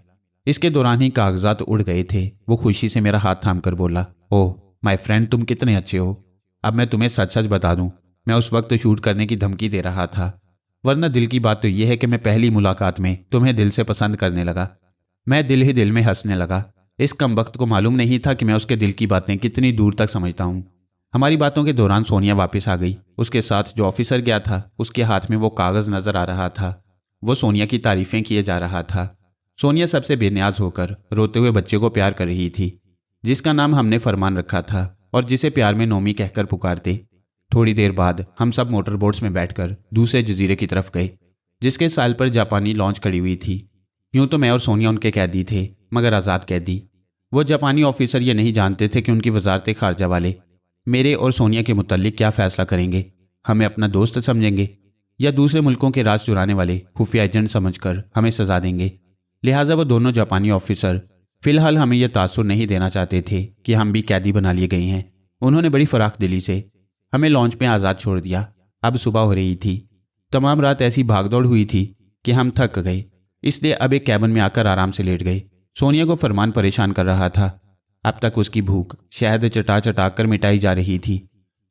इसके दौरान ही कागजात उड़ गए थे। वो खुशी से मेरा हाथ थाम कर बोला, ओह माय फ्रेंड, तुम कितने अच्छे हो। अब मैं तुम्हें सच सच बता दूं, मैं उस वक्त शूट करने की धमकी दे रहा था, वरना दिल की बात तो यह है कि मैं पहली मुलाकात में तुम्हें दिल से पसंद करने लगा। मैं दिल ही दिल में हंसने लगा। इस कमबख्त को मालूम नहीं था कि मैं उसके दिल की बातें कितनी दूर तक समझता हूँ। हमारी बातों के दौरान सोनिया वापस आ गई। उसके साथ जो ऑफिसर गया था उसके हाथ में वो कागज़ नज़र आ रहा था। वो सोनिया की तारीफें किए जा रहा था। सोनिया सबसे बेनियाज होकर रोते हुए बच्चे को प्यार कर रही थी, जिसका नाम हमने फरमान रखा था और जिसे प्यार में नोमी कहकर पुकारते। थोड़ी देर बाद हम सब मोटर बोट्स में बैठकर दूसरे जजीरे की तरफ गए, जिसके साल पर जापानी लॉन्च खड़ी हुई थी। यूं तो मैं और सोनिया उनके कैदी थे, मगर आज़ाद कैदी। वो जापानी ऑफिसर ये नहीं जानते थे कि उनकी वजारत खारजा वाले मेरे और सोनिया के मुतल्लिक क्या फैसला करेंगे। हमें अपना दोस्त समझेंगे या दूसरे मुल्कों के राज चुराने वाले खुफिया एजेंट समझकर हमें सजा देंगे। लिहाजा वो दोनों जापानी ऑफिसर फिलहाल हमें यह तासुर नहीं देना चाहते थे कि हम भी कैदी बना लिए गए हैं। उन्होंने बड़ी फराख दिली से हमें लॉन्च में आज़ाद छोड़ दिया। अब सुबह हो रही थी। तमाम रात ऐसी भागदौड़ हुई थी कि हम थक गए, इसलिए अब एक कैबिन में आकर आराम से लेट गए। सोनिया को फरमान परेशान कर रहा था। अब तक उसकी भूख शहद चटा चटा कर मिटाई जा रही थी।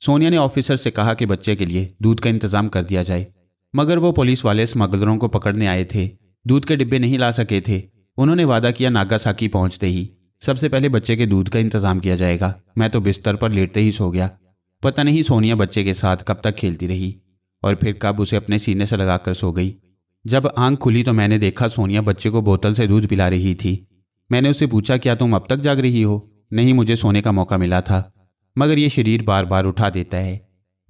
सोनिया ने ऑफिसर से कहा कि बच्चे के लिए दूध का इंतजाम कर दिया जाए, मगर वो पुलिस वाले स्मगलरों को पकड़ने आए थे, दूध के डिब्बे नहीं ला सके थे। उन्होंने वादा किया नागासाकी पहुंचते ही सबसे पहले बच्चे के दूध का इंतजाम किया जाएगा। मैं तो बिस्तर पर लेटते ही सो गया। पता नहीं सोनिया बच्चे के साथ कब तक खेलती रही और फिर कब उसे अपने सीने से लगाकर सो गई। जब आंख खुली तो मैंने देखा सोनिया बच्चे को बोतल से दूध पिला रही थी। मैंने उससे पूछा, क्या तुम अब तक जाग रही हो? नहीं, मुझे सोने का मौका मिला था, मगर ये शरीर बार बार उठा देता है।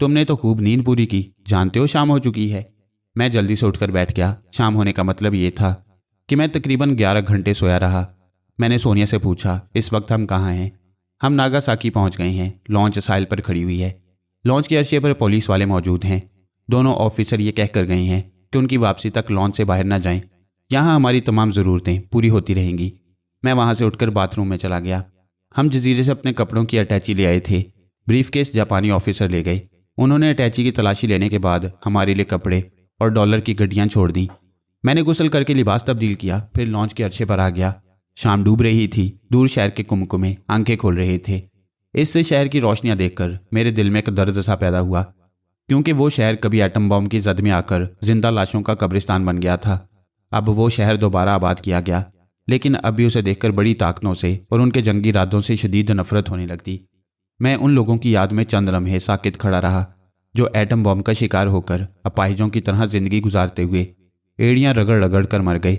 तुमने तो खूब नींद पूरी की, जानते हो शाम हो चुकी है। मैं जल्दी से उठकर बैठ गया। शाम होने का मतलब ये था कि मैं तकरीबन 11 घंटे सोया रहा। मैंने सोनिया से पूछा, इस वक्त हम कहाँ हैं? हम नागासाकी पहुंच गए हैं। लॉन्च साहिल पर खड़ी हुई है। लॉन्च के अर्शे पर पुलिस वाले मौजूद हैं। दोनों ऑफिसर ये कहकर गए हैं कि उनकी वापसी तक लॉन्च से बाहर न जाएं। यहाँ हमारी तमाम ज़रूरतें पूरी होती रहेंगी। मैं वहाँ से उठकर बाथरूम में चला गया। हम जजीरे से अपने कपड़ों की अटैची ले आए थे। ब्रीफकेस जापानी ऑफिसर ले गए। उन्होंने अटैची की तलाशी लेने के बाद हमारे लिए कपड़े और डॉलर की गड्डियाँ छोड़ दी। मैंने गुस्ल करके लिबास तब्दील किया, फिर लॉन्च के अर्शे पर आ गया। शाम डूब रही थी। दूर शहर के कुमकुमे आंखें खोल रहे थे। इससे शहर की रोशनियां देखकर मेरे दिल में एक दर्द सा पैदा हुआ, क्योंकि वो शहर कभी एटम बम की जद में आकर जिंदा लाशों का कब्रिस्तान बन गया था। अब वो शहर दोबारा आबाद किया गया, लेकिन अब भी उसे देखकर बड़ी ताकतों से और उनके जंगी इरादों से शदीद नफरत होने लगती। मैं उन लोगों की याद में चंद लम्हे साकित खड़ा रहा जो एटम बम का शिकार होकर अपाहिजों की तरह जिंदगी गुजारते हुए एड़ियां रगड़ रगड़ कर मर गए।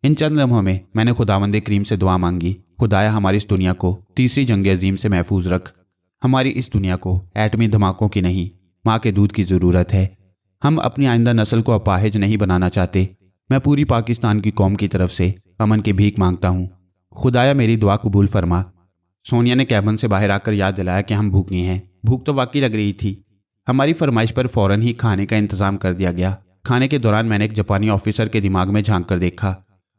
इन चंद लम्हों में मैंने खुदावंदे करीम से दुआ मांगी, खुदाया हमारी इस दुनिया को तीसरी जंग अजीम से महफूज रख। हमारी इस दुनिया को एटमी धमाकों की नहीं, माँ के दूध की ज़रूरत है। हम अपनी आइंदा नस्ल को अपाहिज नहीं बनाना चाहते। मैं पूरी पाकिस्तान की कौम की तरफ से अमन की भीख मांगता हूँ। खुदाया मेरी दुआ कबूल फरमा। सोनिया ने कैबिन से बाहर आकर याद दिलाया कि हम भूखे हैं। भूख तो वाकई लग रही थी। हमारी फरमाइश पर फ़ौरन ही खाने का इंतज़ाम कर दिया गया। खाने के दौरान मैंने एक जापानी ऑफिसर के दिमाग में झांक कर देखा।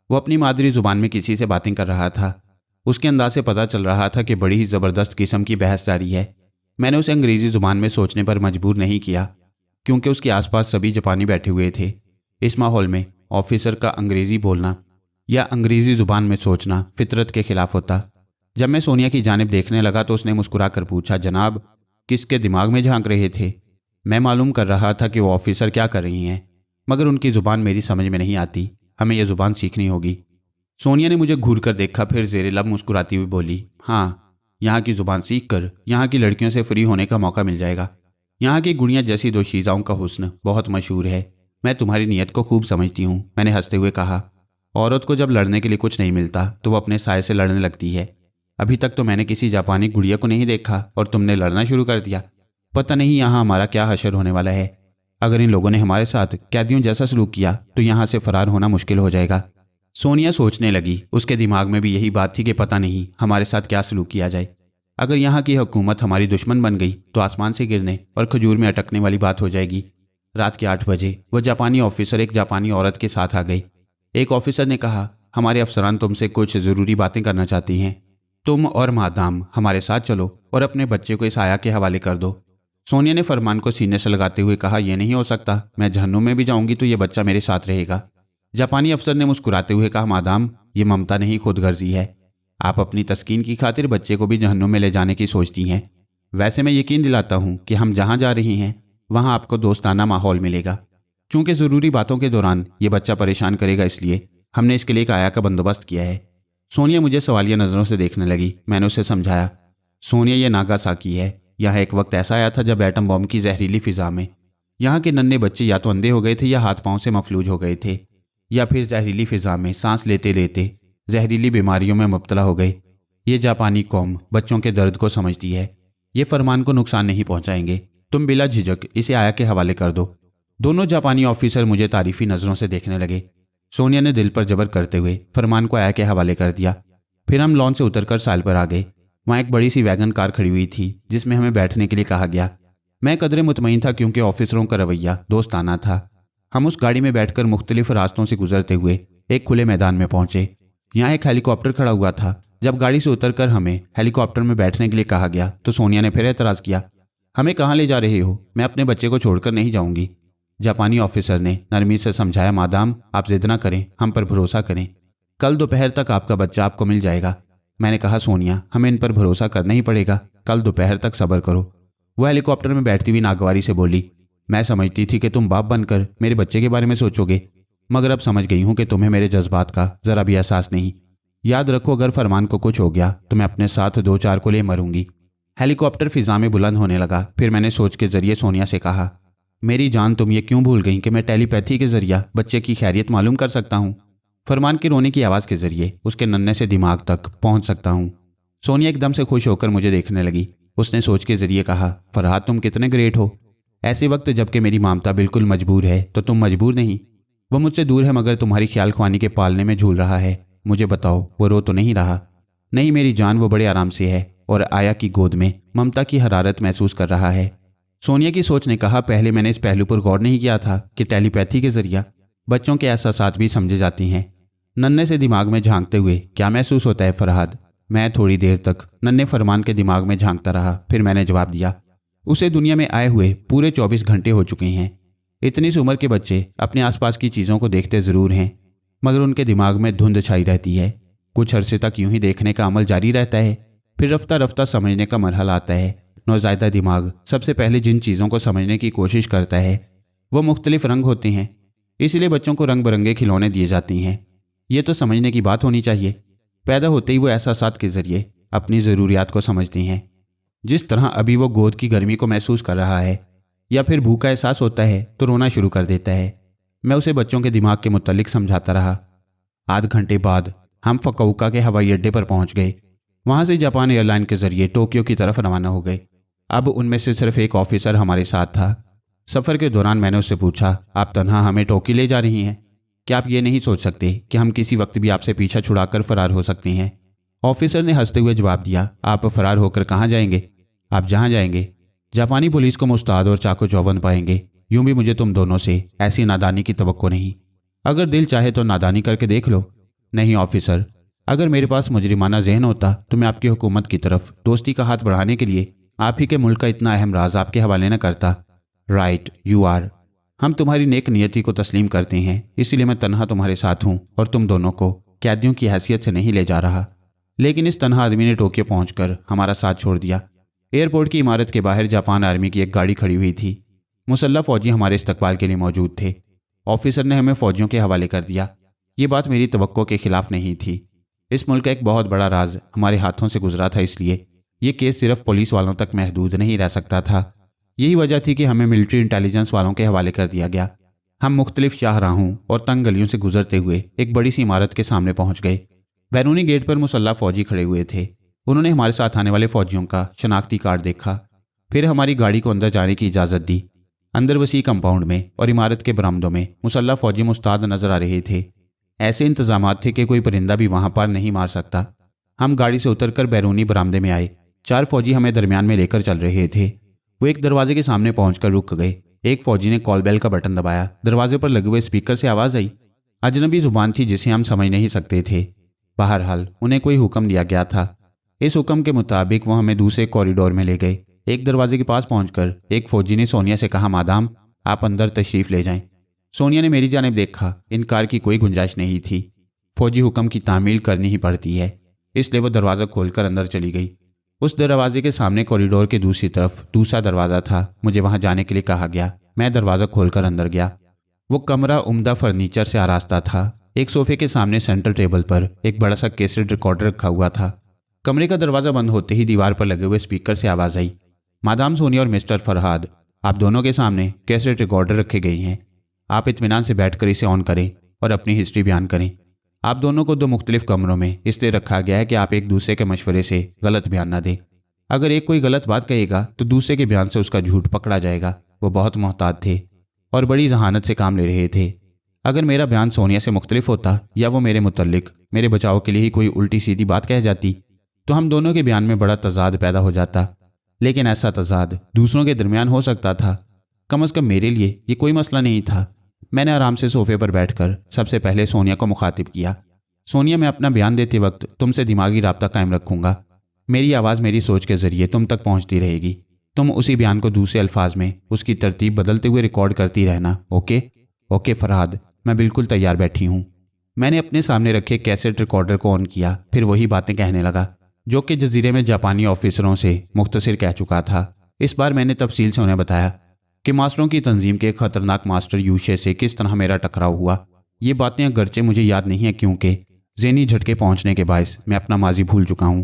वो अपनी मादरी ज़ुबान में किसी से बातें कर रहा था। उसके अंदाज से पता चल रहा था कि बड़ी ही ज़बरदस्त किस्म की बहस जारी है। मैंने उसे अंग्रेज़ी ज़ुबान में सोचने पर मजबूर नहीं किया, क्योंकि उसके आसपास सभी जापानी बैठे हुए थे। इस माहौल में ऑफिसर का अंग्रेज़ी बोलना या अंग्रेज़ी ज़ुबान में सोचना फितरत के खिलाफ होता। जब मैं सोनिया की जानिब देखने लगा तो उसने मुस्कुरा कर पूछा, जनाब किसके दिमाग में झांक रहे थे? मैं मालूम कर रहा था कि वो ऑफिसर क्या कर रही हैं, मगर उनकी ज़ुबान मेरी समझ में नहीं आती। हमें यह ज़ुबान सीखनी होगी। सोनिया ने मुझे घूर कर देखा, फिर ज़ेरे लब मुस्कुराती हुई बोली, हाँ, यहाँ की ज़ुबान सीख कर यहाँ की लड़कियों से फ्री होने का मौका मिल जाएगा। यहाँ की गुड़िया जैसी दो शीज़ाओं का हुस्न बहुत मशहूर है। मैं तुम्हारी नीयत को खूब समझती हूँ, मैंने हंसते हुए कहा। औरत को जब लड़ने के लिए कुछ नहीं मिलता तो वो अपने साय से लड़ने लगती है। अभी तक तो मैंने किसी जापानी गुड़िया को नहीं देखा और तुमने लड़ना शुरू कर दिया। पता नहीं यहाँ हमारा क्या हशर होने वाला है। अगर इन लोगों ने हमारे साथ कैदियों जैसा सलूक किया तो यहाँ से फरार होना मुश्किल हो जाएगा। सोनिया सोचने लगी। उसके दिमाग में भी यही बात थी कि पता नहीं हमारे साथ क्या सलूक किया जाए। अगर यहाँ की हुकूमत हमारी दुश्मन बन गई तो आसमान से गिरने और खजूर में अटकने वाली बात हो जाएगी। रात के 8 बजे वो जापानी ऑफिसर एक जापानी औरत के साथ आ गए। एक ऑफिसर ने कहा, हमारे अफसरान तुमसे कुछ ज़रूरी बातें करना चाहती हैं। तुम और मादाम हमारे साथ चलो और अपने बच्चे को इस आया के हवाले कर दो। सोनिया ने फरमान को सीने से लगाते हुए कहा, यह नहीं हो सकता। मैं जहन्नुम में भी जाऊंगी तो यह बच्चा मेरे साथ रहेगा। जापानी अफसर ने मुस्कुराते हुए कहा, मादाम ये ममता नहीं खुदगर्जी है। आप अपनी तस्कीन की खातिर बच्चे को भी जहन्नुम में ले जाने की सोचती हैं। वैसे मैं यकीन दिलाता हूँ कि हम जहाँ जा रही हैं वहाँ आपको दोस्ताना माहौल मिलेगा। चूँकि ज़रूरी बातों के दौरान ये बच्चा परेशान करेगा, इसलिए हमने इसके लिए एक आया का बंदोबस्त किया है। सोनिया मुझे सवालिया नज़रों से देखने लगी। मैंने उसे समझाया, सोनिया ये नागासाकी है। यहाँ एक वक्त ऐसा आया था जब एटम बम की जहरीली फिजा में यहाँ के नन्हे बच्चे या तो अंधे हो गए थे या हाथ पांव से मफलूज हो गए थे। या फिर जहरीली फिजा में सांस लेते लेते जहरीली बीमारियों में मुब्तला हो गए। ये जापानी कौम बच्चों के दर्द को समझती है। ये फरमान को नुकसान नहीं पहुंचाएंगे। तुम बिला झिझक इसे आया के हवाले कर दो। दोनों जापानी ऑफिसर मुझे तारीफी नज़रों से देखने लगे। सोनिया ने दिल पर जबर करते हुए फरमान को आया के हवाले कर दिया। फिर हम लॉन से उतरकर साल पर आ गए। वहाँ एक बड़ी सी वैगन कार खड़ी हुई थी जिसमें हमें बैठने के लिए कहा गया। मैं कदरे मुतमईन था क्योंकि ऑफिसरों का रवैया दोस्ताना था। हम उस गाड़ी में बैठकर मुख्तलिफ रास्तों से गुजरते हुए एक खुले मैदान में पहुंचे। यहाँ एक हेलीकॉप्टर खड़ा हुआ था। जब गाड़ी से उतरकर हमें हेलीकॉप्टर में बैठने के लिए कहा गया तो सोनिया ने फिर एतराज़ किया। हमें कहाँ ले जा रहे हो? मैं अपने बच्चे को छोड़कर नहीं जाऊंगी। जापानी ऑफिसर ने नरमी से समझाया, मादाम आप जिद ना करें, हम पर भरोसा करें। कल दोपहर तक आपका बच्चा आपको मिल जाएगा। मैंने कहा, सोनिया हमें इन पर भरोसा करना ही पड़ेगा, कल दोपहर तक सब्र करो। वह हेलीकॉप्टर में बैठती हुई नागवारी से बोली, मैं समझती थी कि तुम बाप बनकर मेरे बच्चे के बारे में सोचोगे, मगर अब समझ गई हूं कि तुम्हें मेरे जज्बात का ज़रा भी एहसास नहीं। याद रखो, अगर फरमान को कुछ हो गया तो मैं अपने साथ 2-4 को ले मरूंगी। हेलीकॉप्टर फिजा में बुलंद होने लगा। फिर मैंने सोच के जरिए सोनिया से कहा, मेरी जान तुम ये क्यों भूल गई कि मैं टेलीपैथी के जरिए बच्चे की खैरियत मालूम कर सकता हूँ। फरमान के रोने की आवाज़ के जरिए उसके नन्हे से दिमाग तक पहुँच सकता हूँ। सोनिया एकदम से खुश होकर मुझे देखने लगी। उसने सोच के जरिए कहा, फरहाद तुम कितने ग्रेट हो। ऐसे वक्त जबकि मेरी मामता बिल्कुल मजबूर है तो तुम मजबूर नहीं। वो मुझसे दूर है मगर तुम्हारी ख्याल ख्वानी के पालने में झूल रहा है। मुझे बताओ वो रो तो नहीं रहा? नहीं मेरी जान, वो बड़े आराम से है और आया की गोद में ममता की हरारत महसूस कर रहा है। सोनिया की सोच ने कहा, पहले मैंने इस पहलू पर गौर नहीं किया था कि टेलीपैथी के जरिए बच्चों के एहसासात भी समझे जाती हैं। नन्हे से दिमाग में झांकते हुए क्या महसूस होता है फरहाद? मैं थोड़ी देर तक नन्हे फरमान के दिमाग में झांकता रहा। फिर मैंने जवाब दिया, उसे दुनिया में आए हुए पूरे 24 घंटे हो चुके हैं। इतनी सी उम्र के बच्चे अपने आसपास की चीज़ों को देखते ज़रूर हैं मगर उनके दिमाग में धुंध छाई रहती है। कुछ अरसे तक यूं ही देखने का अमल जारी रहता है, फिर रफ्ता रफ्ता समझने का मरहला आता है। नौज़ायदा दिमाग सबसे पहले जिन चीज़ों को समझने की कोशिश करता है वो मुख्तलिफ रंग होते हैं, इसलिए बच्चों को रंग बिरंगे खिलौने दिए जाते हैं। ये तो समझने की बात होनी चाहिए। पैदा होते ही वो एहसासात के ज़रिए अपनी ज़रूरियात को समझते हैं। जिस तरह अभी वो गोद की गर्मी को महसूस कर रहा है या फिर भूख का एहसास होता है तो रोना शुरू कर देता है। मैं उसे बच्चों के दिमाग के मुतालिक समझाता रहा। आध घंटे बाद हम फुकुओका के हवाई अड्डे पर पहुंच गए। वहां से जापान एयरलाइन के जरिए टोक्यो की तरफ रवाना हो गए। अब उनमें से सिर्फ एक ऑफिसर हमारे साथ था। सफ़र के दौरान मैंने उससे पूछा, आप तन्हा हमें टोक्यो ले जा रही हैं? क्या आप ये नहीं सोच सकते कि हम किसी वक्त भी आपसे पीछा छुड़ाकर फरार हो सकते हैं? ऑफिसर ने हंसते हुए जवाब दिया, आप फरार होकर कहाँ जाएंगे? आप जहाँ जाएंगे जापानी पुलिस को मुस्ताद और चाको चौबंद पाएंगे। यूं भी मुझे तुम दोनों से ऐसी नादानी की तवक्को नहीं। अगर दिल चाहे तो नादानी करके देख लो। नहीं ऑफिसर, अगर मेरे पास मुजरिमाना जहन होता तो मैं आपकी हुकूमत की तरफ दोस्ती का हाथ बढ़ाने के लिए आप ही के मुल्क का इतना अहम राज आपके हवाले न करता। Right you are. हम तुम्हारी नेक नियति को तस्लीम करते हैं, इसलिए मैं तन्हा तुम्हारे साथ हूँ और तुम दोनों को कैदियों की हैसियत से नहीं ले जा रहा। लेकिन इस तन्हा आदमी ने टोक्यो पहुंचकर हमारा साथ छोड़ दिया। एयरपोर्ट की इमारत के बाहर जापान आर्मी की एक गाड़ी खड़ी हुई थी। मुसल्लह फौजी हमारे इस्तकबाल के लिए मौजूद थे। ऑफिसर ने हमें फौजियों के हवाले कर दिया। ये बात मेरी तवक्को के खिलाफ नहीं थी। इस मुल्क का एक बहुत बड़ा राज हमारे हाथों से गुजरा था, इसलिए ये केस सिर्फ पुलिस वालों तक महदूद नहीं रह सकता था। यही वजह थी कि हमें मिलिट्री इंटेलिजेंस वालों के हवाले कर दिया गया। हम मुख्तलिफ शाहराहों और तंग गलियों से गुजरते हुए एक बड़ी सी इमारत के सामने पहुंच गए। बैरूनी गेट पर मुसल्लह फौजी खड़े हुए थे। उन्होंने हमारे साथ आने वाले फौजियों का शनाख्ती कार्ड देखा, फिर हमारी गाड़ी को अंदर जाने की इजाज़त दी। अंदर वसी कंपाउंड में और इमारत के बरामदों में मुसल्लह फौजी मुस्ताद नजर आ रहे थे। ऐसे इंतजामात थे कि कोई परिंदा भी वहां पर नहीं मार सकता। हम गाड़ी से उतरकर बैरूनी बरामदे में आए। 4 फौजी हमें दरमियान में लेकर चल रहे थे। वो एक दरवाजे के सामने पहुंचकर रुक गए। एक फौजी ने कॉल बेल का बटन दबाया। दरवाजे पर लगे हुए स्पीकर से आवाज़ आई। अजनबी जुबान थी जिसे हम समझ नहीं सकते थे। बहरहाल उन्हें कोई हुक्म दिया गया था। इस हुक्म के मुताबिक वो हमें दूसरे कॉरिडोर में ले गए। एक दरवाजे के पास पहुंचकर एक फौजी ने सोनिया से कहा, मादाम आप अंदर तशरीफ़ ले जाएं। सोनिया ने मेरी जानिब देखा। इनकार की कोई गुंजाइश नहीं थी। फौजी हुक्म की तामील करनी ही पड़ती है, इसलिए वो दरवाज़ा खोलकर अंदर चली गई। उस दरवाजे के सामने कॉरिडोर के दूसरी तरफ दूसरा दरवाज़ा था। मुझे वहां जाने के लिए कहा गया। मैं दरवाज़ा खोलकर अंदर गया। वो कमरा उम्दा फर्नीचर से आरास्ता था। एक सोफे के सामने सेंटर टेबल पर एक बड़ा सा कैसेट रिकॉर्डर रखा हुआ था। कमरे का दरवाज़ा बंद होते ही दीवार पर लगे हुए स्पीकर से आवाज़ आई, मादाम सोनिया और मिस्टर फरहाद, आप दोनों के सामने कैसेट रिकॉर्डर रखे गए हैं। आप इत्मीनान से बैठकर इसे ऑन करें اور اپنی ہسٹری بیان کریں۔ آپ دونوں کو 2 مختلف کمروں میں اس لیے رکھا گیا ہے کہ آپ ایک دوسرے کے مشورے سے غلط بیان نہ دیں۔ اگر ایک کوئی غلط بات کہے گا تو دوسرے کے بیان سے اس کا جھوٹ پکڑا جائے گا۔ وہ بہت محتاط تھے اور بڑی ذہانت سے کام لے رہے تھے۔ اگر میرا بیان سونیا سے مختلف ہوتا یا وہ میرے متعلق میرے بچاؤ کے لیے ہی کوئی الٹی سیدھی بات کہہ جاتی تو ہم دونوں کے بیان میں بڑا تضاد پیدا ہو جاتا، لیکن ایسا تضاد دوسروں کے درمیان ہو سکتا تھا، کم از کم میرے لیے یہ کوئی مسئلہ نہیں تھا۔ میں نے آرام سے صوفے پر بیٹھ کر سب سے پہلے سونیا کو مخاطب کیا۔ سونیا، میں اپنا بیان دیتے وقت تم سے دماغی رابطہ قائم رکھوں گا۔ میری آواز میری سوچ کے ذریعے تم تک پہنچتی رہے گی۔ تم اسی بیان کو دوسرے الفاظ میں اس کی ترتیب بدلتے ہوئے ریکارڈ کرتی رہنا، اوکے؟ اوکے فرہاد، میں بالکل تیار بیٹھی ہوں۔ میں نے اپنے سامنے رکھے کیسٹ ریکارڈر کو آن کیا، پھر وہی باتیں کہنے لگا جو کہ جزیرے میں جاپانی آفیسروں سے مختصر کہہ چکا تھا۔ اس بار میں نے تفصیل سے انہیں بتایا کہ ماسٹروں کی تنظیم کے خطرناک ماسٹر یوشے سے کس طرح میرا ٹکراؤ ہوا۔ یہ باتیں اگرچہ مجھے یاد نہیں ہیں کیونکہ ذہنی جھٹکے پہنچنے کے باعث میں اپنا ماضی بھول چکا ہوں۔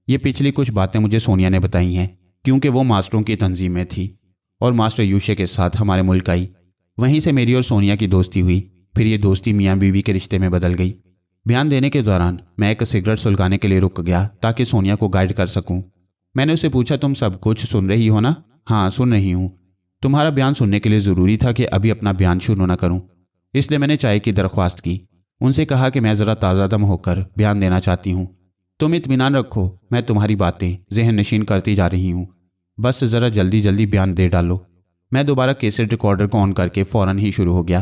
یہ پچھلی کچھ باتیں مجھے سونیا نے بتائی ہیں کیونکہ وہ ماسٹروں کی تنظیم میں تھی اور ماسٹر یوشے کے ساتھ ہمارے ملک آئی۔ وہیں سے میری اور سونیا کی دوستی ہوئی، پھر یہ دوستی میاں بیوی کے رشتے میں بدل گئی۔ بیان دینے کے دوران میں ایک سگریٹ سلگانے کے لیے رک گیا تاکہ سونیا کو گائیڈ کر سکوں۔ میں نے اسے پوچھا، تم سب کچھ سن رہی ہو نا؟ ہاں سن رہی ہوں۔ تمہارا بیان سننے کے لیے ضروری تھا کہ ابھی اپنا بیان شروع نہ کروں، اس لیے میں نے چائے کی درخواست کی۔ ان سے کہا کہ میں ذرا تازہ دم ہو کر بیان دینا چاہتی ہوں۔ تم اطمینان رکھو، میں تمہاری باتیں ذہن نشین کرتی جا رہی ہوں، بس ذرا جلدی جلدی بیان دے ڈالو۔ میں دوبارہ کیسٹ ریکارڈر کو آن کر کے فوراً ہی شروع ہو گیا۔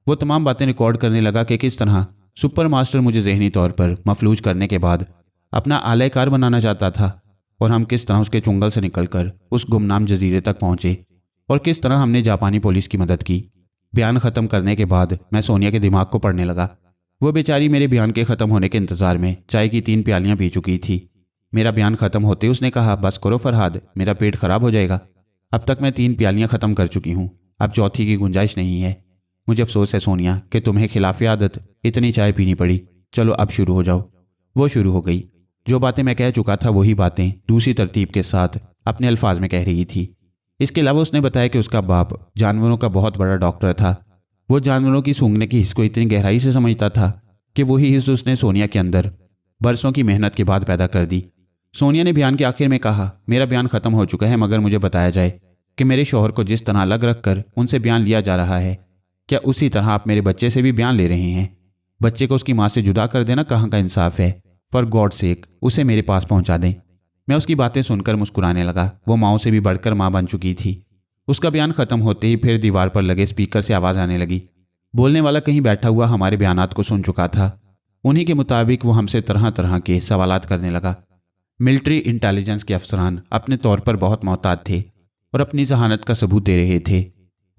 وہ تمام باتیں ریکارڈ کرنے لگا کہ کس طرح سپر ماسٹر مجھے ذہنی طور پر مفلوج کرنے کے بعد اپنا اعلی کار بنانا چاہتا تھا، اور ہم کس طرح اس کے چنگل سے نکل کر اس گمنام جزیرے تک پہنچے، اور کس طرح ہم نے جاپانی پولیس کی مدد کی۔ بیان ختم کرنے کے بعد میں سونیا کے دماغ کو پڑھنے لگا۔ وہ بیچاری میرے بیان کے ختم ہونے کے انتظار میں چائے کی 3 پیالیاں پی چکی تھی۔ میرا بیان ختم ہوتے اس نے کہا، بس کرو فرہاد، میرا پیٹ خراب ہو جائے گا۔ اب تک میں 3 پیالیاں ختم کر چکی ہوں، اب چوتھی کی گنجائش نہیں ہے۔ مجھے افسوس ہے سونیا کہ تمہیں خلاف عادت اتنی چائے پینی پڑی۔ چلو اب شروع ہو جاؤ۔ وہ شروع ہو گئی۔ جو باتیں میں کہہ چکا تھا وہی باتیں دوسری ترتیب کے ساتھ اپنے الفاظ میں کہہ رہی تھی۔ اس کے علاوہ اس نے بتایا کہ اس کا باپ جانوروں کا بہت بڑا ڈاکٹر تھا۔ وہ جانوروں کی سونگنے کی حس کو اتنی گہرائی سے سمجھتا تھا کہ وہی حس اس نے سونیا کے اندر برسوں کی محنت کے بعد پیدا کر دی۔ سونیا نے بیان کے آخر میں کہا، میرا بیان ختم ہو چکا ہے، مگر مجھے بتایا جائے کہ میرے شوہر کو جس طرح الگ رکھ کر ان سے بیان لیا جا رہا ہے، کیا اسی طرح آپ میرے بچے سے بھی بیان لے رہے ہیں؟ بچے کو اس کی ماں سے جدا کر دینا کہاں کا انصاف ہے؟ فار گاڈ سیک اسے میرے پاس پہنچا دیں۔ میں اس کی باتیں سن کر مسکرانے لگا۔ وہ ماؤں سے بھی بڑھ کر ماں بن چکی تھی۔ اس کا بیان ختم ہوتے ہی پھر دیوار پر لگے اسپیکر سے آواز آنے لگی۔ بولنے والا کہیں بیٹھا ہوا ہمارے بیانات کو سن چکا تھا۔ انہی کے مطابق وہ ہم سے طرح طرح کے سوالات کرنے لگا۔ ملٹری انٹیلیجنس کے افسران اپنے طور پر بہت محتاط تھے اور اپنی ذہانت کا ثبوت دے رہے تھے۔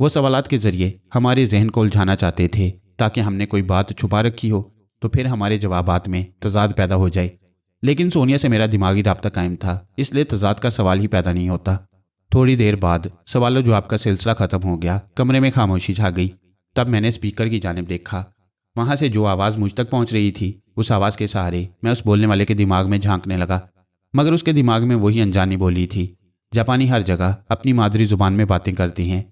وہ سوالات کے ذریعے ہمارے ذہن کو الجھانا چاہتے تھے تاکہ ہم نے کوئی بات چھپا رکھی ہو تو پھر ہمارے جوابات میں تضاد پیدا ہو جائے۔ لیکن سونیا سے میرا دماغی رابطہ قائم تھا، اس لیے تضاد کا سوال ہی پیدا نہیں ہوتا۔ تھوڑی دیر بعد سوال و جواب کا سلسلہ ختم ہو گیا۔ کمرے میں خاموشی چھا گئی۔ تب میں نے اسپیکر کی جانب دیکھا۔ وہاں سے جو آواز مجھ تک پہنچ رہی تھی، اس آواز کے سہارے میں اس بولنے والے کے دماغ میں جھانکنے لگا، مگر اس کے دماغ میں وہی انجانی بولی تھی۔ جاپانی ہر جگہ اپنی مادری زبان میں باتیں کرتی ہیں،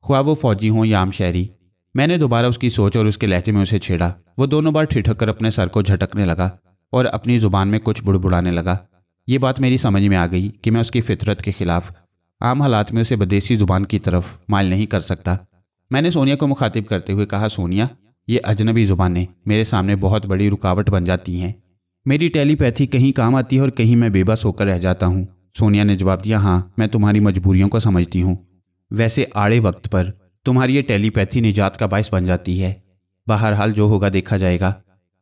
خواہ وہ فوجی ہوں یا عام شہری۔ میں نے دوبارہ اس کی سوچ اور اس کے لہجے میں اسے چھیڑا۔ وہ دونوں بار ٹھٹک کر اپنے سر کو جھٹکنے لگا اور اپنی زبان میں کچھ بڑبڑانے لگا۔ یہ بات میری سمجھ میں آ گئی کہ میں اس کی فطرت کے خلاف عام حالات میں اسے بدیسی زبان کی طرف مائل نہیں کر سکتا۔ میں نے سونیا کو مخاطب کرتے ہوئے کہا، سونیا، یہ اجنبی زبانیں میرے سامنے بہت بڑی رکاوٹ بن جاتی ہیں۔ میری ٹیلی پیتھی کہیں کام آتی ہے اور کہیں میں بے بس ہو کر رہ جاتا ہوں۔ سونیا نے جواب دیا، ہاں میں تمہاری مجبوریوں کو سمجھتی ہوں، ویسے آڑے وقت پر تمہاری یہ ٹیلی پیتھی نجات کا باعث بن جاتی ہے۔ بہرحال جو ہوگا دیکھا جائے گا۔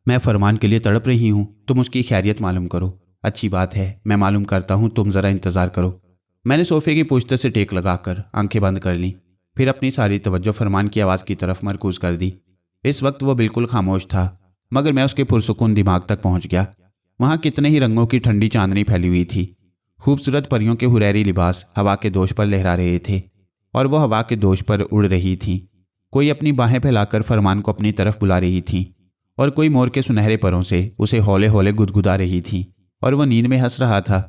میں فرمان کے لیے تڑپ رہی ہوں، تم اس کی خیریت معلوم کرو۔ اچھی بات ہے، میں معلوم کرتا ہوں، تم ذرا انتظار کرو۔ میں نے صوفے کی پشت سے ٹیک لگا کر آنکھیں بند کر لیں، پھر اپنی ساری توجہ فرمان کی آواز کی طرف مرکوز کر دی۔ اس وقت وہ بالکل خاموش تھا، مگر میں اس کے پرسکون دماغ تک پہنچ گیا۔ وہاں کتنے ہی رنگوں کی ٹھنڈی چاندنی پھیلی ہوئی تھی۔ خوبصورت پریوں کے ہریری لباس ہوا کے دوش پر لہرا رہے تھے اور وہ ہوا کے دوش پر اڑ رہی تھیں۔ کوئی اپنی باہیں پھیلا کر فرمان کو اپنی طرف بلا رہی تھی اور کوئی مور کے سنہرے پروں سے اسے ہولے ہولے گدگدا رہی تھی، اور وہ نیند میں ہنس رہا تھا۔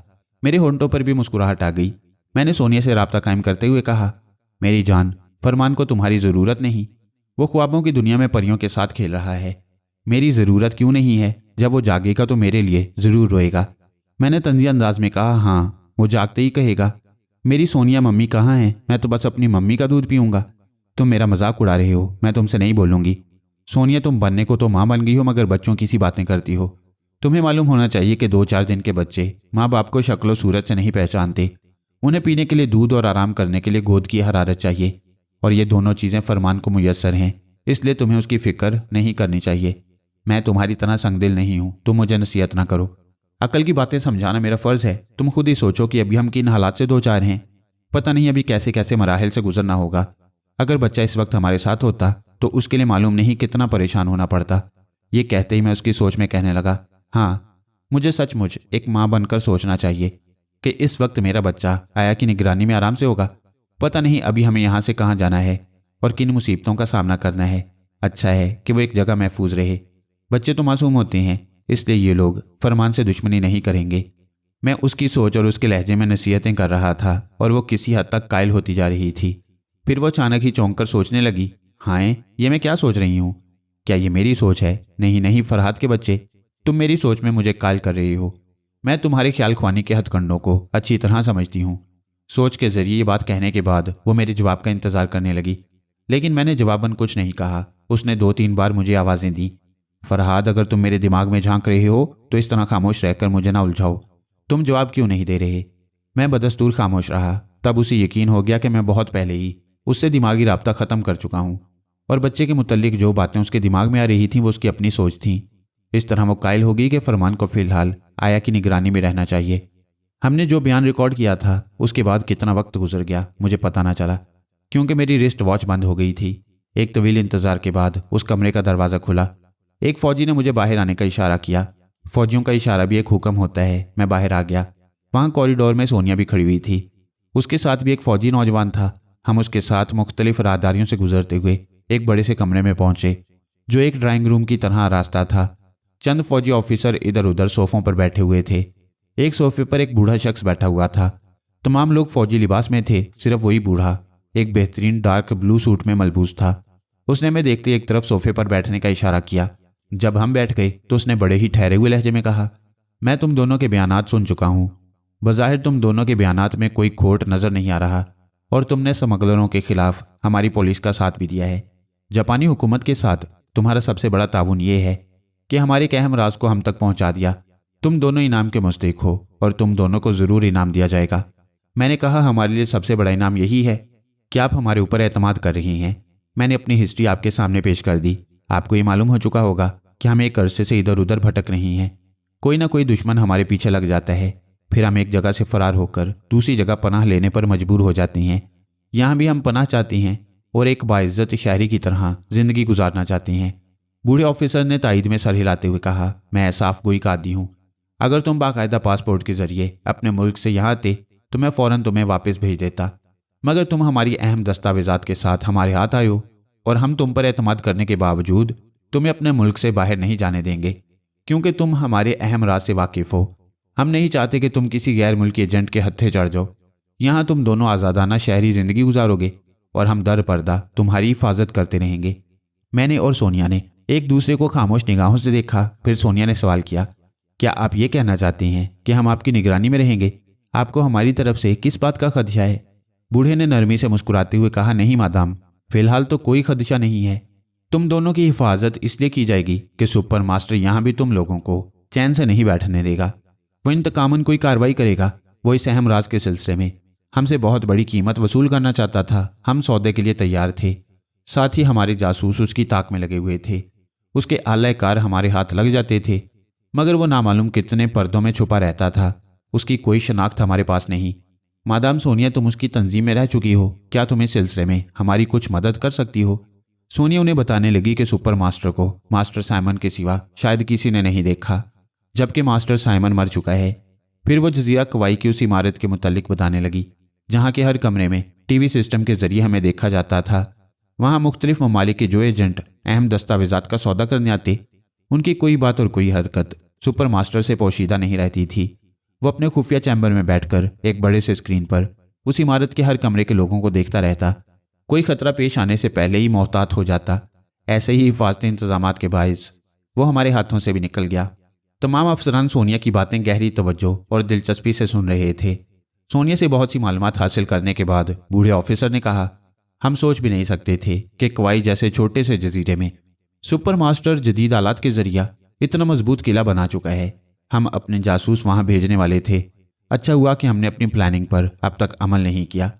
میرے ہونٹوں پر بھی مسکراہٹ آ گئی۔ میں نے سونیا سے رابطہ قائم کرتے ہوئے کہا، میری جان، فرمان کو تمہاری ضرورت نہیں۔ وہ خوابوں کی دنیا میں پریوں کے ساتھ کھیل رہا ہے۔ میری ضرورت کیوں نہیں ہے؟ جب وہ جاگے گا تو میرے لیے ضرور روئے گا۔ میں نے طنزی انداز میں کہا، ہاں وہ جاگتے ہی کہے گا، میری سونیا ممی کہاں ہیں؟ میں تو بس اپنی ممی کا دودھ پیوں گا۔ تم میرا مذاق اڑا رہے ہو، میں تم سے نہیں بولوں گی۔ سونیا تم بننے کو تو ماں بن گئی ہو مگر بچوں کی سی باتیں کرتی ہو۔ تمہیں معلوم ہونا چاہیے کہ 2-4 دن کے بچے ماں باپ کو شکل و صورت سے نہیں پہچانتے۔ انہیں پینے کے لیے دودھ اور آرام کرنے کے لیے گود کی حرارت چاہیے، اور یہ دونوں چیزیں فرمان کو میسر ہیں، اس لیے تمہیں اس کی فکر نہیں کرنی چاہیے۔ میں تمہاری طرح سنگ دل نہیں ہوں، تم مجھے نصیحت نہ کرو۔ عقل کی باتیں سمجھانا میرا فرض ہے۔ تم خود ہی سوچو کہ ابھی ہم کن حالات سے 2-4 ہیں، پتہ نہیں ابھی کیسے کیسے مراحل سے گزرنا ہوگا۔ اگر بچہ اس وقت ہمارے ساتھ ہوتا تو اس کے لیے معلوم نہیں کتنا پریشان ہونا پڑتا۔ یہ کہتے ہی میں اس کی سوچ میں کہنے لگا، ہاں مجھے سچ مچ ایک ماں بن کر سوچنا چاہیے کہ اس وقت میرا بچہ آیا کی نگرانی میں آرام سے ہوگا۔ پتہ نہیں ابھی ہمیں یہاں سے کہاں جانا ہے اور کن مصیبتوں کا سامنا کرنا ہے۔ اچھا ہے کہ وہ ایک جگہ محفوظ رہے۔ بچے تو معصوم ہوتے ہیں، اس لیے یہ لوگ فرمان سے دشمنی نہیں کریں گے۔ میں اس کی سوچ اور اس کے لہجے میں نصیحتیں کر رہا تھا اور وہ کسی حد تک قائل ہوتی جا رہی تھی۔ پھر وہ اچانک ہی چونک کر سوچنے لگی، ہائے یہ میں کیا سوچ رہی ہوں؟ کیا یہ میری سوچ ہے؟ نہیں فرحات کے بچے، تم میری سوچ میں مجھے قائل کر رہی ہو۔ میں تمہارے خیال خوانی کے ہتھ کنڈوں کو اچھی طرح سمجھتی ہوں۔ سوچ کے ذریعے یہ بات کہنے کے بعد وہ میرے جواب کا انتظار کرنے لگی، لیکن میں نے جواباً کچھ نہیں کہا۔ اس نے 2-3 بار مجھے آوازیں دیں، فرحاد اگر تم میرے دماغ میں جھانک رہے ہو تو اس طرح خاموش رہ کر مجھے نہ الجھاؤ۔ تم جواب کیوں نہیں دے رہے؟ میں بدستور خاموش رہا۔ تب اسے یقین ہو گیا کہ میں بہت پہلے ہی اس سے دماغی رابطہ ختم کر چکا ہوں، اور بچے کے متعلق جو باتیں اس کے دماغ میں آ رہی تھیں وہ اس کی اپنی سوچ تھیں۔ اس طرح وہ قائل ہو گئی کہ فرمان کو فی الحال آیا کی نگرانی میں رہنا چاہیے۔ ہم نے جو بیان ریکارڈ کیا تھا اس کے بعد کتنا وقت گزر گیا مجھے پتہ نہ چلا، کیونکہ میری رسٹ واچ بند ہو گئی تھی۔ ایک طویل انتظار کے بعد اس کمرے کا دروازہ کھلا۔ ایک فوجی نے مجھے باہر آنے کا اشارہ کیا۔ فوجیوں کا اشارہ بھی ایک حکم ہوتا ہے۔ میں باہر آ گیا۔ وہاں کوریڈور میں سونیا بھی کھڑی ہوئی تھی، اس کے ساتھ بھی ایک فوجی نوجوان تھا۔ ہم اس کے ساتھ مختلف راہداریوں سے گزرتے ہوئے ایک بڑے سے کمرے میں پہنچے جو ایک ڈرائنگ روم کی طرح آراستہ تھا۔ چند فوجی آفیسر ادھر ادھر صوفوں پر بیٹھے ہوئے تھے۔ ایک صوفے پر ایک بوڑھا شخص بیٹھا ہوا تھا۔ تمام لوگ فوجی لباس میں تھے، صرف وہی بوڑھا ایک بہترین ڈارک بلو سوٹ میں ملبوس تھا۔ اس نے ہمیں دیکھتے ایک طرف صوفے پر بیٹھنے کا اشارہ کیا۔ جب ہم بیٹھ گئے تو اس نے بڑے ہی ٹھہرے ہوئے لہجے میں کہا، میں تم دونوں کے بیانات سن چکا ہوں۔ بظاہر تم دونوں کے بیانات میں کوئی کھوٹ نظر نہیں آ رہا، اور تم نے اسمگلروں کے خلاف ہماری پولیس کا ساتھ بھی دیا ہے۔ جاپانی حکومت کے ساتھ تمہارا سب سے بڑا تعاون یہ ہے کہ ہمارے ایک اہم راز کو ہم تک پہنچا دیا۔ تم دونوں انعام کے مستحق ہو اور تم دونوں کو ضرور انعام دیا جائے گا۔ میں نے کہا، ہمارے لیے سب سے بڑا انعام یہی ہے کہ آپ ہمارے اوپر اعتماد کر رہی ہیں۔ میں نے اپنی ہسٹری آپ کے سامنے پیش کر دی۔ آپ کو یہ معلوم ہو چکا ہوگا کہ ہم ایک عرصے سے ادھر ادھر بھٹک رہی ہیں۔ کوئی نہ کوئی دشمن ہمارے پیچھے لگ جاتا ہے، پھر ہم ایک جگہ سے فرار ہو کر دوسری جگہ پناہ لینے پر مجبور ہو جاتی ہیں۔ یہاں بھی ہم پناہ چاہتی ہیں اور ایک باعزت شہری کی طرح زندگی گزارنا چاہتی ہیں۔ بوڑھے آفیسر نے تائید میں سر ہلاتے ہوئے کہا، میں صاف گوئی کا عادی ہوں۔ اگر تم باقاعدہ پاسپورٹ کے ذریعے اپنے ملک سے یہاں آتے تو میں فوراً تمہیں واپس بھیج دیتا، مگر تم ہماری اہم دستاویزات کے ساتھ ہمارے ہاتھ آئے ہو، اور ہم تم پر اعتماد کرنے کے باوجود تمہیں اپنے ملک سے باہر نہیں جانے دیں گے، کیونکہ تم ہمارے اہم راز سے واقف ہو۔ ہم نہیں چاہتے کہ تم کسی غیر ملکی ایجنٹ کے ہتھے چڑھ جاؤ۔ یہاں تم دونوں آزادانہ شہری زندگی گزارو گے اور ہم در پردہ تمہاری حفاظت کرتے رہیں گے۔ میں نے اور سونیا نے ایک دوسرے کو خاموش نگاہوں سے دیکھا۔ پھر سونیا نے سوال کیا، کیا آپ یہ کہنا چاہتے ہیں کہ ہم آپ کی نگرانی میں رہیں گے؟ آپ کو ہماری طرف سے کس بات کا خدشہ ہے؟ بوڑھے نے نرمی سے مسکراتے ہوئے کہا، نہیں مادام، فی الحال تو کوئی خدشہ نہیں ہے۔ تم دونوں کی حفاظت اس لیے کی جائے گی کہ سپر ماسٹر یہاں بھی تم لوگوں کو چین سے نہیں بیٹھنے دے گا۔ وہ انتقاماً کوئی کارروائی کرے گا۔ وہ اس اہم راز کے سلسلے میں ہم سے بہت بڑی قیمت وصول کرنا چاہتا تھا۔ ہم سودے کے لیے تیار تھے، ساتھ ہی ہمارے جاسوس اس کی تاک میں لگے ہوئے تھے۔ اس کے آلہ کار ہمارے ہاتھ لگ جاتے تھے، مگر وہ نامعلوم کتنے پردوں میں چھپا رہتا تھا۔ اس کی کوئی شناخت ہمارے پاس نہیں۔ مادام سونیا، تم اس کی تنظیم میں رہ چکی ہو، کیا تم اس سلسلے میں ہماری کچھ مدد کر سکتی ہو؟ سونیا انہیں بتانے لگی کہ سپر ماسٹر کو ماسٹر سائمن کے سوا شاید کسی نے نہیں دیکھا، جبکہ ماسٹر سائمن مر چکا ہے۔ پھر وہ جزیرہ کوائی کی اس عمارت کے متعلق بتانے لگی جہاں کے ہر کمرے میں ٹی وی سسٹم کے ذریعے ہمیں دیکھا جاتا تھا۔ وہاں مختلف ممالک کے جو ایجنٹ اہم دستاویزات کا سودا کرنے آتے، ان کی کوئی بات اور کوئی حرکت سپر ماسٹر سے پوشیدہ نہیں رہتی تھی۔ وہ اپنے خفیہ چیمبر میں بیٹھ کر ایک بڑے سے اسکرین پر اس عمارت کے ہر کمرے کے لوگوں کو دیکھتا رہتا۔ कोई खतरा पेश आने से पहले ही मोहतात हो जाता। ऐसे ही हिफाजती इंतजामात के बायस वो हमारे हाथों से भी निकल गया। तमाम अफसरान सोनिया की बातें गहरी तवज्जो और दिलचस्पी से सुन रहे थे। सोनिया से बहुत सी मालूमात हासिल करने के बाद बूढ़े ऑफिसर ने कहा, हम सोच भी नहीं सकते थे कि कवाई जैसे छोटे से जजीरे में सुपर मास्टर जदीद आलात के जरिया इतना मजबूत किला बना चुका है। हम अपने जासूस वहां भेजने वाले थे। अच्छा हुआ कि हमने अपनी प्लानिंग पर अब तक अमल नहीं किया,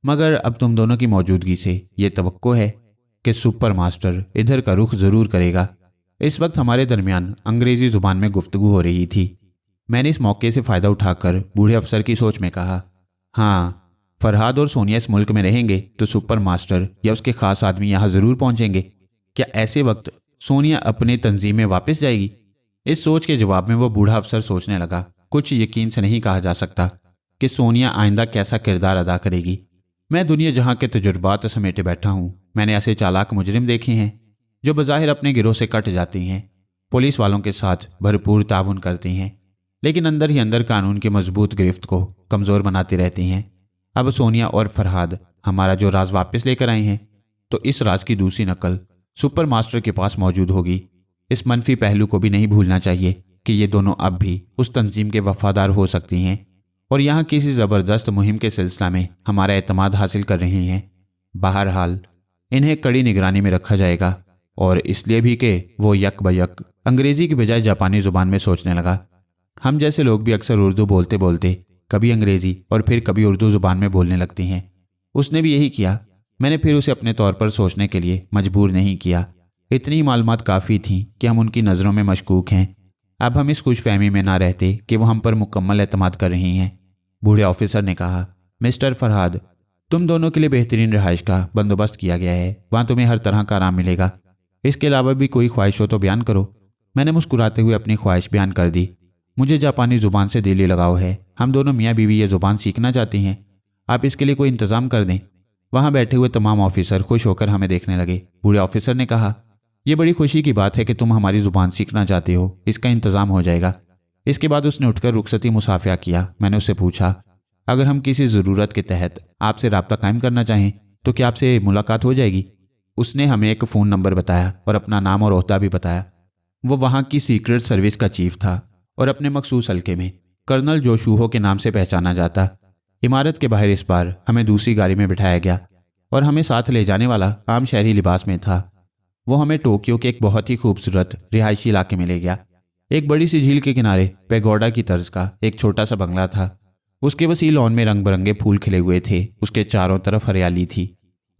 मगर अब तुम दोनों की मौजूदगी से ये तवक्को है कि सुपर मास्टर इधर का रुख ज़रूर करेगा। इस वक्त हमारे दरमियान अंग्रेज़ी ज़ुबान में गुफ्तगू हो रही थी। मैंने इस मौके से फ़ायदा उठाकर बूढ़े अफसर की सोच में कहा, हाँ, फरहाद और सोनिया इस मुल्क में रहेंगे तो सुपर मास्टर या उसके ख़ास आदमी यहाँ ज़रूर पहुँचेंगे। क्या ऐसे वक्त सोनिया अपने तंजीम में वापस जाएगी? इस सोच के जवाब में वो बूढ़ा अफसर सोचने लगा, कुछ यकीन से नहीं कहा जा सकता कि सोनिया आइंदा कैसा किरदार अदा करेगी। मैं दुनिया जहाँ के तजुर्बात समेटे बैठा हूँ। मैंने ऐसे चालाक मुजरिम देखे हैं जो बज़ाहिर अपने गिरोह से कट जाती हैं, पुलिस वालों के साथ भरपूर ताउन करती हैं, लेकिन अंदर ही अंदर कानून की मजबूत गिरफ्त को कमज़ोर बनाती रहती हैं। अब सोनिया और फरहाद हमारा जो राज वापस लेकर आए हैं, तो इस राज की दूसरी नकल सुपर मास्टर के पास मौजूद होगी। इस मनफी पहलू को भी नहीं भूलना चाहिए कि ये दोनों अब भी उस तंजीम के वफादार हो सकती हैं और यहाँ किसी ज़बरदस्त मुहिम के सिलसिला में हमारा एतमाद हासिल कर रही हैं। बहरहाल इन्हें कड़ी निगरानी में रखा जाएगा, और इसलिए भी कि वो यक बयक अंग्रेज़ी की बजाय जापानी ज़ुबान में सोचने लगा। हम जैसे लोग भी अक्सर उर्दू बोलते बोलते कभी अंग्रेज़ी और फिर कभी उर्दू ज़ुबान में बोलने लगती हैं। उसने भी यही किया। मैंने फिर उसे अपने तौर पर सोचने के लिए मजबूर नहीं किया। इतनी मालूमात काफ़ी थी कि हम उनकी नज़रों में मशकूक हैं। अब हम इस खुशफहमी में ना रहते कि वो हम पर मुकम्मल एतमाद कर रही हैं। बूढ़े ऑफिसर ने कहा, मिस्टर फरहाद, तुम दोनों के लिए बेहतरीन रिहाइश का बंदोबस्त किया गया है। वहाँ तुम्हें हर तरह का आराम मिलेगा। इसके अलावा भी कोई ख्वाहिश हो तो बयान करो। मैंने मुस्कुराते हुए अपनी ख्वाहिश बयान कर दी। मुझे जापानी ज़ुबान से दिली लगाव है। हम दोनों मियाँ बीवी ये ज़ुबान सीखना चाहती हैं। आप इसके लिए कोई इंतज़ाम कर दें। वहाँ बैठे हुए तमाम ऑफिसर खुश होकर हमें देखने लगे। बूढ़े ऑफिसर ने कहा, यह बड़ी खुशी की बात है कि तुम हमारी ज़ुबान सीखना चाहते हो। इसका इंतज़ाम हो जाएगा। इसके बाद उसने उठकर रुखसती मुसाफिया किया। मैंने उससे पूछा, अगर हम किसी ज़रूरत के तहत आपसे रब्ता कायम करना चाहें तो क्या आपसे मुलाकात हो जाएगी? उसने हमें एक फ़ोन नंबर बताया और अपना नाम और ओहदा भी बताया। वो वहाँ की सीक्रेट सर्विस का चीफ था और अपने मखसूस हल्के में कर्नल जोशुहो के नाम से पहचाना जाता। इमारत के बाहर इस बार हमें दूसरी गाड़ी में बिठाया गया और हमें साथ ले जाने वाला आम शहरी लिबास में था। वो हमें टोक्यो के एक बहुत ही खूबसूरत रिहायशी इलाके में ले गया। एक बड़ी सी झील के किनारे पैगोडा की तर्ज का एक छोटा सा बंगला था। उसके वसी लॉन में रंग बिरंगे फूल खिले हुए थे। उसके चारों तरफ हरियाली थी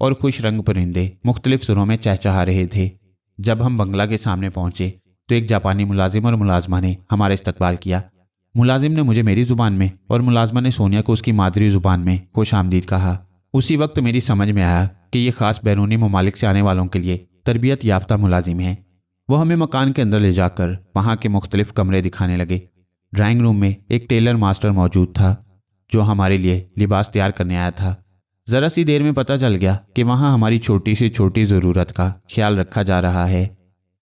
और खुश रंग परिंदे मुख्तलिफ सुरों में चहचहा रहे थे। जब हम बंगला के सामने पहुंचे तो एक जापानी मुलाजिम और मुलाजमा ने हमारा इस्तकबाल किया। मुलाजिम ने मुझे मेरी ज़ुबान में और मुलाजमा ने सोनिया को उसकी मादरी ज़ुबान में खुश आमदीद कहा। उसी वक्त मेरी समझ में आया कि ये ख़ास बैरूनी ममालिक से आने वालों के लिए तरबियत याफ्ता मुलाजिम है। वो हमें मकान के अंदर ले जाकर वहाँ के मुख्तलिफ कमरे दिखाने लगे। ड्राइंग रूम में एक टेलर मास्टर मौजूद था जो हमारे लिए लिबास तैयार करने आया था। ज़रा सी देर में पता चल गया कि वहाँ हमारी छोटी सी छोटी ज़रूरत का ख्याल रखा जा रहा है।